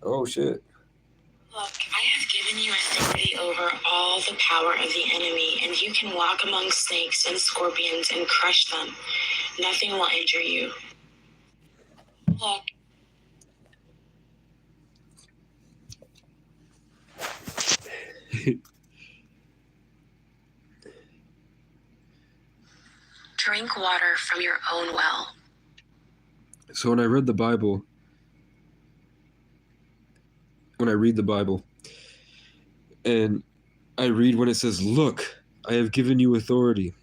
Oh shit. Look, I have given you authority over all the power of the enemy, and you can walk among snakes and scorpions and crush them. Nothing will injure you. Look. Drink water from your own well. So when I read the Bible, and I read when it says, "Look, I have given you authority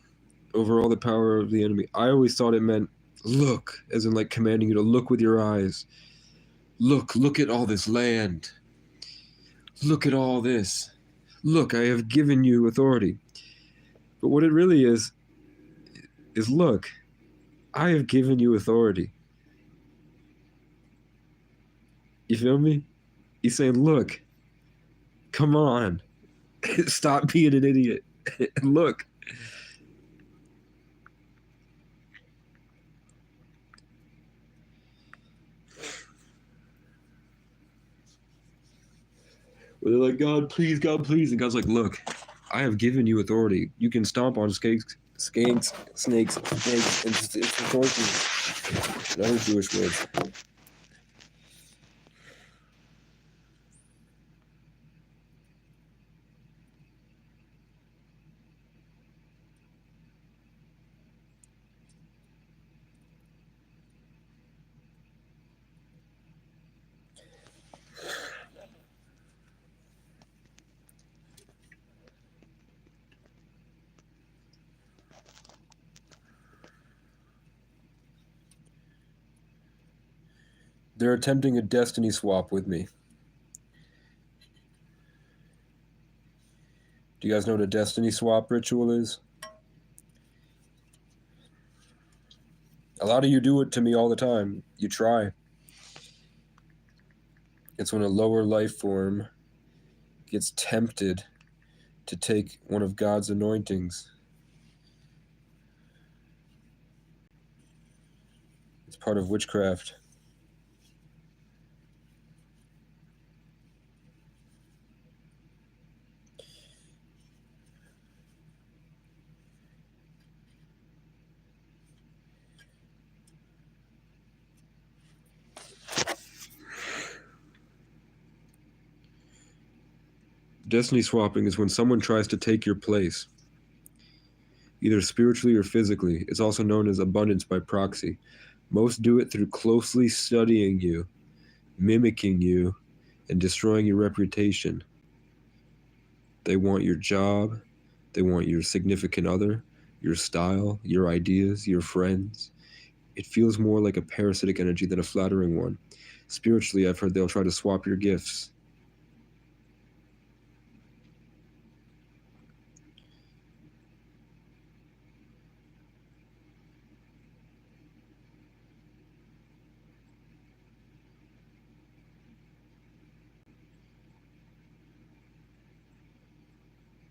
over all the power of the enemy," I always thought it meant look, as in like commanding you to look with your eyes. Look at all this land. Look at all this. Look, I have given you authority. But what it really is look, I have given you authority. You feel me? He's saying, look, come on, stop being an idiot. Look. Well, they're like, God, please. And God's like, look, I have given you authority. You can stomp on Skanks, snakes, snakes, and scorpions, and other Jewish words. They're attempting a destiny swap with me. Do you guys know what a destiny swap ritual is? A lot of you do it to me all the time. You try. It's when a lower life form gets tempted to take one of God's anointings. It's part of witchcraft. Destiny swapping is when someone tries to take your place, either spiritually or physically. It's also known as abundance by proxy. Most do it through closely studying you, mimicking you, and destroying your reputation. They want your job, they want your significant other, your style, your ideas, your friends. It feels more like a parasitic energy than a flattering one. Spiritually, I've heard they'll try to swap your gifts.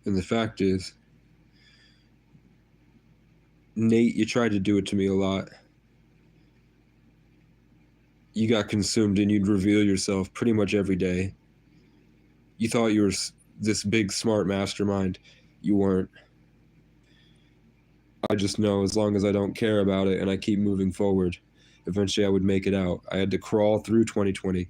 And the fact is, Nate, you tried to do it to me a lot. You got consumed and you'd reveal yourself pretty much every day. You thought you were this big, smart mastermind. You weren't. I just know as long as I don't care about it and I keep moving forward, eventually I would make it out. I had to crawl through 2020.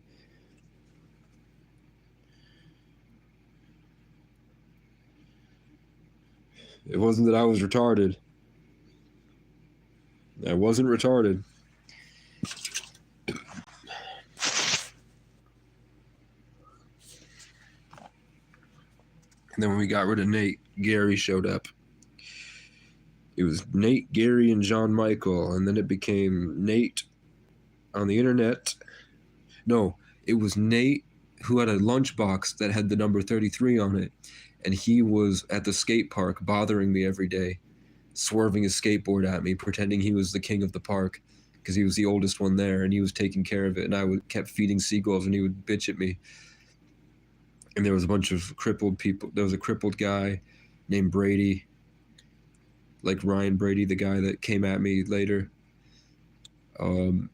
It wasn't that I was retarded. I wasn't retarded. And then when we got rid of Nate, Gary showed up. It was Nate, Gary, and John Michael, and then it became Nate on the internet. No, it was Nate who had a lunchbox that had the number 33 on it. And he was at the skate park bothering me every day, swerving his skateboard at me, pretending he was the king of the park because he was the oldest one there and he was taking care of it. And I kept feeding seagulls and he would bitch at me. And there was a bunch of crippled people. There was a crippled guy named Brady, like Ryan Brady, the guy that came at me later. And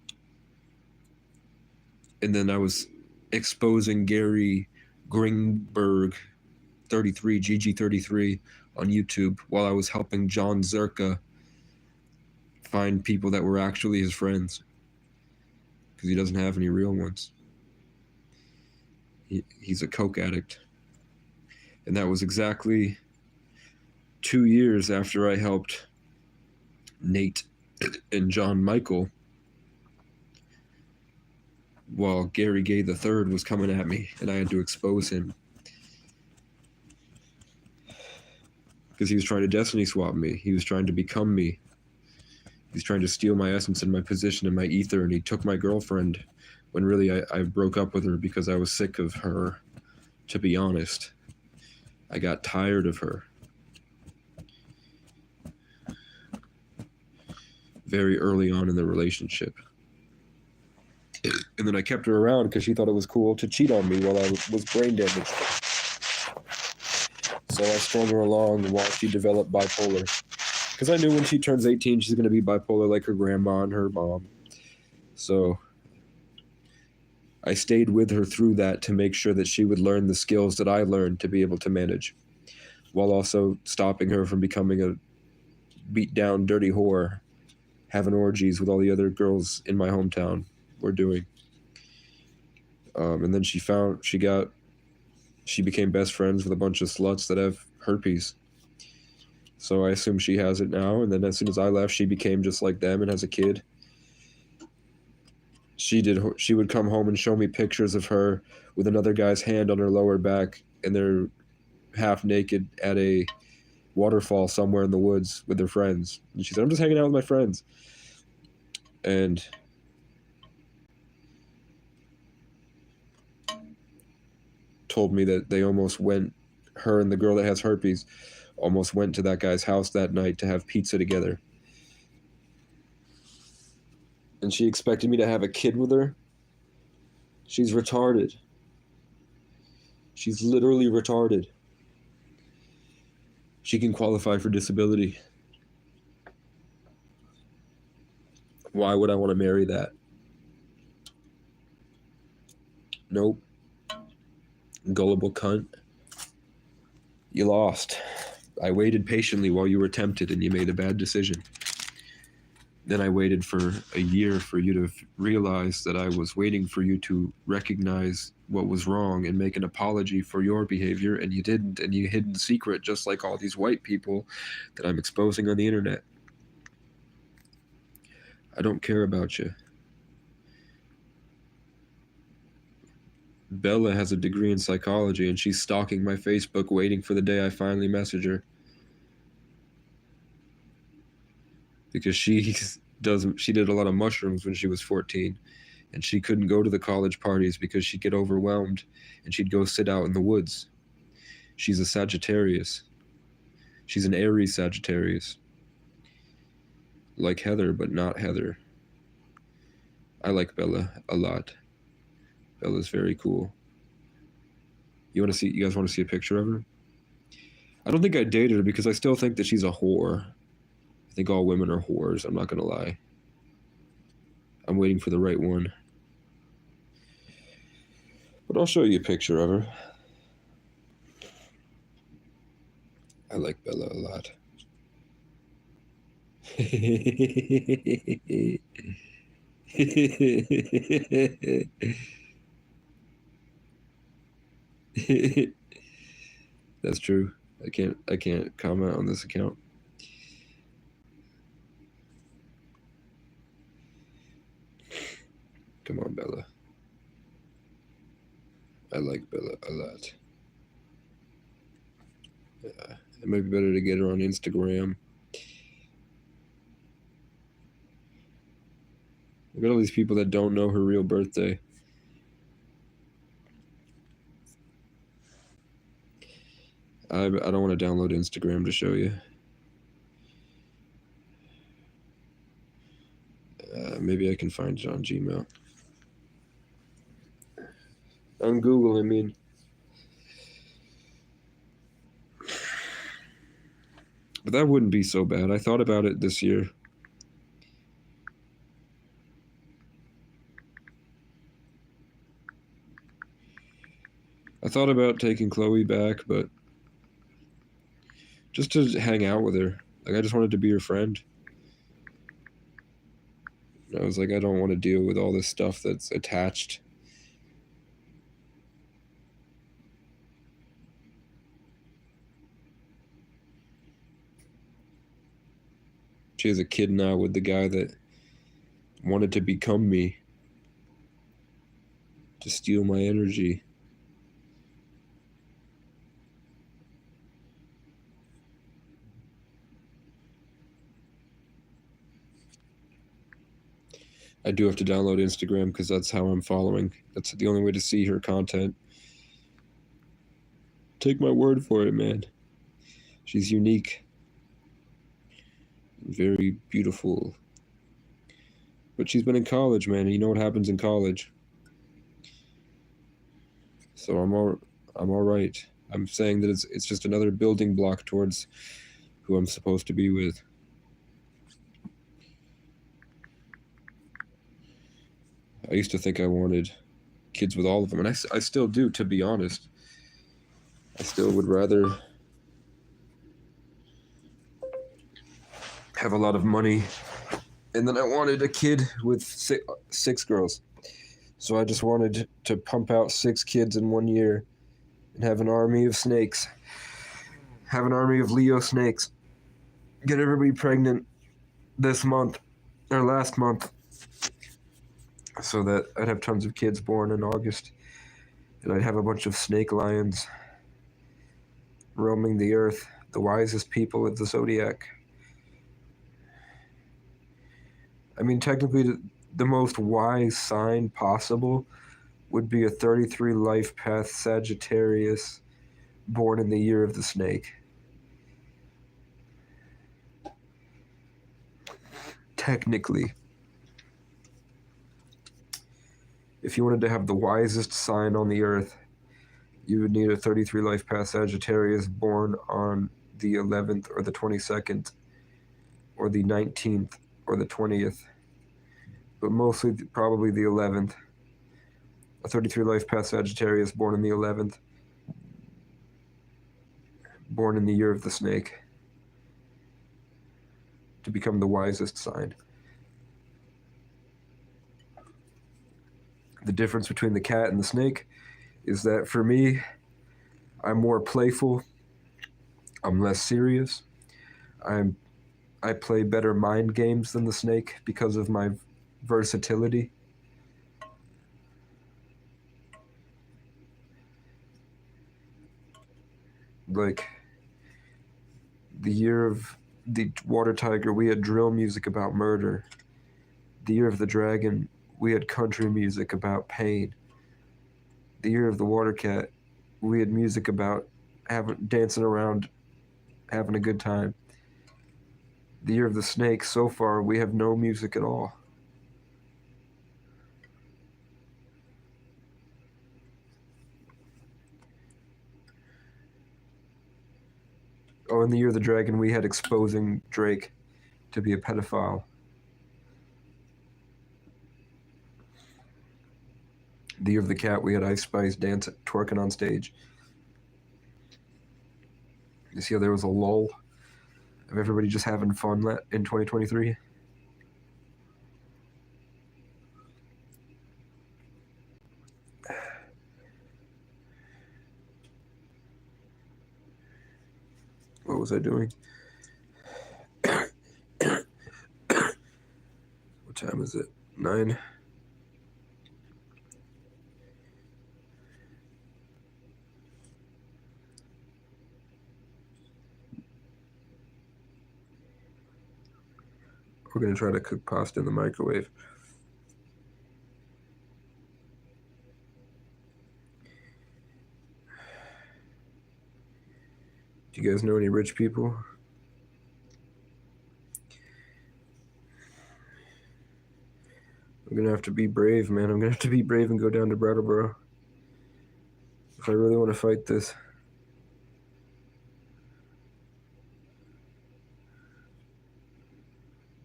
then I was exposing Gary Greenberg, 33, GG33 on YouTube while I was helping John Zerka find people that were actually his friends because he doesn't have any real ones. He's a coke addict. And that was exactly 2 years after I helped Nate and John Michael while Gary Gay III was coming at me and I had to expose him. Because he was trying to destiny swap me. He was trying to become me. He was trying to steal my essence and my position and my ether, and he took my girlfriend when really I broke up with her because I was sick of her, to be honest. I got tired of her. Very early on in the relationship. And then I kept her around because she thought it was cool to cheat on me while I was brain damaged. So I strung her along while she developed bipolar. Because I knew when she turns 18, she's going to be bipolar like her grandma and her mom. So I stayed with her through that to make sure that she would learn the skills that I learned to be able to manage, while also stopping her from becoming a beat down, dirty whore, having orgies with all the other girls in my hometown were doing. And then she became best friends with a bunch of sluts that have herpes. So I assume she has it now. And then as soon as I left, she became just like them and has a kid. She would come home and show me pictures of her with another guy's hand on her lower back, and they're half naked at a waterfall somewhere in the woods with their friends. And she said, I'm just hanging out with my friends. And told me that they almost went, her and the girl that has herpes, almost went to that guy's house that night to have pizza together. And she expected me to have a kid with her. She's retarded. She's literally retarded. She can qualify for disability. Why would I want to marry that? Nope. Gullible cunt. You lost. I waited patiently while you were tempted and you made a bad decision. Then I waited for a year for you to realize that I was waiting for you to recognize what was wrong and make an apology for your behavior, and you didn't, and you hid in secret just like all these white people that I'm exposing on the internet. I don't care about you. Bella has a degree in psychology and she's stalking my Facebook waiting for the day I finally message her. Because she did a lot of mushrooms when she was 14, and she couldn't go to the college parties because she'd get overwhelmed and she'd go sit out in the woods. She's a Sagittarius. She's an Aries Sagittarius. Like Heather, but not Heather. I like Bella a lot. Bella's very cool. You guys want to see a picture of her? I don't think I dated her because I still think that she's a whore. I think all women are whores, I'm not gonna lie. I'm waiting for the right one. But I'll show you a picture of her. I like Bella a lot. That's true. I can't comment on this account. Come on, Bella. I like Bella a lot. Yeah, it might be better to get her on Instagram. Look at all these people that don't know her real birthday. I don't want to download Instagram to show you. Maybe I can find it on Gmail. On Google, I mean. But that wouldn't be so bad. I thought about it this year. I thought about taking Chloe back, but just to hang out with her. Like, I just wanted to be her friend. I was like, I don't want to deal with all this stuff that's attached. She has a kid now with the guy that wanted to become me, to steal my energy. I do have to download Instagram because that's how I'm following. That's the only way to see her content. Take my word for it, man. She's unique. Very beautiful. But she's been in college, man, and you know what happens in college. So I'm all right. I'm saying that it's just another building block towards who I'm supposed to be with. I used to think I wanted kids with all of them, and I still do, to be honest. I still would rather have a lot of money. And then I wanted a kid with six girls. So I just wanted to pump out 6 kids in 1 year and have an army of snakes. Have an army of Leo snakes. Get everybody pregnant this month, or last month, so that I'd have tons of kids born in August. And I'd have a bunch of snake lions roaming the earth, the wisest people of the zodiac. I mean, technically, the most wise sign possible would be a 33 life path Sagittarius born in the year of the snake. Technically. If you wanted to have the wisest sign on the earth, you would need a 33 life path Sagittarius born on the 11th or the 22nd or the 19th or the 20th, but mostly probably the 11th. A 33 life path Sagittarius born on the 11th, born in the year of the snake, to become the wisest sign. The difference between the cat and the snake is that for me, I'm more playful, I'm less serious, I play better mind games than the snake because of my versatility. Like, the year of the water tiger, we had drill music about murder. The year of the dragon, we had country music about pain. The year of the water cat, we had music about dancing around, having a good time. The year of the snake, so far, we have no music at all. Oh, in the year of the dragon, we had exposing Drake to be a pedophile. The year of the cat, we had Ice Spice twerking on stage. You see how there was a lull of everybody just having fun in 2023? What was I doing? What time is it? 9? We're going to try to cook pasta in the microwave. Do you guys know any rich people? I'm going to have to be brave, man. I'm going to have to be brave and go down to Brattleboro if I really want to fight this.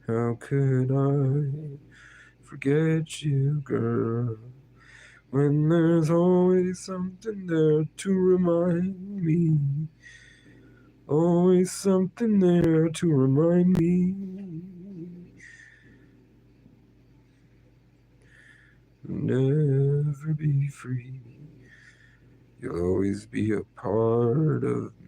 How could I forget you, girl, when there's always something there to remind me? Always something there to remind me. Never be free. You'll always be a part of me.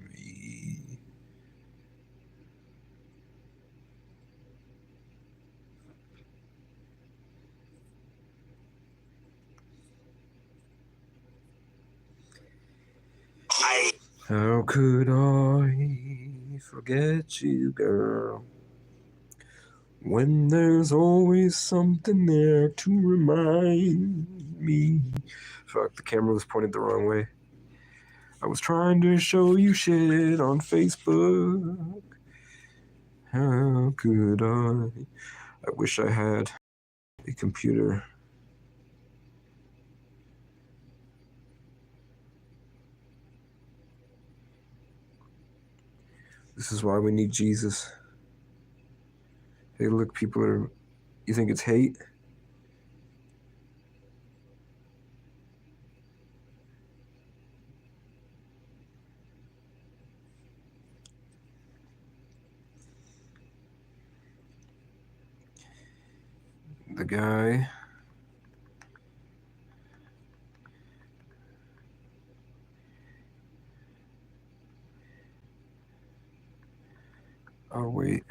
How could I forget you, girl, when there's always something there to remind me? Fuck, the camera was pointed the wrong way. I was trying to show you shit on Facebook. How could I? I wish I had a computer. This is why we need Jesus. Hey, look, people are... You think it's hate? the guy. I'll wait.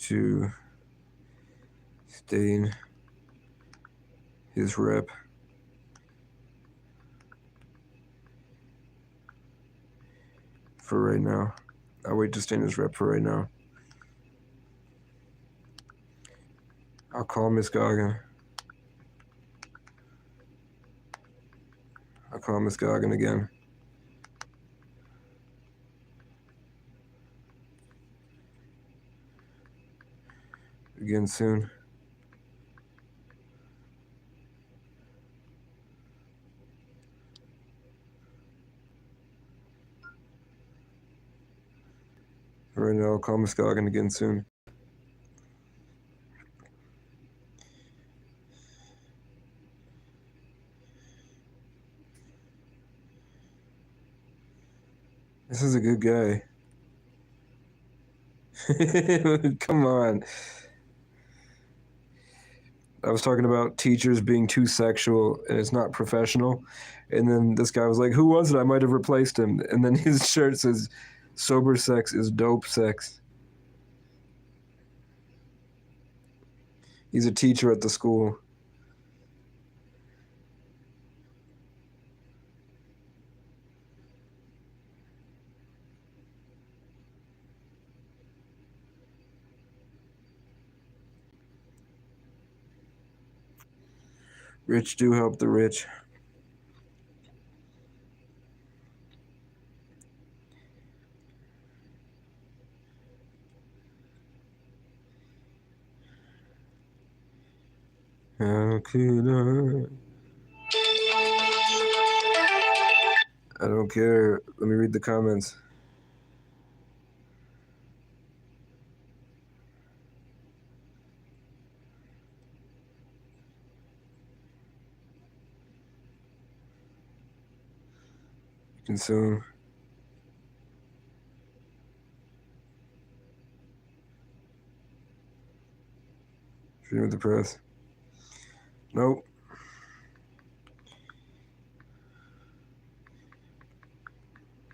To stain his rep. For right now. I'll wait to stain his rep for right now. I'll call Miss Goggin. I'll call Miss Goggin again. Again soon. Right now, I'll call Miss Goggin again soon. This is a good guy. Come on. I was talking about teachers being too sexual and it's not professional. And then this guy was like, who was it? I might have replaced him. And then his shirt says, sober sex is dope sex. He's a teacher at the school. Rich do help the rich. How could I don't care. Let me read the comments. Consume. Freedom of the press. Nope.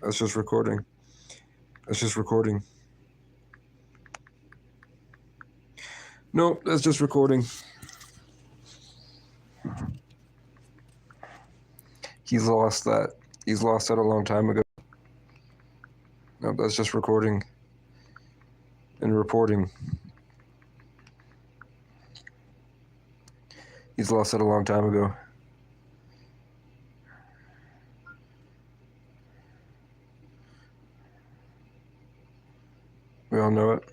That's just recording. That's just recording. Nope, that's just recording. He's lost that. He's lost that a long time ago. Nope, that's just recording and reporting. He's lost that a long time ago. We all know it.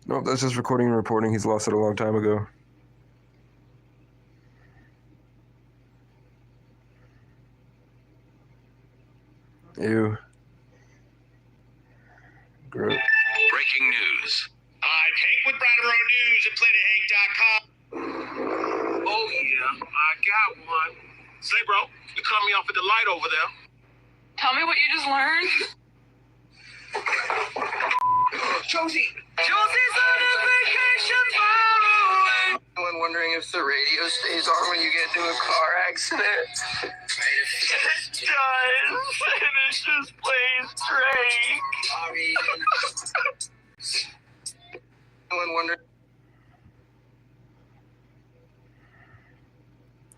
Nope, that's just recording and reporting. He's lost it a long time ago. Ew. Gross. Breaking news. I'm Hank with Brattleboro News at PlanetHank.com. Oh yeah, I got one. Say, bro, you cut me off at the light over there. Tell me what you just learned. Josie! Josie's on a vacation far away. Anyone wondering if the radio stays on when you get into a car accident? It does, and it just plays Drake. Anyone wondering?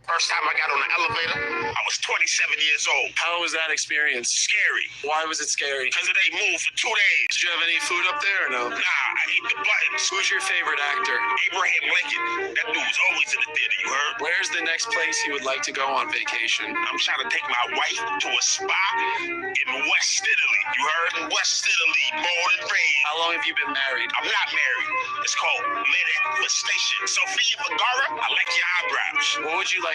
First time I got on the elevator, I was 27 years old. How was that experience? Scary. Why was it scary? Because it ain't moved for 2 days. Did you have any food up there or no? Nah, I ate the buttons. Who's your favorite actor? Abraham Lincoln. That dude was always in the theater, you heard? Where's the next place you would like to go on vacation? I'm trying to take my wife to a spa in West Italy. You heard? West Italy, born and raised. How long have you been married? I'm not married. It's called manifestation. Sofia Vergara, I like your eyebrows. What would you like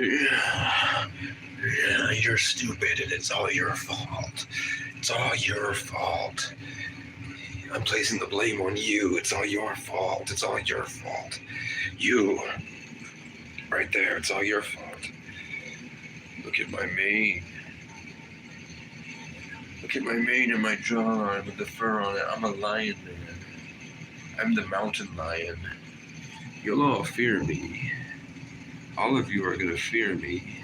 Yeah, you're stupid and it's all your fault. It's all your fault. I'm placing the blame on you. It's all your fault. It's all your fault. You, right there, it's all your fault. Look at my mane. Look at my mane and my jawline with the fur on it. I'm a lion man. I'm the mountain lion. You'll all fear me. All of you are going to fear me.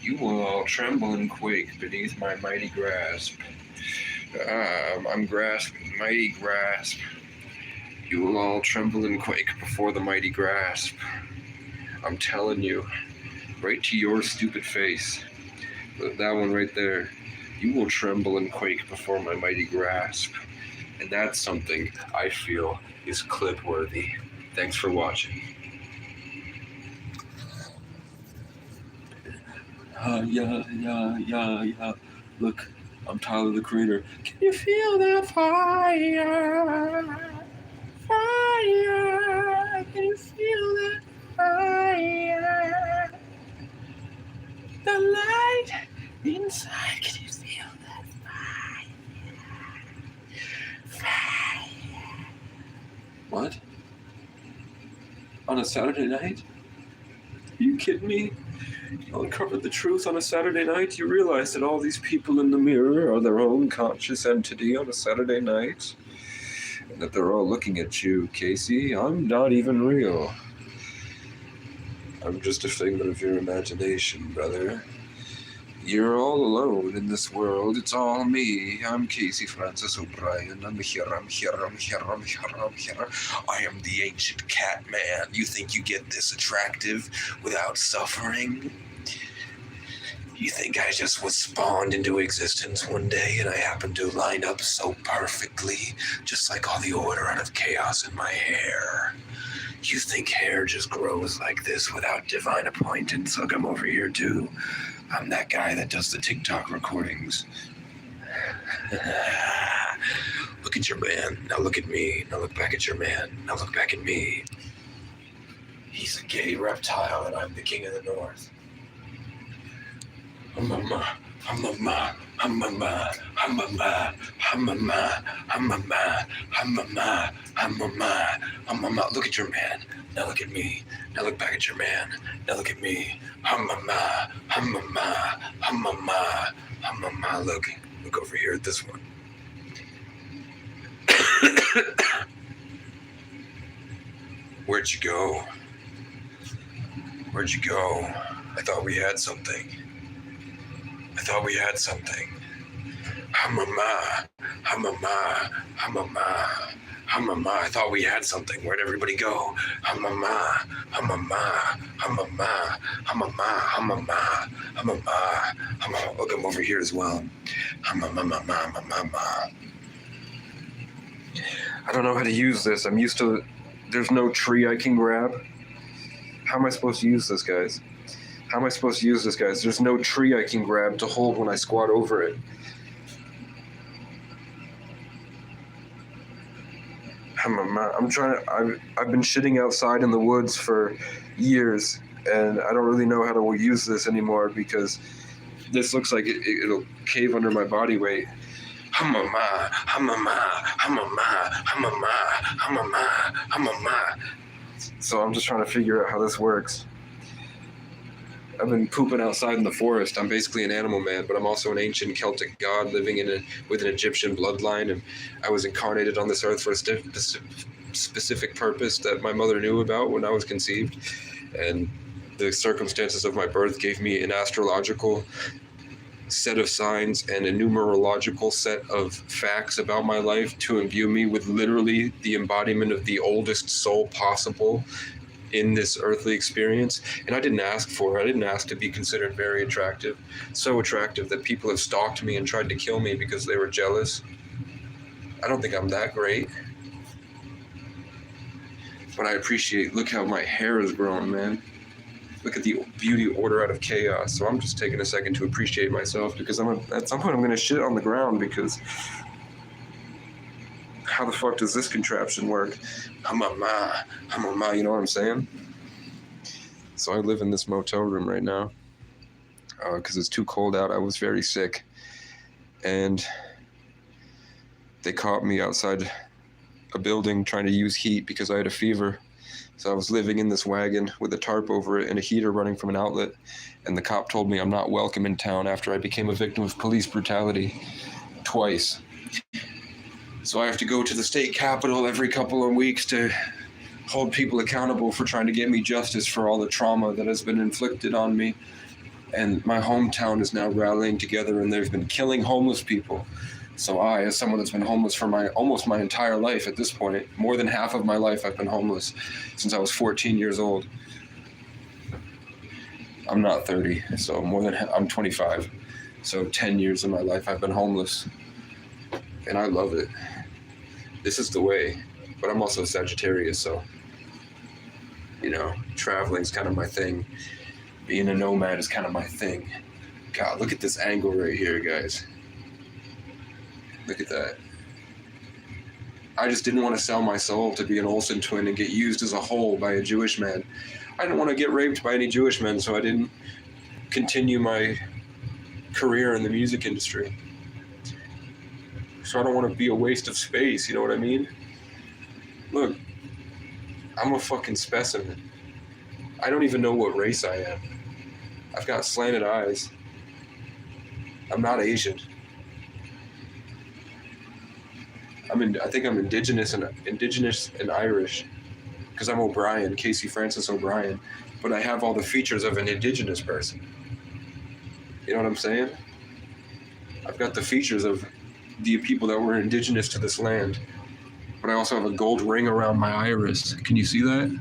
You will all tremble and quake beneath my mighty grasp. I'm grasping, mighty grasp. You will all tremble and quake before the mighty grasp. I'm telling you, right to your stupid face. That one right there. You will tremble and quake before my mighty grasp. And that's something I feel is clip-worthy. Thanks for watching. Yeah. Look, I'm Tyler the Creator. Can you feel that fire? Fire. Can you feel that fire? The light inside. Can you feel that fire? What? On a Saturday night? Are you kidding me? You uncovered the truth on a Saturday night? You realize that all these people in the mirror are their own conscious entity on a Saturday night? And that they're all looking at you, Casey? I'm not even real. I'm just a figment of your imagination, brother. You're all alone in this world. It's all me. I'm Casey Francis O'Brien. I'm here. I am the ancient cat man. You think you get this attractive without suffering? You think I just was spawned into existence one day and I happened to line up so perfectly, just like all the order out of chaos in my hair? You think hair just grows like this without divine appointance? Look, I'm over here too. I'm that guy that does the TikTok recordings. Look at your man. Now look at me. Now look back at your man. Now look back at me. He's a gay reptile and I'm the king of the north. Look at your man. Now look at me. Now look back at your man. Now look at me. Look over here at this one. Where'd you go? Where'd you go? I thought we had something. I thought we had something. I thought we had something. Where'd everybody go? Look, I'm over here as well. I don't know how to use this. I'm used to, there's no tree I can grab. How am I supposed to use this, guys? How am I supposed to use this, guys? There's no tree I can grab to hold when I squat over it. I've been shitting outside in the woods for years, and I don't really know how to use this anymore because this looks like it'll cave under my body weight. So I'm just trying to figure out how this works. I've been pooping outside in the forest. I'm basically an animal man, but I'm also an ancient Celtic god living with an Egyptian bloodline, and I was incarnated on this earth for a specific purpose that my mother knew about when I was conceived, and the circumstances of my birth gave me an astrological set of signs and a numerological set of facts about my life to imbue me with literally the embodiment of the oldest soul possible in this earthly experience. And I didn't ask for it. I didn't ask to be considered very attractive. So attractive that people have stalked me and tried to kill me because they were jealous. I don't think I'm that great. But I appreciate, look how my hair is growing, man. Look at the beauty, order out of chaos. So I'm just taking a second to appreciate myself because at some point I'm gonna shit on the ground because how the fuck does this contraption work? You know what I'm saying? So I live in this motel room right now because it's too cold out. I was very sick. And they caught me outside a building trying to use heat because I had a fever. So I was living in this wagon with a tarp over it and a heater running from an outlet. And the cop told me I'm not welcome in town after I became a victim of police brutality twice. So I have to go to the state capitol every couple of weeks to hold people accountable for trying to get me justice for all the trauma that has been inflicted on me. And my hometown is now rallying together, and they've been killing homeless people. So I, as someone that's been homeless for almost my entire life at this point, more than half of my life I've been homeless since I was 14 years old. I'm not 30, so I'm 25. So 10 years of my life I've been homeless. And I love it. This is the way. But I'm also Sagittarius, so, traveling's kind of my thing. Being a nomad is kind of my thing. God, look at this angle right here, guys. Look at that. I just didn't want to sell my soul to be an Olsen twin and get used as a whole by a Jewish man. I didn't want to get raped by any Jewish men, so I didn't continue my career in the music industry. So I don't want to be a waste of space, you know what I mean? Look, I'm a fucking specimen. I don't even know what race I am. I've got slanted eyes. I'm not Asian. I think I'm indigenous and Irish, because I'm O'Brien, Casey Francis O'Brien, but I have all the features of an indigenous person. You know what I'm saying? I've got the features of the people that were indigenous to this land, but I also have a gold ring around my iris. Can you see that?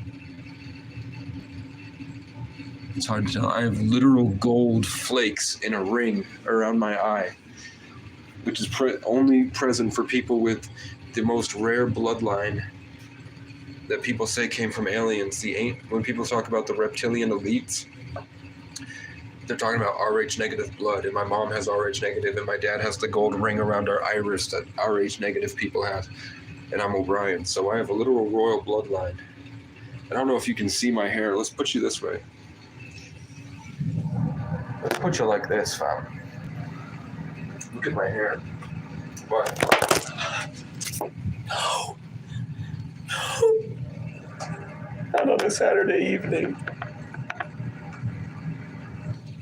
It's hard to tell. I have literal gold flakes in a ring around my eye, which is only present for people with the most rare bloodline that people say came from aliens. When people talk about the reptilian elites, they're talking about Rh negative blood, and my mom has Rh negative, and my dad has the gold ring around our iris that Rh negative people have, and I'm O'Brien, so I have a literal royal bloodline. I don't know if you can see my hair. Let's put you this way. Let's put you like this, fam. Look at my hair. What? No. Not on a Saturday evening.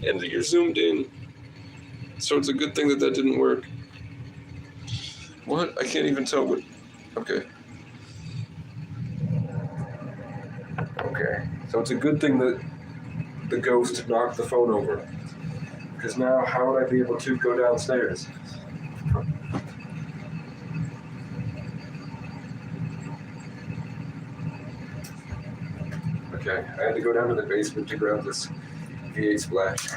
And you're zoomed in. So it's a good thing that didn't work. What? I can't even tell what. Okay. Okay. So it's a good thing that the ghost knocked the phone over. Because now, how would I be able to go downstairs? Okay, I had to go down to the basement to grab this V8 Splash.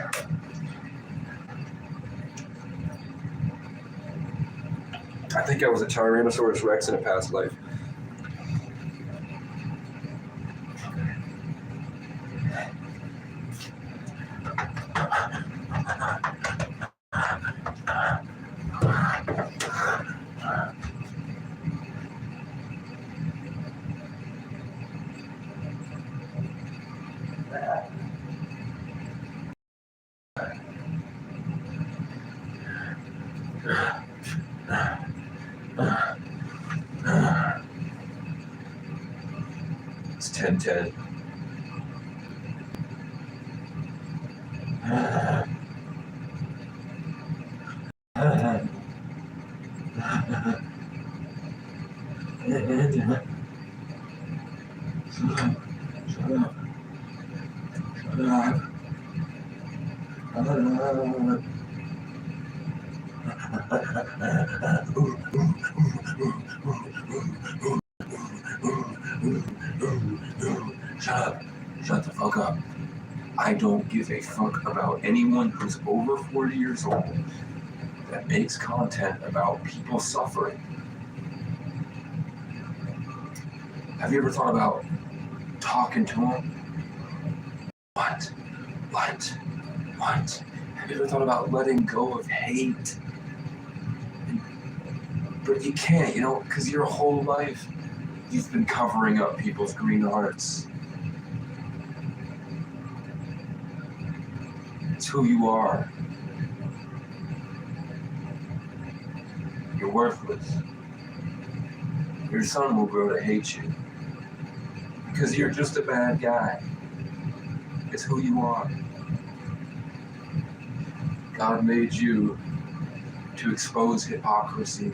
I think I was a Tyrannosaurus Rex in a past life. It's 10:10. Shut the fuck up. I don't give a fuck about anyone who's over 40 years old that makes content about people suffering. Have you ever thought about talking to them? What? Have you ever thought about letting go of hate? But you can't, because your whole life you've been covering up people's green hearts. It's who you are. You're worthless. Your son will grow to hate you. Because you're just a bad guy. It's who you are. God made you to expose hypocrisy.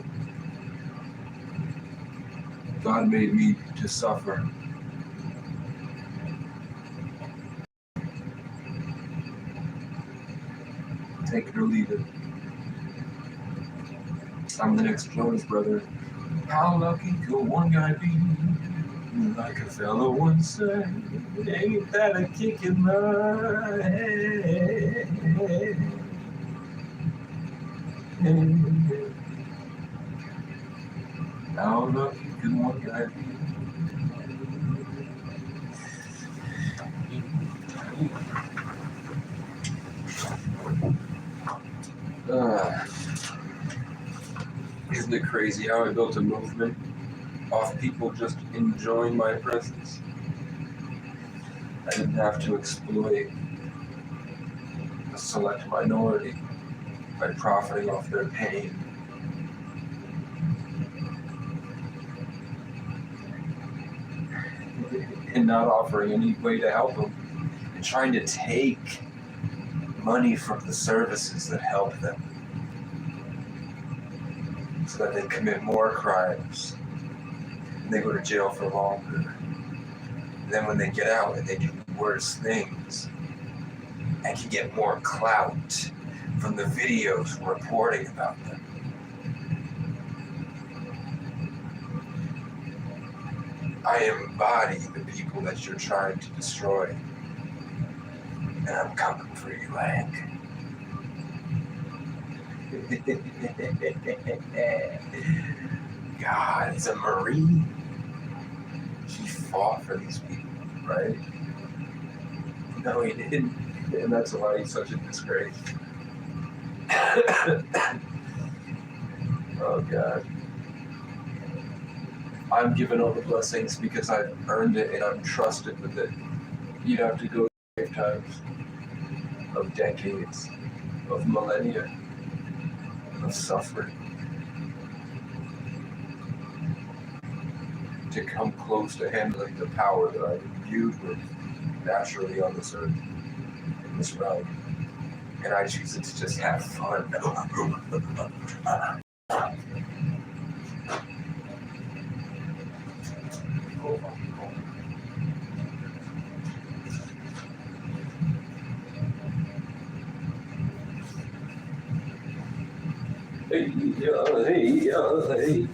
God made me to suffer. Take it or leave it. I'm the next Jonas brother. How lucky could one guy be? Like a fellow once said, ain't that a kick in the head? How lucky could one guy be? Isn't it crazy how I built a movement off people just enjoying my presence? I didn't have to exploit a select minority by profiting off their pain. And not offering any way to help them, and trying to take money from the services that help them so that they commit more crimes and they go to jail for longer. And then when they get out and they do worse things and can get more clout from the videos reporting about them. I embody the people that you're trying to destroy. And I'm coming for you, Hank. God, he's a Marine. He fought for these people, right? No, he didn't. And that's why he's such a disgrace. Oh, God. I'm given all the blessings because I've earned it and I'm trusted with it. You'd have to go lifetimes of decades, of millennia, of suffering to come close to handling the power that I'm imbued with naturally on this earth, in this realm. And I choose it to just have fun. Hey.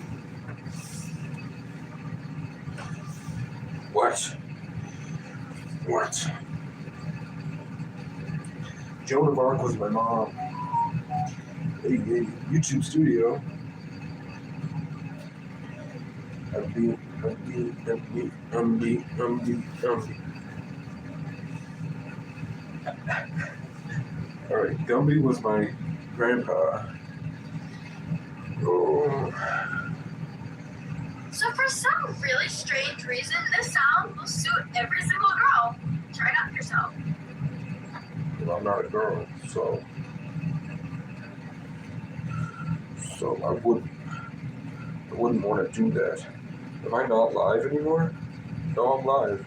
What? Joan of Arc was my mom. Hey, YouTube studio. All right, Gumby was my grandpa. Oh. So for some really strange reason, this sound will suit every single girl. Try it out yourself. Well, I'm not a girl, so I wouldn't want to do that. Am I not live anymore? No, I'm live.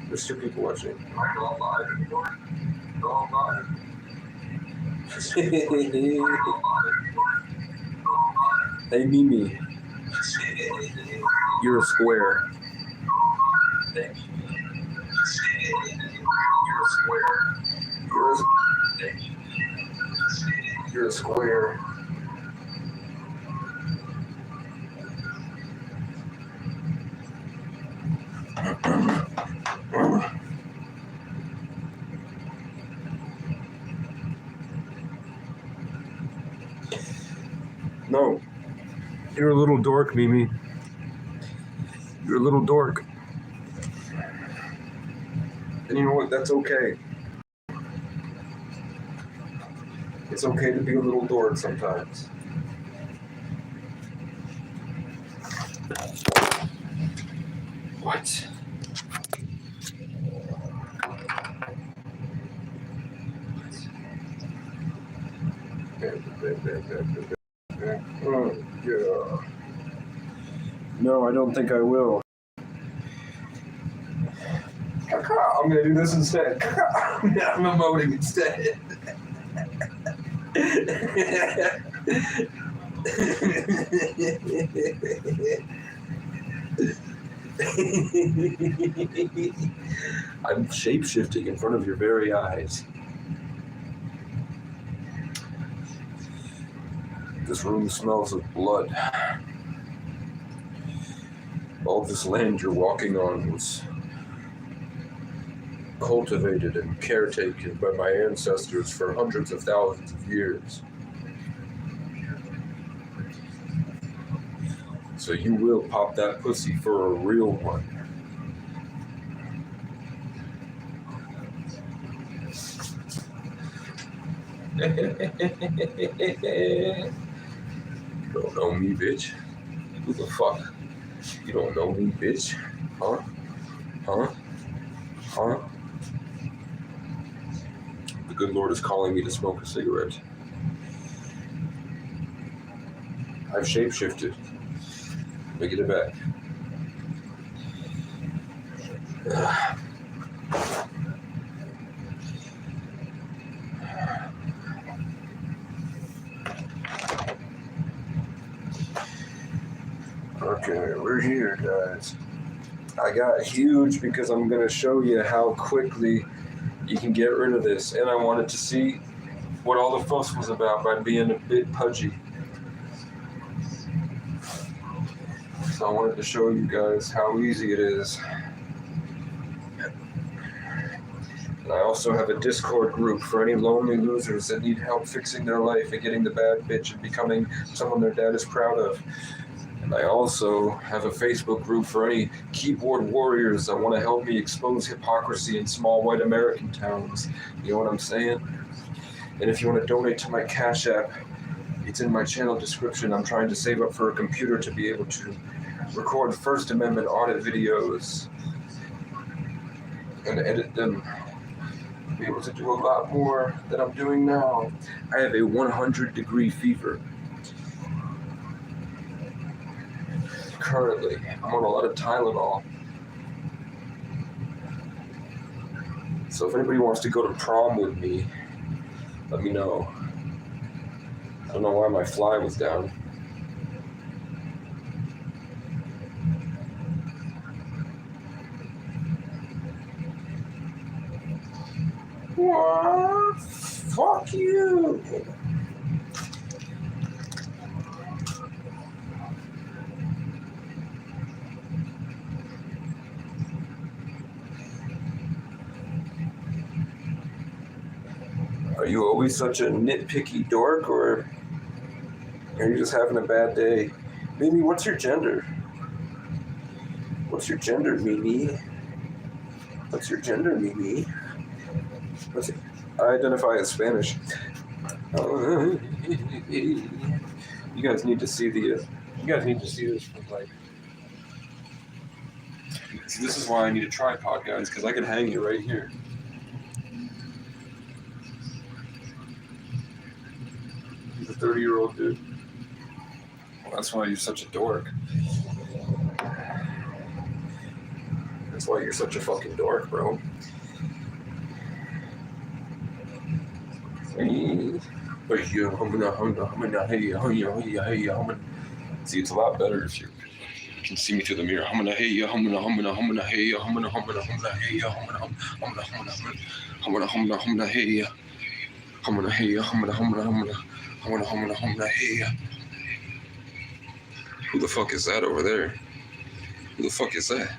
There's 2 people watching. Am I not live anymore? No, I'm live. Hey, Mimi. You're a square. You're a square. You're a square. No. You're a little dork, Mimi. You're a little dork. And you know what? That's okay. It's okay to be a little dork sometimes. What? Yeah. No, I don't think I will. I'm gonna do this instead. I'm emoting instead. I'm shape-shifting in front of your very eyes. This room smells of blood. All this land you're walking on was cultivated and caretaken by my ancestors for hundreds of thousands of years. So you will pop that pussy for a real one. You don't know me, bitch. Who the fuck? You don't know me, bitch. Huh? Huh? Huh? The good Lord is calling me to smoke a cigarette. I've shapeshifted. Let me get it back. Okay, we're here, guys. I got huge because I'm going to show you how quickly you can get rid of this. And I wanted to see what all the fuss was about by being a bit pudgy. So I wanted to show you guys how easy it is. And I also have a Discord group for any lonely losers that need help fixing their life and getting the bad bitch and becoming someone their dad is proud of. And I also have a Facebook group for any keyboard warriors that want to help me expose hypocrisy in small white American towns. You know what I'm saying? And if you want to donate to my Cash App, it's in my channel description. I'm trying to save up for a computer to be able to record First Amendment audit videos and edit them. Be able to do a lot more than I'm doing now. I have a 100-degree fever. Currently, I'm on a lot of Tylenol. So if anybody wants to go to prom with me, let me know. I don't know why my fly was down. What? Fuck you! Are you always such a nitpicky dork, or are you just having a bad day? Mimi, what's your gender? What's your gender, Mimi? What's your gender, Mimi? What's it? I identify as Spanish. You guys need to see the. You guys need to see this from like. See, this is why I need a tripod, guys, because I can hang you right here. He's a 30-year-old dude. Well, that's why you're such a dork. That's why you're such a fucking dork, bro. See, it's a lot better if you can see me through the mirror. Who the fuck is that over there? Who the fuck is that?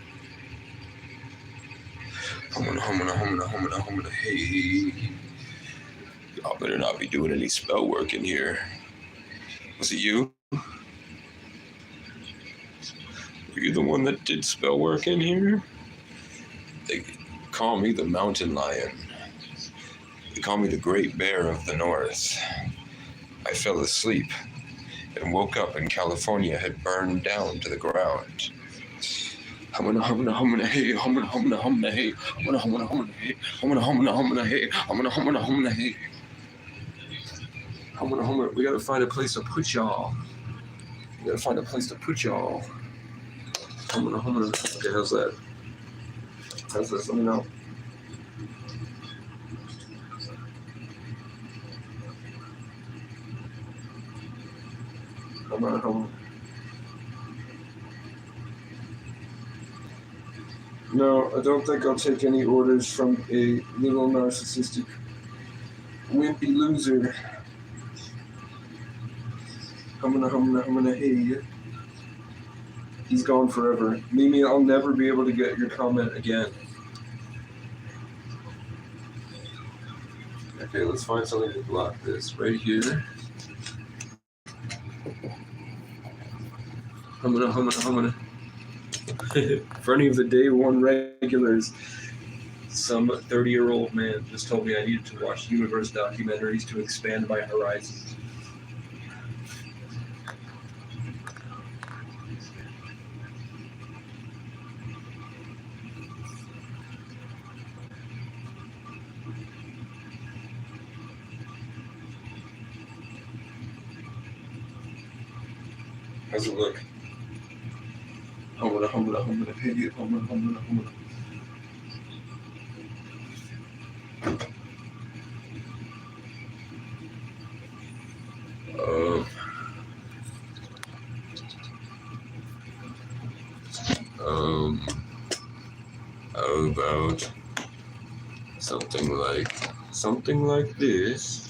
Y'all better not be doing any spell work in here. Was it you? Were you the one that did spell work in here? They call me the mountain lion. They call me the great bear of the north. I fell asleep and woke up and California had burned down to the ground. We gotta find a place to put y'all. We gotta find a place to put y'all. Okay, how's that? How's this? Let me know. No, I don't think I'll take any orders from a little narcissistic, wimpy loser. Hey. He's gone forever. Mimi, I'll never be able to get your comment again. Okay, let's find something to block this. Right here. For any of the day one regulars, some 30-year-old man just told me I needed to watch universe documentaries to expand my horizons. How's it look? About something like this.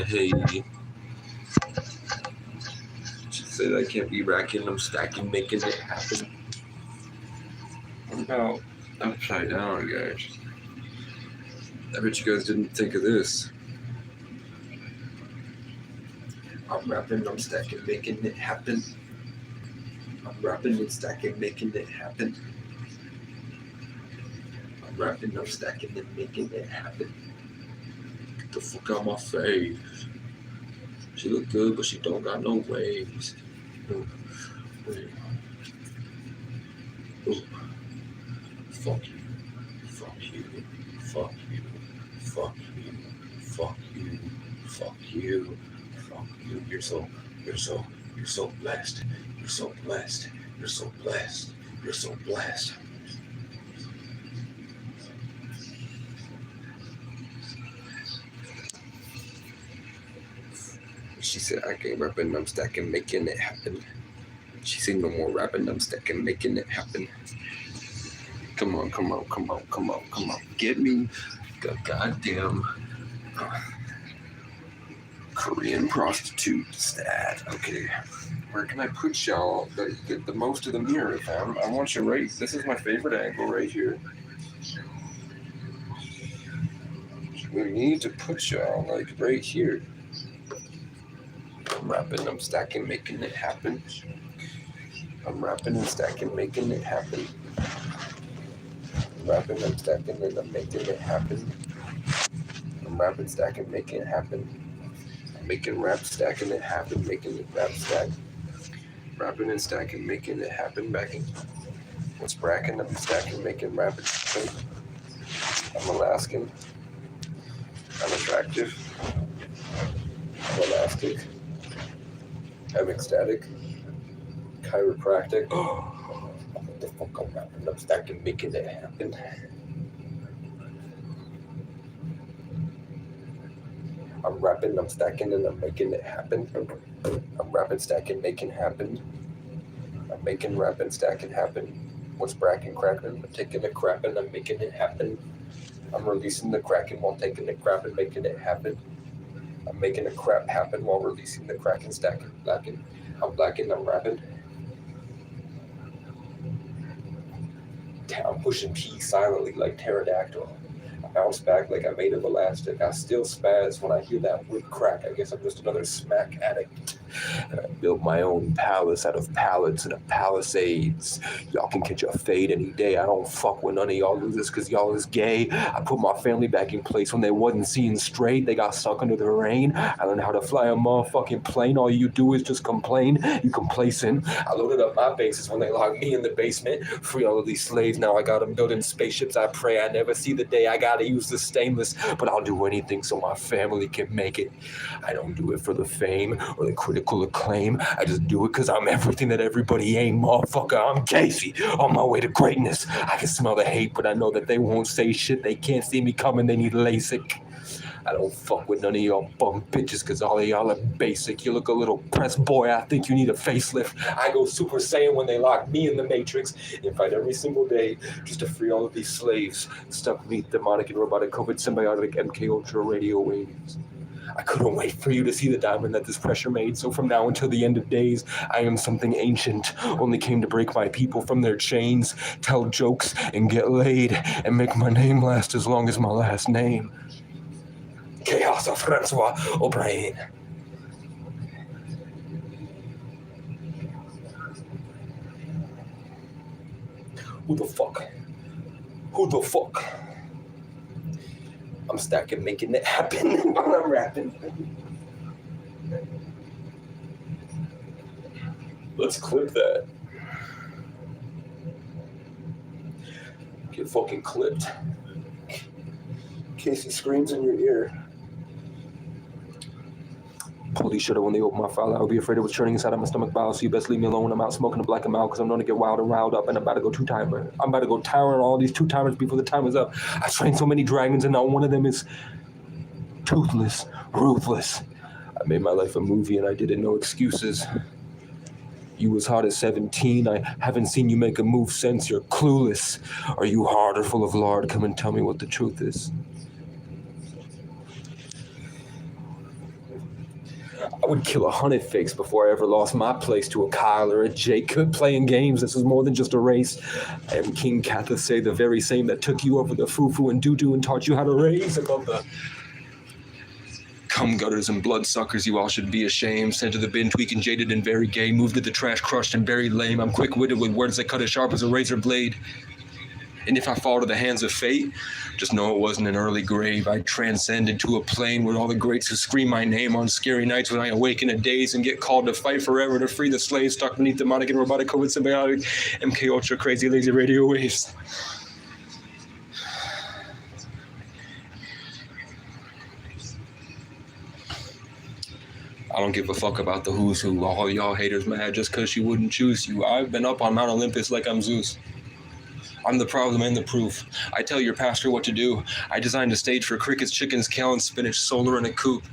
Hey. She said I can't be racking, I'm stacking, making it happen. What about upside down, guys? I bet you guys didn't think of this. I'm rapping, I'm stacking, making it happen. I'm rapping and stacking, making it happen. I'm rapping, I'm stacking and making it happen. Get the fuck out my face. She look good, but she don't got no waves. Ooh. Fuck you. Fuck you. Fuck you. Fuck you. Fuck you. Fuck you. Fuck you. You're so blessed. You're so blessed. You're so blessed. You're so blessed. She said, I can't rapping, I'm stacking, making it happen. She said, no more rapping, I'm stacking, making it happen. Come on. Get me the goddamn Korean prostitute stat. Okay, where can I put y'all that you get the most of the mirror, fam? I want you right. This is my favorite angle right here. We need to put y'all like right here. I'm rapping, I'm stacking, making it happen. I'm rapping and stacking, making it happen. I'm rapping, I'm stacking, and I'm making it happen. I'm rapping, stacking, making it happen. I'm making rap, stacking it happen, making it rap stack. Rapping and stacking, making it happen, backing. What's bracking? I'm stacking, making rapping happen. I'm Alaskan. I'm attractive. I'm elastic. I'm ecstatic. Chiropractic. What the fuck? I'm rapping, I'm stacking, making it happen. I'm rapping, I'm stacking, and I'm making it happen. I'm rapping, stacking, making happen. I'm making, rapping, stacking happen. What's bracking, cracking? I'm taking a crap and I'm making it happen. I'm releasing the cracking while taking a crap and making it happen. I'm making a crap happen while releasing the crack and stacking, blacking. I'm blacking, I'm rapping. I'm pushing P silently like pterodactyl. I bounce back like I'm made of elastic. I still spaz when I hear that wood crack. I guess I'm just another smack addict. And I built my own palace out of pallets and of palisades. Y'all can catch a fade any day. I don't fuck with none of y'all losers because y'all is gay. I put my family back in place when they wasn't seeing straight. They got stuck under the rain. I learned how to fly a motherfucking plane. All you do is just complain. You complacent. I loaded up my bases when they locked me in the basement. Free all of these slaves. Now I got them building spaceships. I pray I never see the day I gotta use the stainless. But I'll do anything so my family can make it. I don't do it for the fame or the critical acclaim. I just do it because I'm everything that everybody ain't, motherfucker. I'm Casey, on my way to greatness. I can smell the hate, but I know that they won't say shit. They can't see me coming, they need LASIK. I don't fuck with none of y'all bum bitches because all of y'all are basic. You look a little press boy, I think you need a facelift. I go Super Saiyan when they lock me in the Matrix and fight every single day just to free all of these slaves stuck beneath demonic and robotic COVID symbiotic MK Ultra radio waves. I couldn't wait for you to see the diamond that this pressure made, so from now until the end of days, I am something ancient, only came to break my people from their chains, tell jokes and get laid, and make my name last as long as my last name. Chaos of Francois O'Brien. Who the fuck? Who the fuck? I'm stacking, making it happen while I'm rapping. Let's clip that. Get fucking clipped. Casey screams in your ear. Police should have when they open my file. I would be afraid it was churning inside of my stomach bowel, so you best leave me alone when I'm out smoking a black and mild because I'm known to get wild and riled up and I'm about to go two-timer. I'm about to go towering all these two-timers before the time is up. I trained so many dragons and not one of them is toothless, ruthless. I made my life a movie and I did it, no excuses. You was hot at 17. I haven't seen you make a move since. You're clueless. Are you hard or full of lard? Come and tell me what the truth is. I would kill 100 fakes before I ever lost my place to a Kyle or a Jacob playing games. This is more than just a race. I am King Cathay, the very same that took you over the foo-foo and doo-doo and taught you how to raise above the cum gutters and bloodsuckers. You all should be ashamed. Sent to the bin, tweaking, jaded and very gay. Moved to the trash, crushed and very lame. I'm quick-witted with words that cut as sharp as a razor blade. And if I fall to the hands of fate, just know it wasn't an early grave. I transcended to a plane with all the greats who scream my name on scary nights when I awake in a daze and get called to fight forever to free the slaves stuck beneath demonic and robotic COVID symbiotic MK Ultra crazy lazy radio waves. I don't give a fuck about the who's who. All y'all haters mad just cause she wouldn't choose you. I've been up on Mount Olympus like I'm Zeus. I'm the problem and the proof. I tell your pastor what to do. I designed a stage for crickets, chickens, kale, and spinach, solar, and a coop.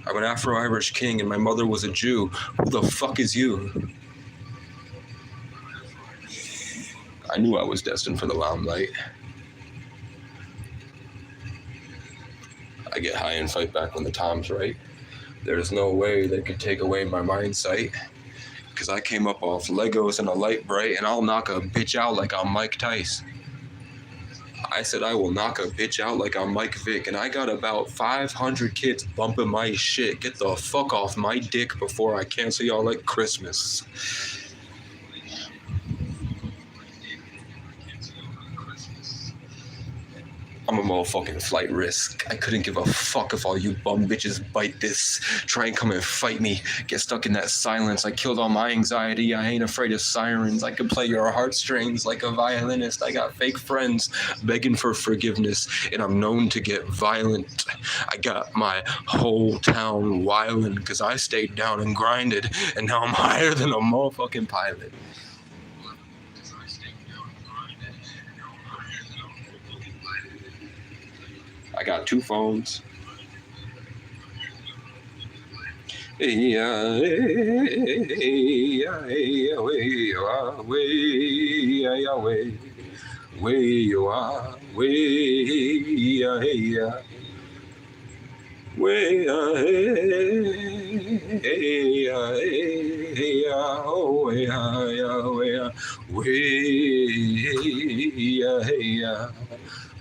I'm an Afro-Irish king, and my mother was a Jew. Who the fuck is you? I knew I was destined for the limelight. I get high and fight back when the time's right. There's no way they could take away my mind sight. Cause I came up off Legos and a light bright, and I'll knock a bitch out like I'm Mike Tice. I said I will knock a bitch out like I'm Mike Vick, and I got about 500 kids bumping my shit. Get the fuck off my dick before I cancel y'all like Christmas. I'm a motherfucking flight risk. I couldn't give a fuck if all you bum bitches bite this. Try and come and fight me. Get stuck in that silence. I killed all my anxiety. I ain't afraid of sirens. I can play your heartstrings like a violinist. I got fake friends begging for forgiveness, and I'm known to get violent. I got my whole town wildin' because I stayed down and grinded, and now I'm higher than a motherfucking pilot. I got 2 phones.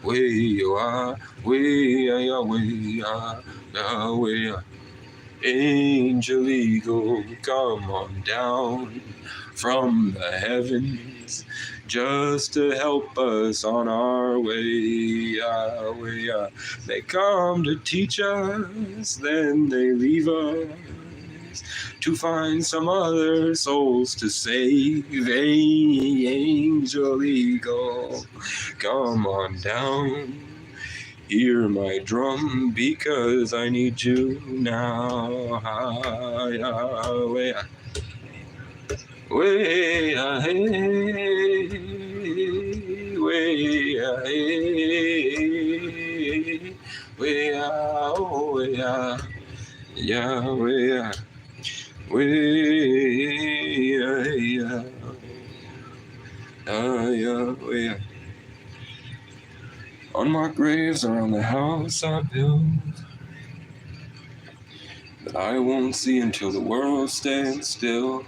way-ah, way-ah, way-ah, ah, way-ah. Angel eagle, come on down from the heavens just to help us on our way. They come to teach us, then they leave us to find some other souls to save. Hey, angel eagle, come on down. Hear my drum because I need you now. Way, way, way, yeah, way. Unmarked graves around the house I built that I won't see until the world stands still.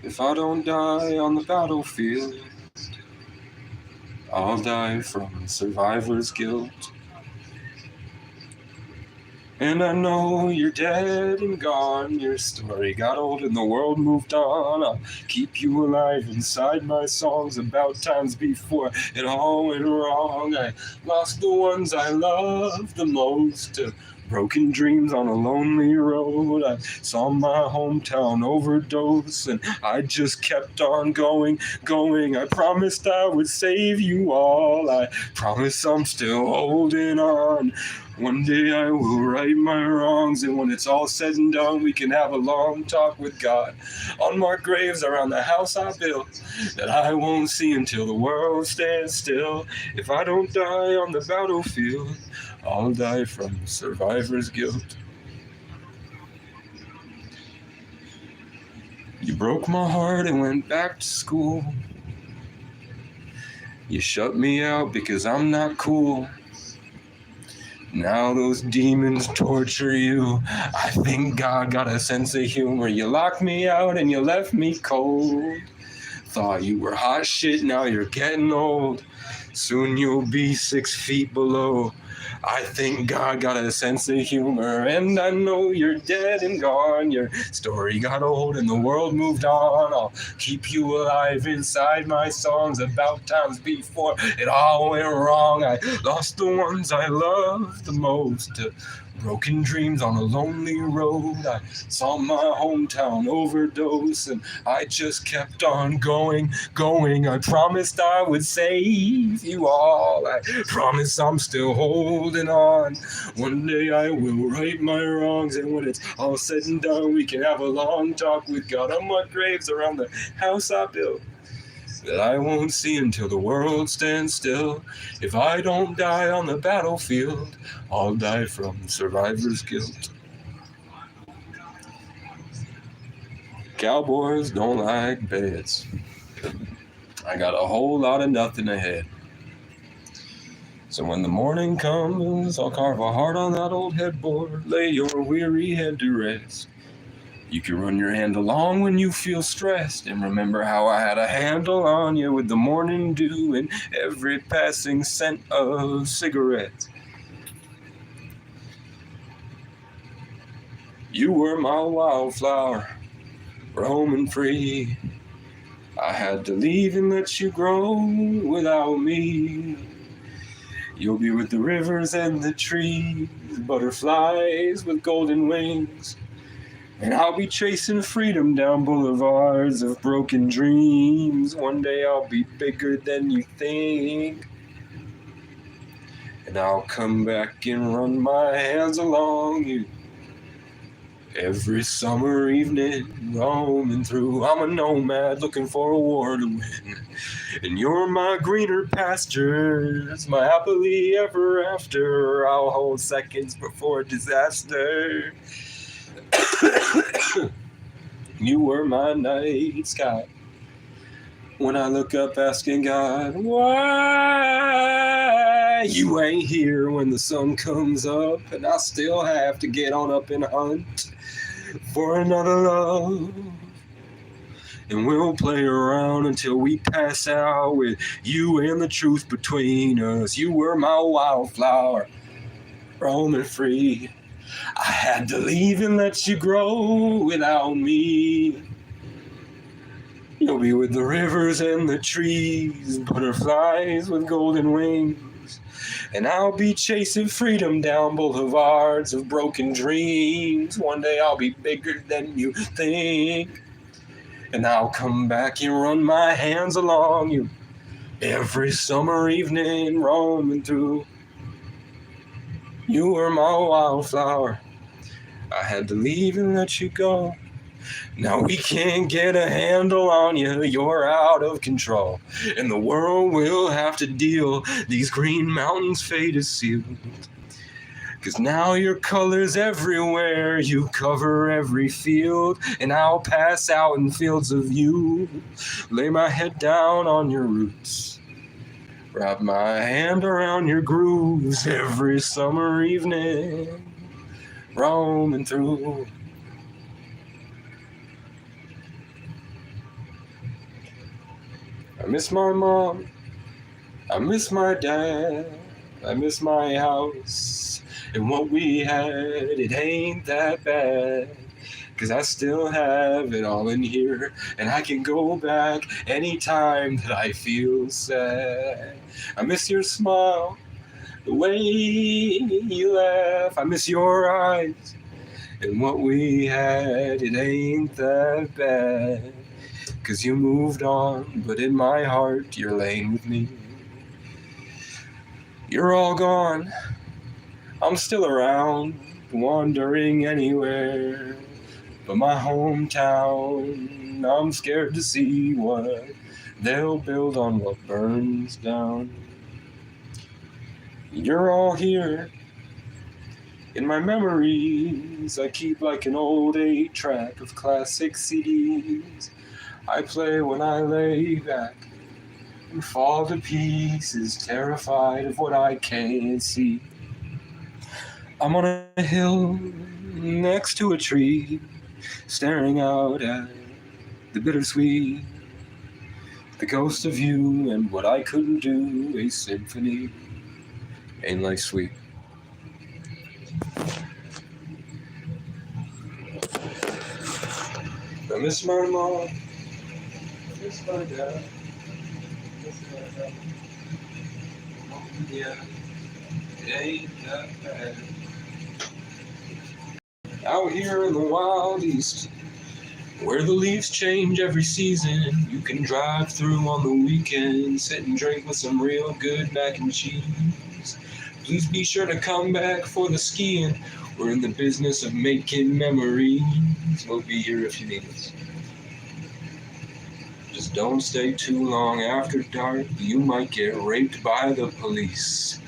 If I don't die on the battlefield, I'll die from survivor's guilt. And I know you're dead and gone. Your story got old and the world moved on. I'll keep you alive inside my songs about times before it all went wrong. I lost the ones I loved the most to broken dreams on a lonely road. I saw my hometown overdose and I just kept on going. I promised I would save you all. I promise I'm still holding on. One day I will right my wrongs, and when it's all said and done, we can have a long talk with God. Unmarked graves around the house I built that I won't see until the world stands still. If I don't die on the battlefield, I'll die from survivor's guilt. You broke my heart and went back to school. You shut me out because I'm not cool. Now those demons torture you. I think God got a sense of humor. You locked me out and you left me cold. Thought you were hot shit, now you're getting old. Soon you'll be 6 feet below. I think God got a sense of humor, and I know you're dead and gone. Your story got old and the world moved on. I'll keep you alive inside my songs about times before it all went wrong. I lost the ones I loved the most to broken dreams on a lonely road. I saw my hometown overdose and I just kept on going. I promised I would save you all. I promise I'm still holding on. One day I will right my wrongs, and when it's all said and done, we can have a long talk with God. Unmarked graves around the house I built that I won't see until the world stands still. If I don't die on the battlefield, I'll die from survivor's guilt. Cowboys don't like beds. I got a whole lot of nothing ahead. So when the morning comes, I'll carve a heart on that old headboard, lay your weary head to rest. You can run your hand along when you feel stressed, and remember how I had a handle on you with the morning dew and every passing scent of cigarettes. You were my wildflower, roaming free. I had to leave and let you grow without me. You'll be with the rivers and the trees, butterflies with golden wings. And I'll be chasing freedom down boulevards of broken dreams. One day I'll be bigger than you think. And I'll come back and run my hands along you. Every summer evening, roaming through. I'm a nomad looking for a war to win. And you're my greener pastures, my happily ever after. I'll hold seconds before disaster. You were my night sky. When I look up asking God, why you ain't here when the sun comes up, and I still have to get on up and hunt for another love. and we'll play around until we pass out with you and the truth between us. You were my wildflower, roaming free. I had to leave and let you grow without me. You'll be with the rivers and the trees, butterflies with golden wings. And I'll be chasing freedom down boulevards of broken dreams. One day I'll be bigger than you think. And I'll come back and run my hands along you every summer evening, roaming through. You were my wildflower. I had to leave and let you go. Now we can't get a handle on you, you're out of control. And the world will have to deal, these green mountains fate is sealed. 'Cause now your color's everywhere, you cover every field. And I'll pass out in fields of you, lay my head down on your roots. Wrap my hand around your grooves every summer evening, roaming through. I miss my mom, I miss my dad, I miss my house, and what we had, it ain't that bad. 'Cause I still have it all in here, and I can go back anytime that I feel sad. I miss your smile, the way you laugh, I miss your eyes, and what we had, it ain't that bad. 'Cause you moved on, but in my heart, you're laying with me. You're all gone, I'm still around, wandering anywhere. But my hometown, I'm scared to see what they'll build on what burns down. You're all here, in my memories, I keep like an old 8-track of classic CDs. I play when I lay back and fall to pieces, terrified of what I can't see. I'm on a hill next to a tree, staring out at the bittersweet, the ghost of you and what I couldn't do, a symphony. Ain't life sweet? I miss my mom, I miss my dad, I miss my dad. Yeah, it ain't that bad. Out here in the wild east, where the leaves change every season, you can drive through on the weekend, sit and drink with some real good mac and cheese. Please be sure to come back for the skiing. We're in the business of making memories. We'll be here if you need us. Just don't stay too long after dark. You might get raped by the police.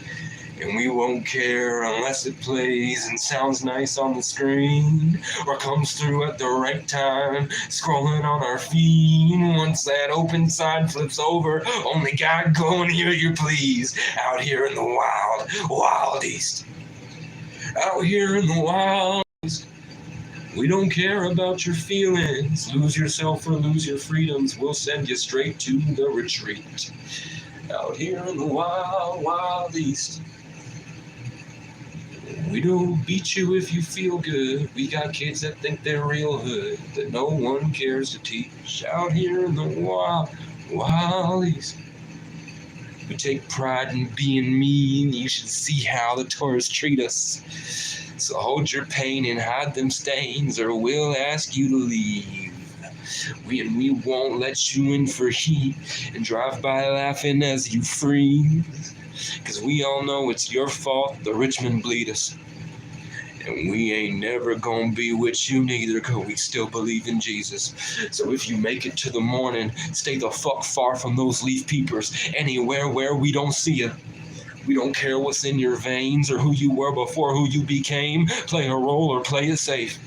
And we won't care unless it plays and sounds nice on the screen, or comes through at the right time, scrolling on our feed. Once that open side flips over, only God gonna hear you please. Out here in the wild, wild east. Out here in the wild east. We don't care about your feelings. Lose yourself or lose your freedoms. We'll send you straight to the retreat. Out here in the wild, wild east. We don't beat you if you feel good. We got kids that think they're real hood, that no one cares to teach. Out here in the wild, wild east. We take pride in being mean. You should see how the tourists treat us. So hold your pain and hide them stains, or we'll ask you to leave. We won't let you in for heat and drive by laughing as you freeze. 'Cause we all know it's your fault the Richmond bleed us. And we ain't never gonna be with you neither, 'cause we still believe in Jesus. So if you make it to the morning, stay the fuck far from those leaf peepers, anywhere where we don't see you. We don't care what's in your veins or who you were before who you became. Play a role or play it safe.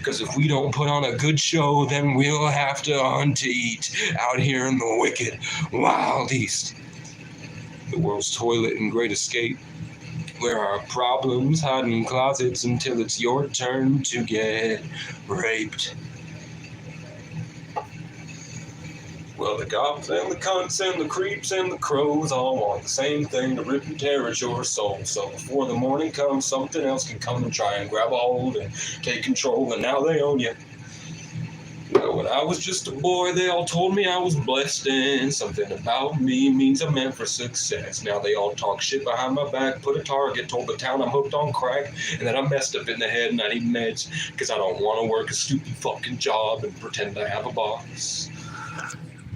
'Cause if we don't put on a good show, then we'll have to hunt to eat out here in the wicked, wild east. The world's toilet and great escape, where our problems hide in closets until it's your turn to get raped. Well, the cops and the cunts and the creeps and the crows all want the same thing, to rip and tear at your soul. So before the morning comes, something else can come and try and grab a hold and take control, and now they own you. Well, when I was just a boy, they all told me I was blessed, and something about me means I'm meant for success. Now they all talk shit behind my back, put a target, told the town I'm hooked on crack, and that I'm messed up in the head and I need meds, because I don't want to work a stupid fucking job and pretend I have a boss.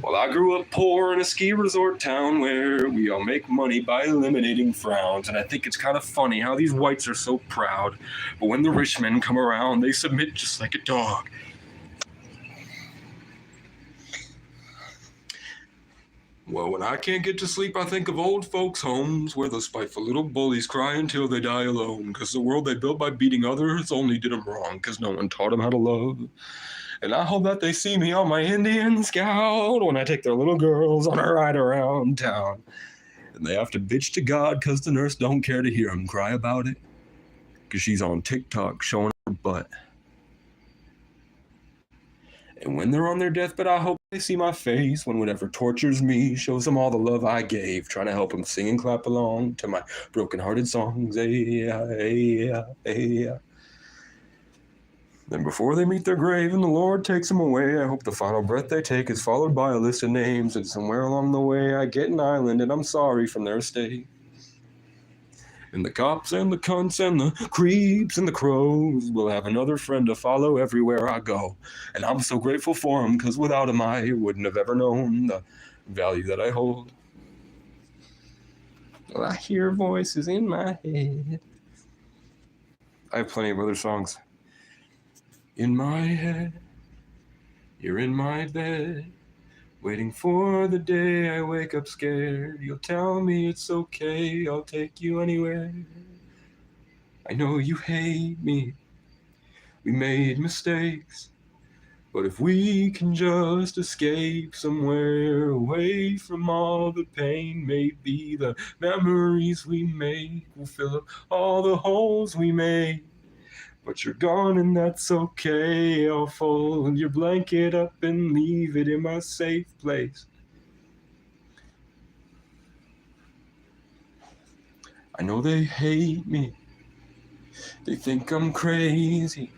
Well, I grew up poor in a ski resort town where we all make money by eliminating frowns, and I think it's kind of funny how these whites are so proud, but when the rich men come around, they submit just like a dog. Well, when I can't get to sleep, I think of old folks' homes where those spiteful little bullies cry until they die alone, because the world they built by beating others only did them wrong, because no one taught them how to love. And I hope that they see me on my Indian Scout when I take their little girls on a ride around town. And they have to bitch to God because the nurse don't care to hear them cry about it, because she's on TikTok showing her butt. And when they're on their deathbed, I hope they see my face when whatever tortures me shows them all the love I gave, trying to help them sing and clap along to my broken-hearted songs. Hey-ya, hey-ya, hey-ya. Then before they meet their grave and the Lord takes them away, I hope the final breath they take is followed by a list of names, and somewhere along the way I get an island and I'm sorry from their estate. And the cops and the cunts and the creeps and the crows will have another friend to follow everywhere I go. And I'm so grateful for him, because without him I wouldn't have ever known the value that I hold. Well, I hear voices in my head. I have plenty of other songs. In my head, you're in my bed, waiting for the day I wake up scared. You'll tell me it's okay, I'll take you anywhere. I know you hate me, we made mistakes, but if we can just escape somewhere away from all the pain, maybe the memories we make will fill up all the holes we made. But you're gone and that's okay, I'll fold your blanket up and leave it in my safe place. I know they hate me, they think I'm crazy,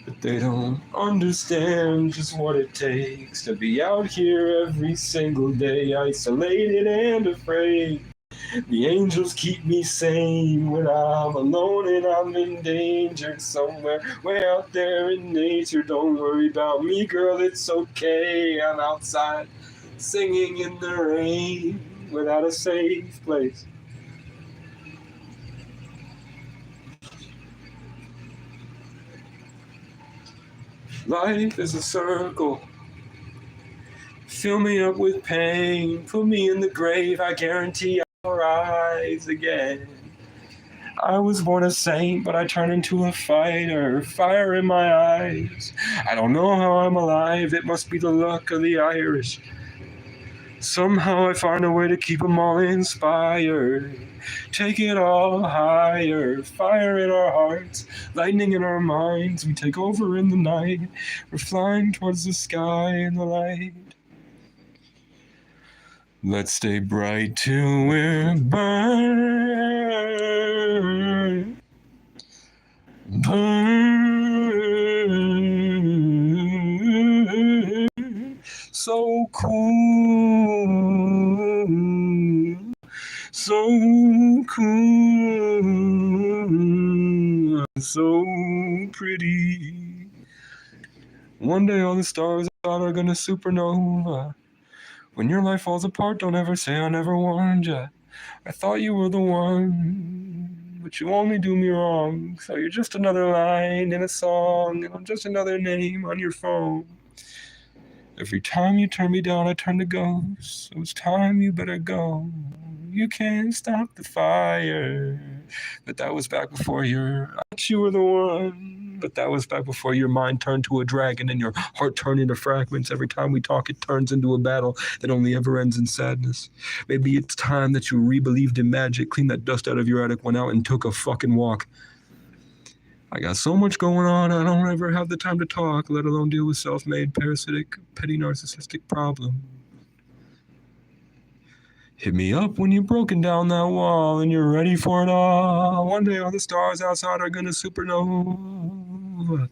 but they don't understand just what it takes to be out here every single day, isolated and afraid. The angels keep me sane when I'm alone and I'm endangered somewhere way out there in nature. Don't worry about me, girl, it's okay. I'm outside singing in the rain without a safe place. Life is a circle. Fill me up with pain, put me in the grave, I guarantee I'll rise again. I was born a saint, but I turned into a fighter, fire in my eyes. I don't know how I'm alive, it must be the luck of the Irish. Somehow I find a way to keep them all inspired. Take it all higher, fire in our hearts, lightning in our minds. We take over in the night, we're flying towards the sky and the light. Let's stay bright till we're burned. Burn. So cool. So cool. So pretty. One day all the stars are gonna supernova. When your life falls apart, don't ever say I never warned ya. I thought you were the one, but you only do me wrong. So you're just another line in a song, and I'm just another name on your phone. Every time you turn me down, I turn to ghost. So it's time you better go. You can't stop the fire. But that was back before I thought you were the one. But that was back before your mind turned to a dragon and your heart turned into fragments. Every time we talk, it turns into a battle that only ever ends in sadness. Maybe it's time that you re-believed in magic, cleaned that dust out of your attic, went out and took a fucking walk. I got so much going on, I don't ever have the time to talk, let alone deal with self-made, parasitic, petty, narcissistic problems. Hit me up when you've broken down that wall and you're ready for it all. One day all the stars outside are gonna supernova.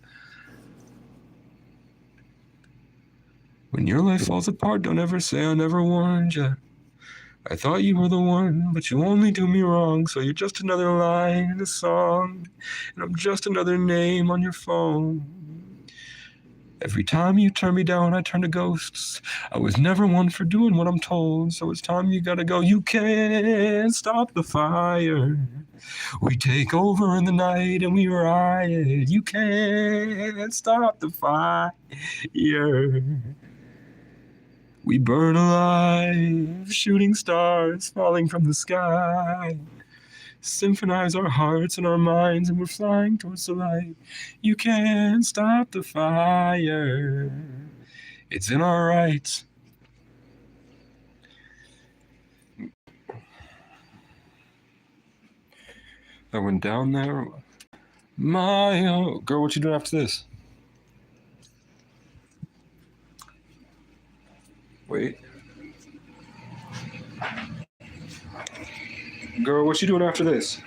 When your life falls apart, don't ever say I never warned you. I thought you were the one, but you only do me wrong. So you're just another line in a song, and I'm just another name on your phone. Every time you turn me down, I turn to ghosts. I was never one for doing what I'm told, so it's time you gotta go. You can't stop the fire. We take over in the night and we riot. You can't stop the fire. We burn alive, shooting stars falling from the sky. Symphonize our hearts and our minds, and we're flying towards the light. You can't stop the fire. It's in our rights. I went down there. Girl, what you doing after this? Wait. Girl, what you doing after this?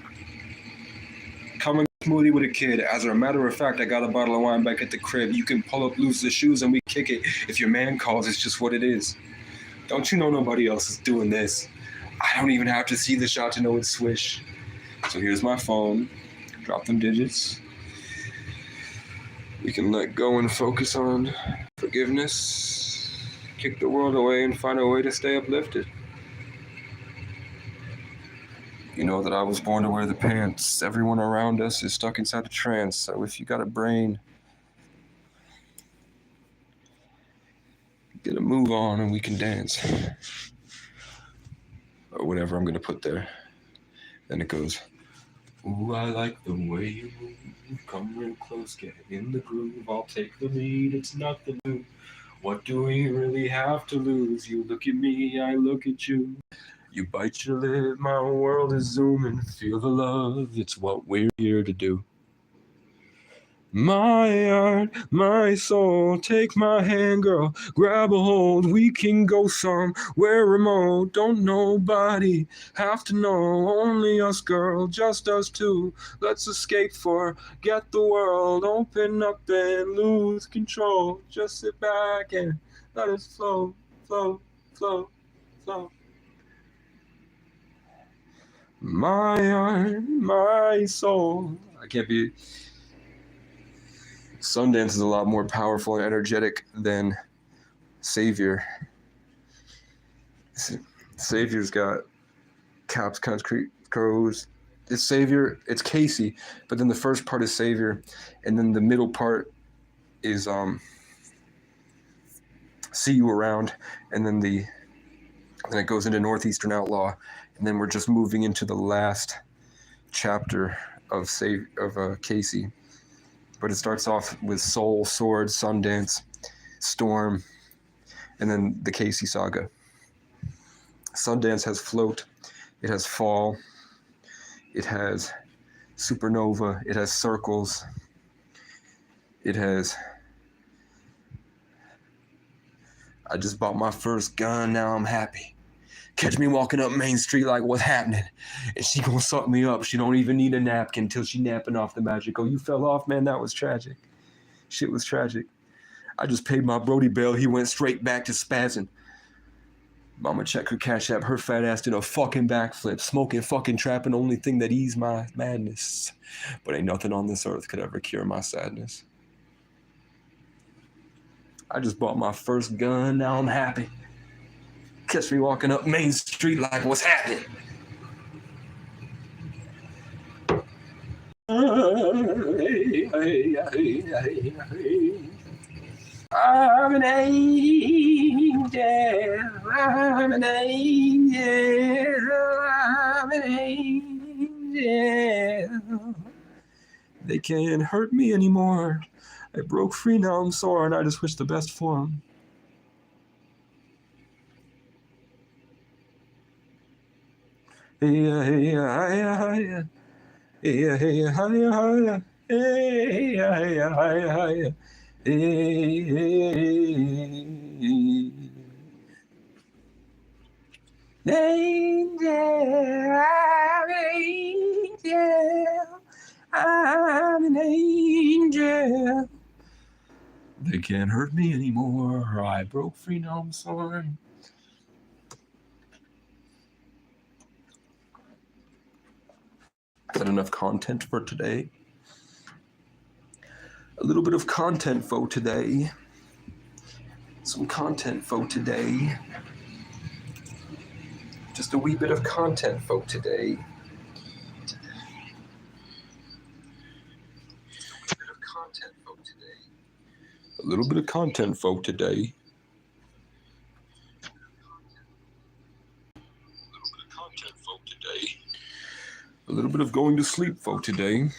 Coming smoothie with a kid. As a matter of fact, I got a bottle of wine back at the crib. You can pull up loose the shoes and we kick it. If your man calls, it's just what it is. Don't you know nobody else is doing this? I don't even have to see the shot to know it's Swish. So here's my phone. Drop them digits. We can let go and focus on forgiveness. Kick the world away and find a way to stay uplifted. You know that I was born to wear the pants. Everyone around us is stuck inside a trance. So if you got a brain, get a move on and we can dance. Or whatever I'm going to put there. Then it goes, ooh, I like the way you move. Come real close, get in the groove. I'll take the lead, it's nothing new. What do we really have to lose? You look at me, I look at you. You bite your lip, my world is zooming. Feel the love, it's what we're here to do. My heart, my soul, take my hand, girl, grab a hold. We can go somewhere remote. Don't nobody have to know. Only us, girl, just us two. Let's escape, forget the world. Open up and lose control. Just sit back and let us flow, flow, flow, flow. My heart, my soul. I can't be... Sundance is a lot more powerful and energetic than Savior. Savior's got Caps, Concrete, Crows. It's Savior, it's Casey, but then the first part is Savior, and then the middle part is See You Around, and then it goes into Northeastern Outlaw, and then we're just moving into the last chapter of Casey. But it starts off with Soul, Sword, Sundance, Storm, and then the Casey saga. Sundance has Float, it has Fall, it has Supernova, it has Circles, it has... I just bought my first gun, now I'm happy. Catch me walking up Main Street like what's happening. And she gonna suck me up. She don't even need a napkin till she napping off the magic. Oh, you fell off, man? That was tragic. Shit was tragic. I just paid my Brody bail. He went straight back to spazzing. Mama checked her Cash App. Her fat ass did a fucking backflip. Smoking, fucking trapping. Only thing that eased my madness. But ain't nothing on this earth could ever cure my sadness. I just bought my first gun. Now I'm happy. Catch me walking up Main Street like what's happening. I'm an angel. I'm an angel. I'm an angel. They can't hurt me anymore. I broke free, now I'm sore, and I just wish the best for them. Yeah, yeah, yeah, yeah, yeah, yeah, yeah, yeah, Hey, hey, hey, hey, hey. Angel, I'm an angel. They can't hurt me anymore. I broke free, now I'm sorry. Is that enough content for today? A little bit of content for today. Some content for today. Just a wee bit of content for today. A little bit of content for today. A little bit of going to sleep for today.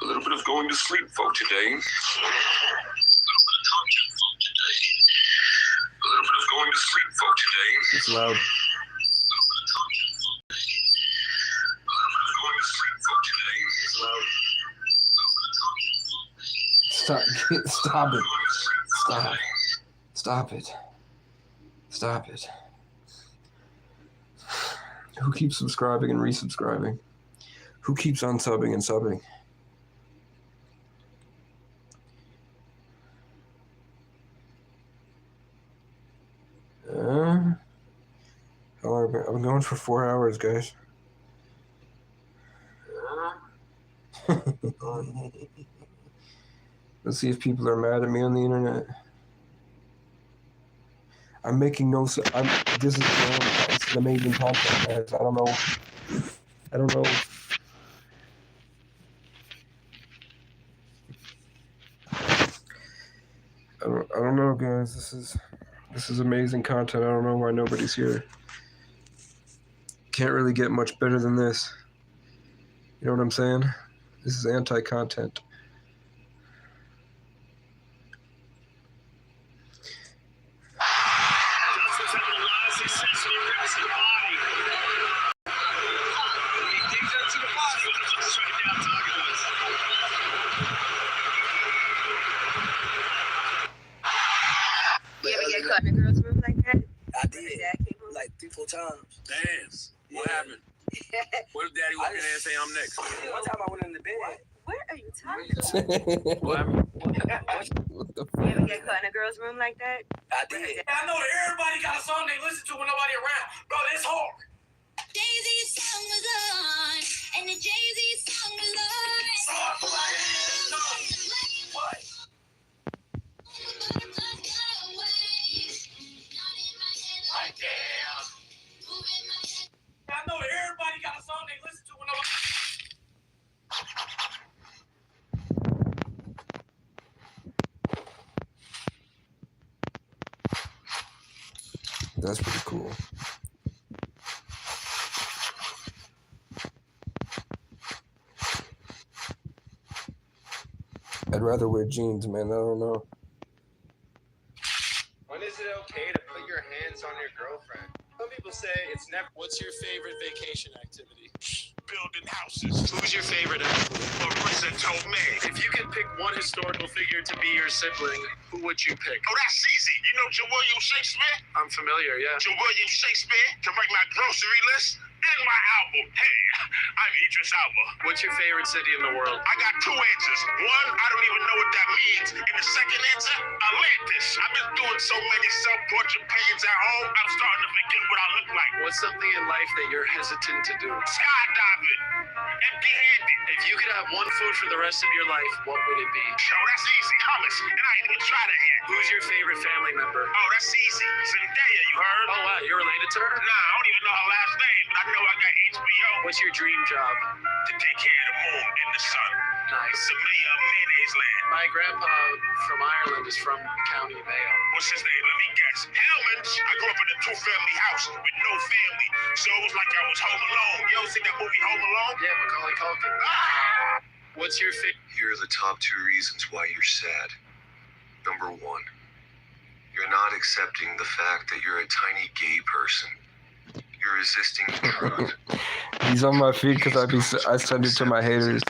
A little bit of going to sleep for today. A little bit of going to sleep for today. It's loud. Stop it. Stop. Stop it. Stop it. Who keeps subscribing and resubscribing? Who keeps unsubbing and subbing? I've been going for 4 hours, guys. Let's see if people are mad at me on the internet. I'm making no. This is amazing content, guys. I don't know. I don't know, guys. This is amazing content. I don't know why nobody's here. Can't really get much better than this. You know what I'm saying? This is anti-content. You ever get caught in a girl's room like that? I did. Like 3-4 times. Damn. What happened? What if daddy walk in there and say I'm next? One time I went in the bed. Where are you talking about? What happened? What the You ever get caught in a girl's room like that? I did. I know that everybody got a song they listen to when nobody around. Bro, it's hard. Jay-Z's song was on, and the Jay-Z song was on. What? I know that everybody got a song they listen to when nobody. That's pretty cool. I'd rather wear jeans, man. I don't know. When is it okay to put your hands on your girlfriend? Some people say it's never. What's your favorite vacation activity? Building houses. Who's your favorite athlete? Marissa Tomei. If you could pick one historical figure to be your sibling, who would you pick? Oh, that's easy. You know William Shakespeare? I'm familiar, yeah. William Shakespeare to make my grocery list and my album. Hey, I'm Idris Elba. What's your favorite city in the world? I got 2 answers. One, I don't even know what that means. And the second answer, Atlantis. I've been doing so many self-portrait paintings at home, I'm starting to forget what I look like. What's something in life that you're hesitant to do? Skydiving. Empty-handed. If you could have one food for the rest of your life, what would it be? Oh, that's easy. Hummus. And I ain't even tried it yet. Who's your favorite family member? Oh, that's easy. Zendaya, you heard? Oh, wow, you're related to her? Nah, I don't even know her last name, but I know I got HBO. What's your dream job? To take care of the moon and the sun. Nice. The mayor of Mayonnaise Land. My grandpa from Ireland is from County Mayo. What's his name? Let me guess. Hellman's. I grew up in a 2-family house with no family, so it was like I was home alone. You ever seen that movie Home Alone? Yeah, Macaulay Culkin. Ah! What's your favorite? Here are the top 2 reasons why you're sad. Number 1, you're not accepting the fact that you're a tiny gay person. You're resisting the truth. He's on my feed because I send it to my haters.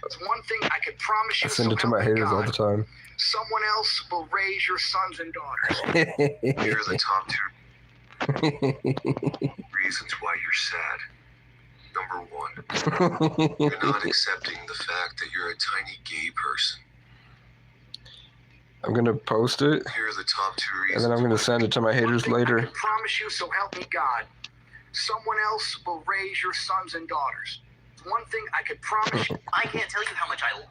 It's one thing I could promise you. I send it to my haters all the time. Someone else will raise your sons and daughters. Here are the top 2 reasons why you're sad. Number 1, you're not accepting the fact that you're a tiny gay person. I'm gonna post it, Here are the top 2 and reasons. then I'm gonna send it to my haters later. I promise you, so help me God. Someone else will raise your sons and daughters. It's one thing I could promise you. I can't tell you how much I.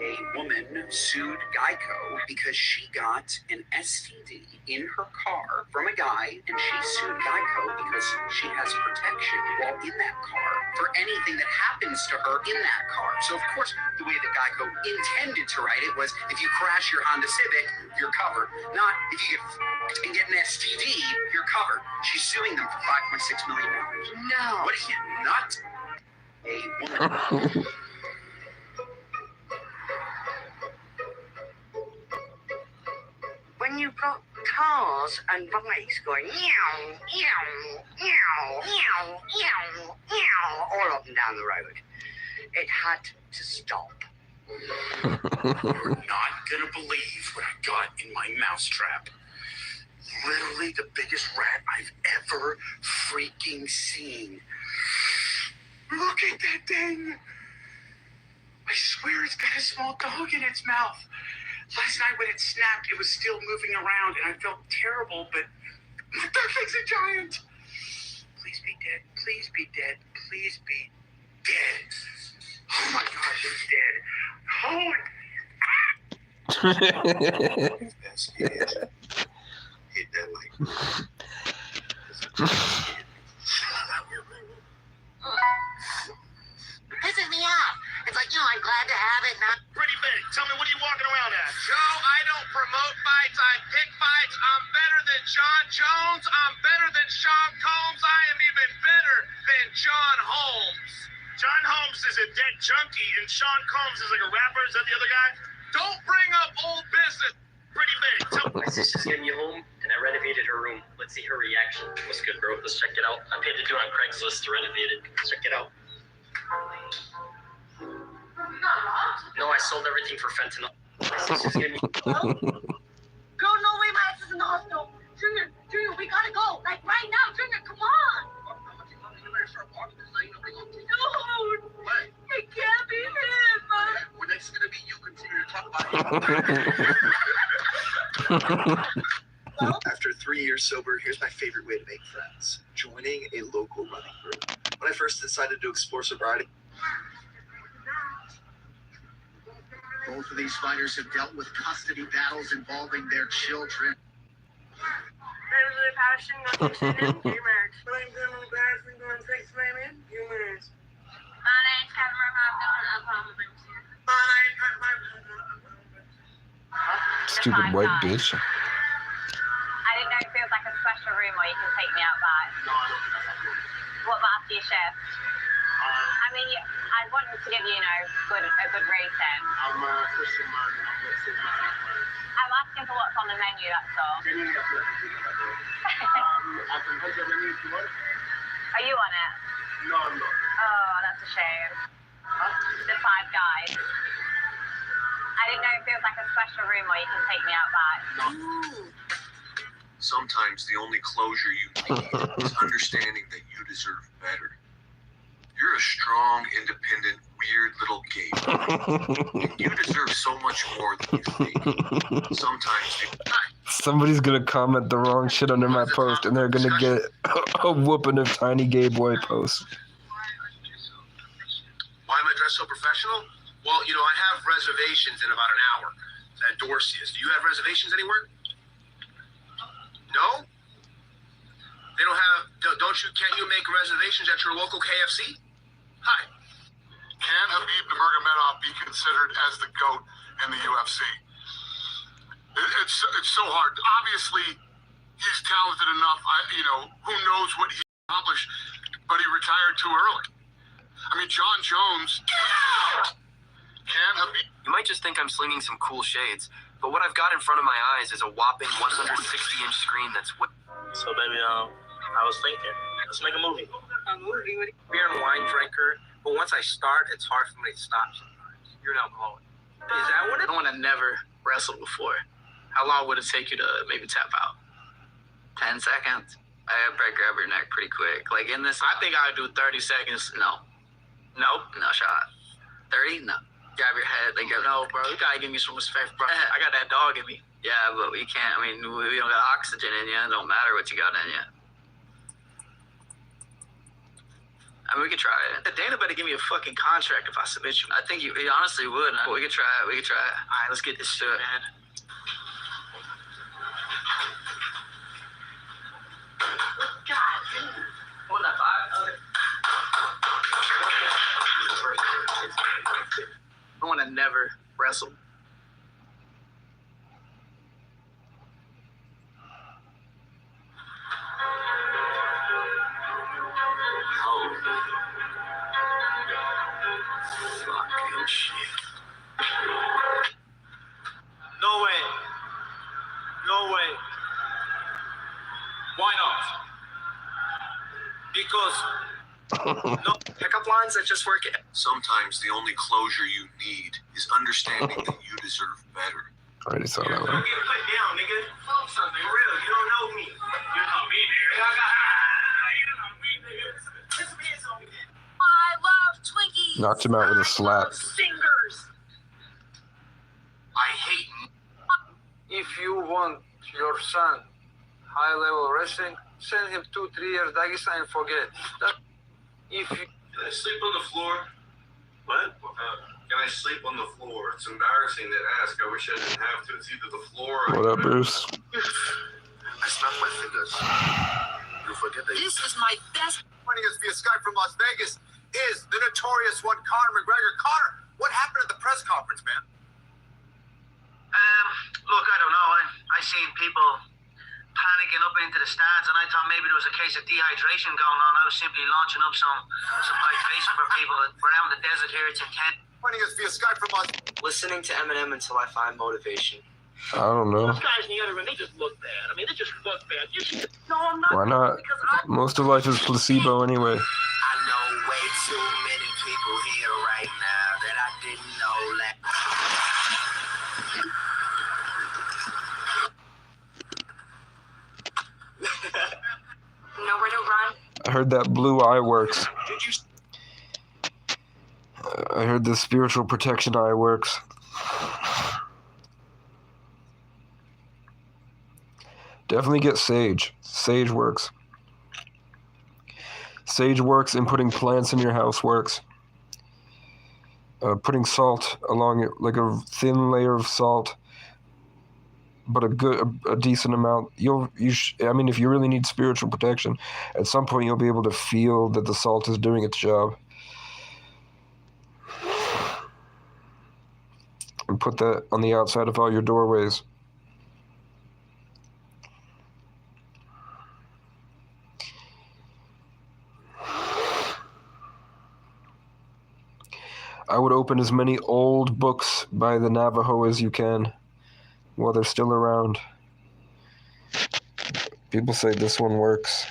A woman sued Geico because she got an STD in her car from a guy, and she sued Geico because she has protection while in that car for anything that happens to her in that car. So, of course, the way that Geico intended to write it was if you crash your Honda Civic, you're covered. Not if you get an STD, you're covered. She's suing them for $5.6 million. No. What are you, nut? A woman. When you've got cars and bikes going meow, meow, meow, meow, meow, meow, all up and down the road, it had to stop. You're not gonna believe what I got in my mousetrap. Literally the biggest rat I've ever freaking seen. Look at that thing! I swear it's got a small dog in its mouth. Last night when it snapped, it was still moving around, and I felt terrible, but that thing's a giant. Please be dead. Please be dead. Please be dead. Oh my gosh, it's dead. Oh, hit that like. Pisses me off. It's like, I'm glad to have it. Not Pretty big. Tell me, what are you walking around at? Joe, I don't promote fights. I pick fights. I'm better than John Jones. I'm better than Sean Combs. I am even better than John Holmes. John Holmes is a dead junkie, and Sean Combs is like a rapper. Is that the other guy? Don't bring up old business. Pretty big. My sister's getting you home, and I renovated her room. Let's see her reaction. What's good, bro? Let's check it out. I paid to do it on Craigslist to renovate it. Let's check it out. No, I sold everything for fentanyl. My sister's getting you. Girl, no way, my ass is in the hospital. Junior, we gotta go. Like right now, Junior, come on. Dude, it can't be him. Well, that's gonna be you. Continue to talk about it. After 3 years sober, here's my favorite way to make friends: joining a local running group. When I first decided to explore sobriety, Both of these fighters have dealt with custody battles involving their children. I'm really passionate. Humors. But I'm doing my best and doing things, baby. Humors. My name's Kevin Murphy. I'm probably Stupid white bitch. I didn't know if it was like a special room where you can take me out by. No, I don't think that's cool. What about your shift? I mean, I wanted to give you, a good rating. I'm Christian Martin. I'm with Sigma Athletics. I'm asking for what's on the menu, that's all. I can put your menu if you want. Are you on it? No, I'm not. Oh, that's a shame. The Five Guys. I didn't know if it was like a special room where you can take me out by. Sometimes the only closure you need is understanding that you deserve better. You're a strong, independent, weird little gay. And you deserve so much more than you think. Sometimes Somebody's gonna comment the wrong shit under my post, and they're gonna get a whooping of tiny gay boy posts. Why am I dressed so professional? Well, I have reservations in about an hour at Dorsey's. Do you have reservations anywhere? No? They don't have, can't you make reservations at your local KFC? Hi. Can Khabib Nurmagomedov be considered as the GOAT in the UFC? It's so hard. Obviously, he's talented enough. Who knows what he accomplished, but he retired too early. I mean, John Jones can be. You might just think I'm slinging some cool shades, but what I've got in front of my eyes is a whopping 160-inch screen that's. So baby, I was thinking, let's make a movie. A movie? Beer and wine drinker, but once I start, it's hard for me to stop sometimes. You're an alcoholic. Is that what it? No one had never wrestled before. How long would it take you to maybe tap out? 10 seconds. I break grab your neck pretty quick. Like in this, I think I would do 30 seconds. No. Nope. No shot. 30? No. Grab your head. Like, no, bro. You gotta give me some respect, bro. I got that dog in me. Yeah, but we can't. I mean, we don't got oxygen in you. It don't matter what you got in you. I mean, we could try it. Dana better give me a fucking contract if I submit you. I think he honestly would. We could try it. We could try it. All right, let's get this shit, man. God. What that five? I want to never wrestle. Fucking shit. No way. No way. Why not? Because no pickup lines that just work. Sometimes the only closure you need is understanding that you deserve better. I already saw that Don't one. get put down, nigga. Fuck something real. You don't know me. You know me, nigga. You know me, nigga. Put some hands on me. I love Twinkies. Knocked him out with a slap. Singers. I hate. If you want your son high-level wrestling, send him 2-3 years Dagestan and forget. If you... Can I sleep on the floor? What? Can I sleep on the floor? It's embarrassing to ask. I wish I didn't have to. It's either the floor or... What up, Bruce? I snapped my fingers. You forget that. This is my best. Joining us via Skype from Las Vegas is the notorious one, Conor McGregor. Conor, what happened at the press conference, man? Look, I don't know. I seen people panicking up into the stands, and I thought maybe there was a case of dehydration going on. I was simply launching up some hydration for people around the desert here. It's intense. Joining us via Skype from Las Listening to Eminem until I find motivation. I don't know. Those guys in the other room, they just look bad. I mean, they just look bad. No, I'm not. Why not? Most of life is placebo anyway. I know way too many people here right now that I didn't know that. Nowhere to run. I heard that blue eye works. I heard the spiritual protection eye works. Definitely get sage. Sage works. Sage works, and putting plants in your house works. Putting salt along it, like a thin layer of salt, but a decent amount. I mean, if you really need spiritual protection, at some point you'll be able to feel that the salt is doing its job. And put that on the outside of all your doorways. I would open as many old books by the Navajo as you can while they're still around. People say this one works.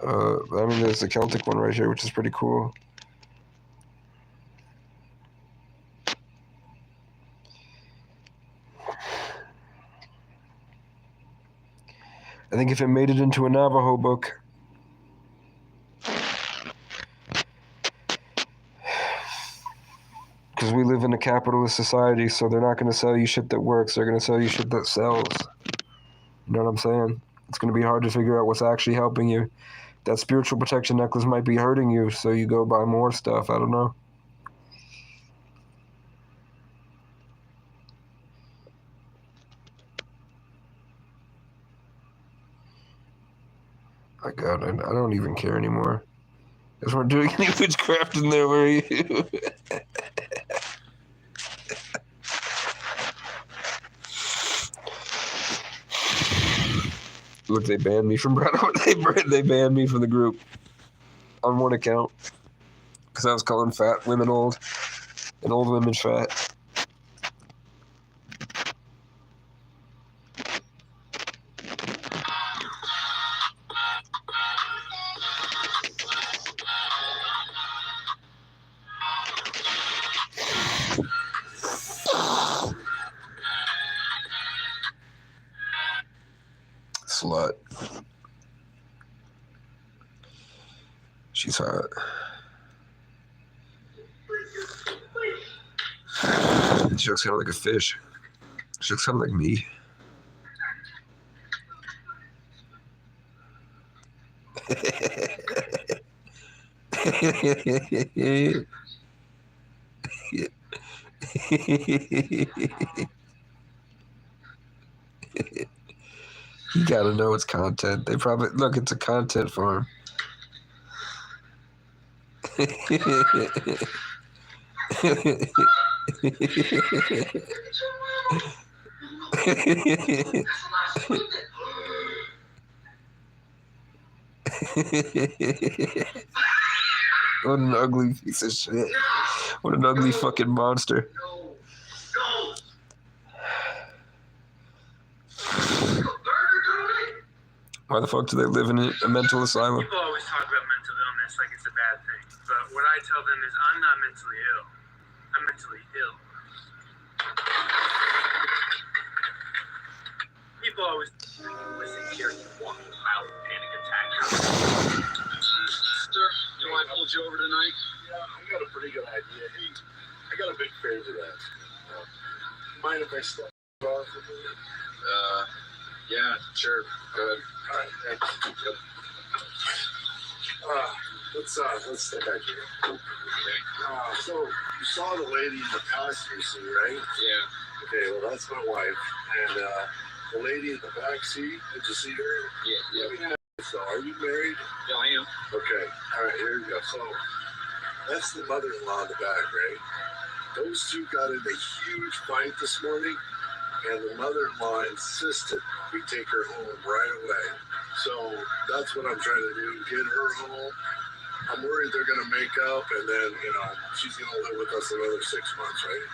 I mean, there's the Celtic one right here, which is pretty cool. I think if it made it into a Navajo book, because we live in a capitalist society, so they're not going to sell you shit that works. They're going to sell you shit that sells. You know what I'm saying? It's going to be hard to figure out what's actually helping you. That spiritual protection necklace might be hurting you, so you go buy more stuff. I don't know. My God, I don't even care anymore. Because we're doing any witchcraft in there, were you? Look, they banned me from Brotherhood. They banned me from the group. on one account because I was calling fat women old and old women fat. Slut. She's hot. She looks kind of like a fish. She looks kind of like me. You gotta know it's content. They probably look. It's a content farm. What an ugly piece of shit. What an ugly fucking monster. Why the fuck do they live in a mental asylum? People always talk about mental illness like it's a bad thing, but what I tell them is I'm not mentally ill. I'm mentally ill. People always listen here, you walk a mild panic attack. Sir, you know I pulled you over tonight? Yeah, I got a pretty good idea. Hey, I got a big favor to ask. Mind if I step off a minute? Yeah, sure. Go ahead. All right, thanks. Yep. Let's step back here. Okay. So you saw the lady in the passenger seat, right? Yeah. Okay, well that's my wife, and the lady in the back seat. Did you see her? Yeah. Let me ask you, so are you married? Yeah, I am. Okay. All right, here we go. So that's the mother-in-law in the back, right? Those two got in a huge fight this morning, and the mother-in-law insisted we take her home right away. So that's what I'm trying to do, get her home. I'm worried they're going to make up, and then, she's going to live with us another 6 months, right?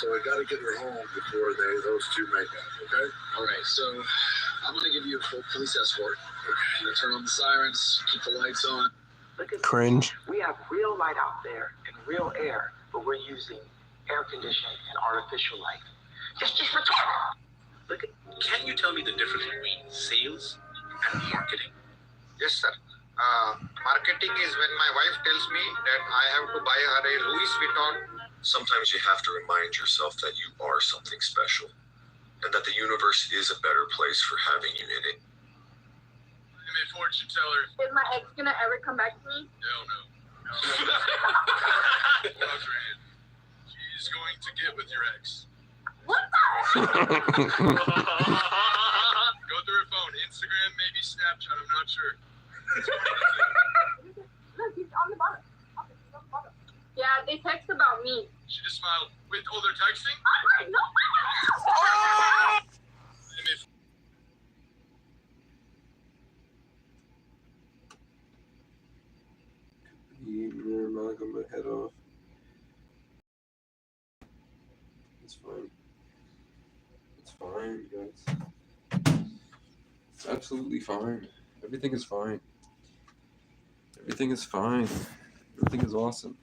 So I got to get her home before those two make up, okay? All right, so I'm going to give you a full police escort. I'm going to turn on the sirens, keep the lights on. Cringe. We have real light out there and real air, but we're using air conditioning and artificial light. Just retarded. Can you tell me the difference between sales and marketing? Yes, sir. Marketing is when my wife tells me that I have to buy her a Louis Vuitton. Sometimes you have to remind yourself that you are something special and that the universe is a better place for having you in it. I'm a fortune teller. Is my ex gonna ever come back to me? Hell no. She's going to get with your ex. What the? Go through her phone. Instagram, maybe Snapchat, I'm not sure. Look, he's on the bottom. Yeah, they text about me. She just smiled. Wait, oh, they're texting? No. You're not gonna head off. It's fine. It's fine, guys. It's absolutely fine. Everything is fine. Everything is fine. Everything is awesome.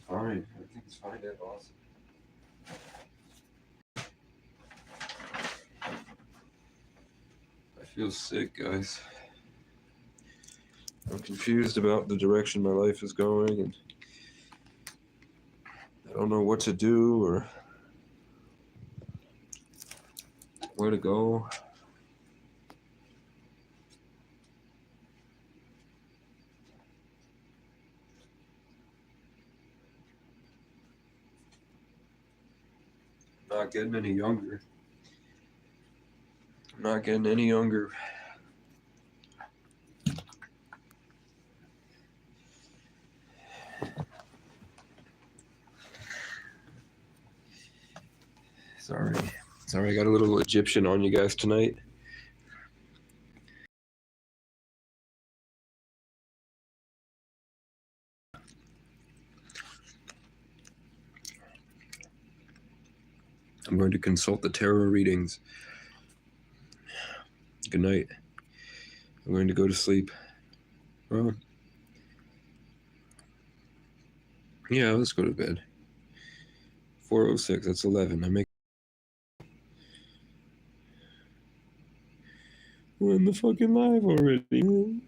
Fine. Everything is fine and awesome. I feel sick, guys. I'm confused about the direction my life is going, and I don't know what to do or where to go. I'm not getting any younger. I'm not getting any younger. Sorry, I got a little Egyptian on you guys tonight. I'm going to consult the tarot readings. Good night. I'm going to go to sleep. Well, yeah, let's go to bed. 4:06, that's 11. We're in the fucking live already.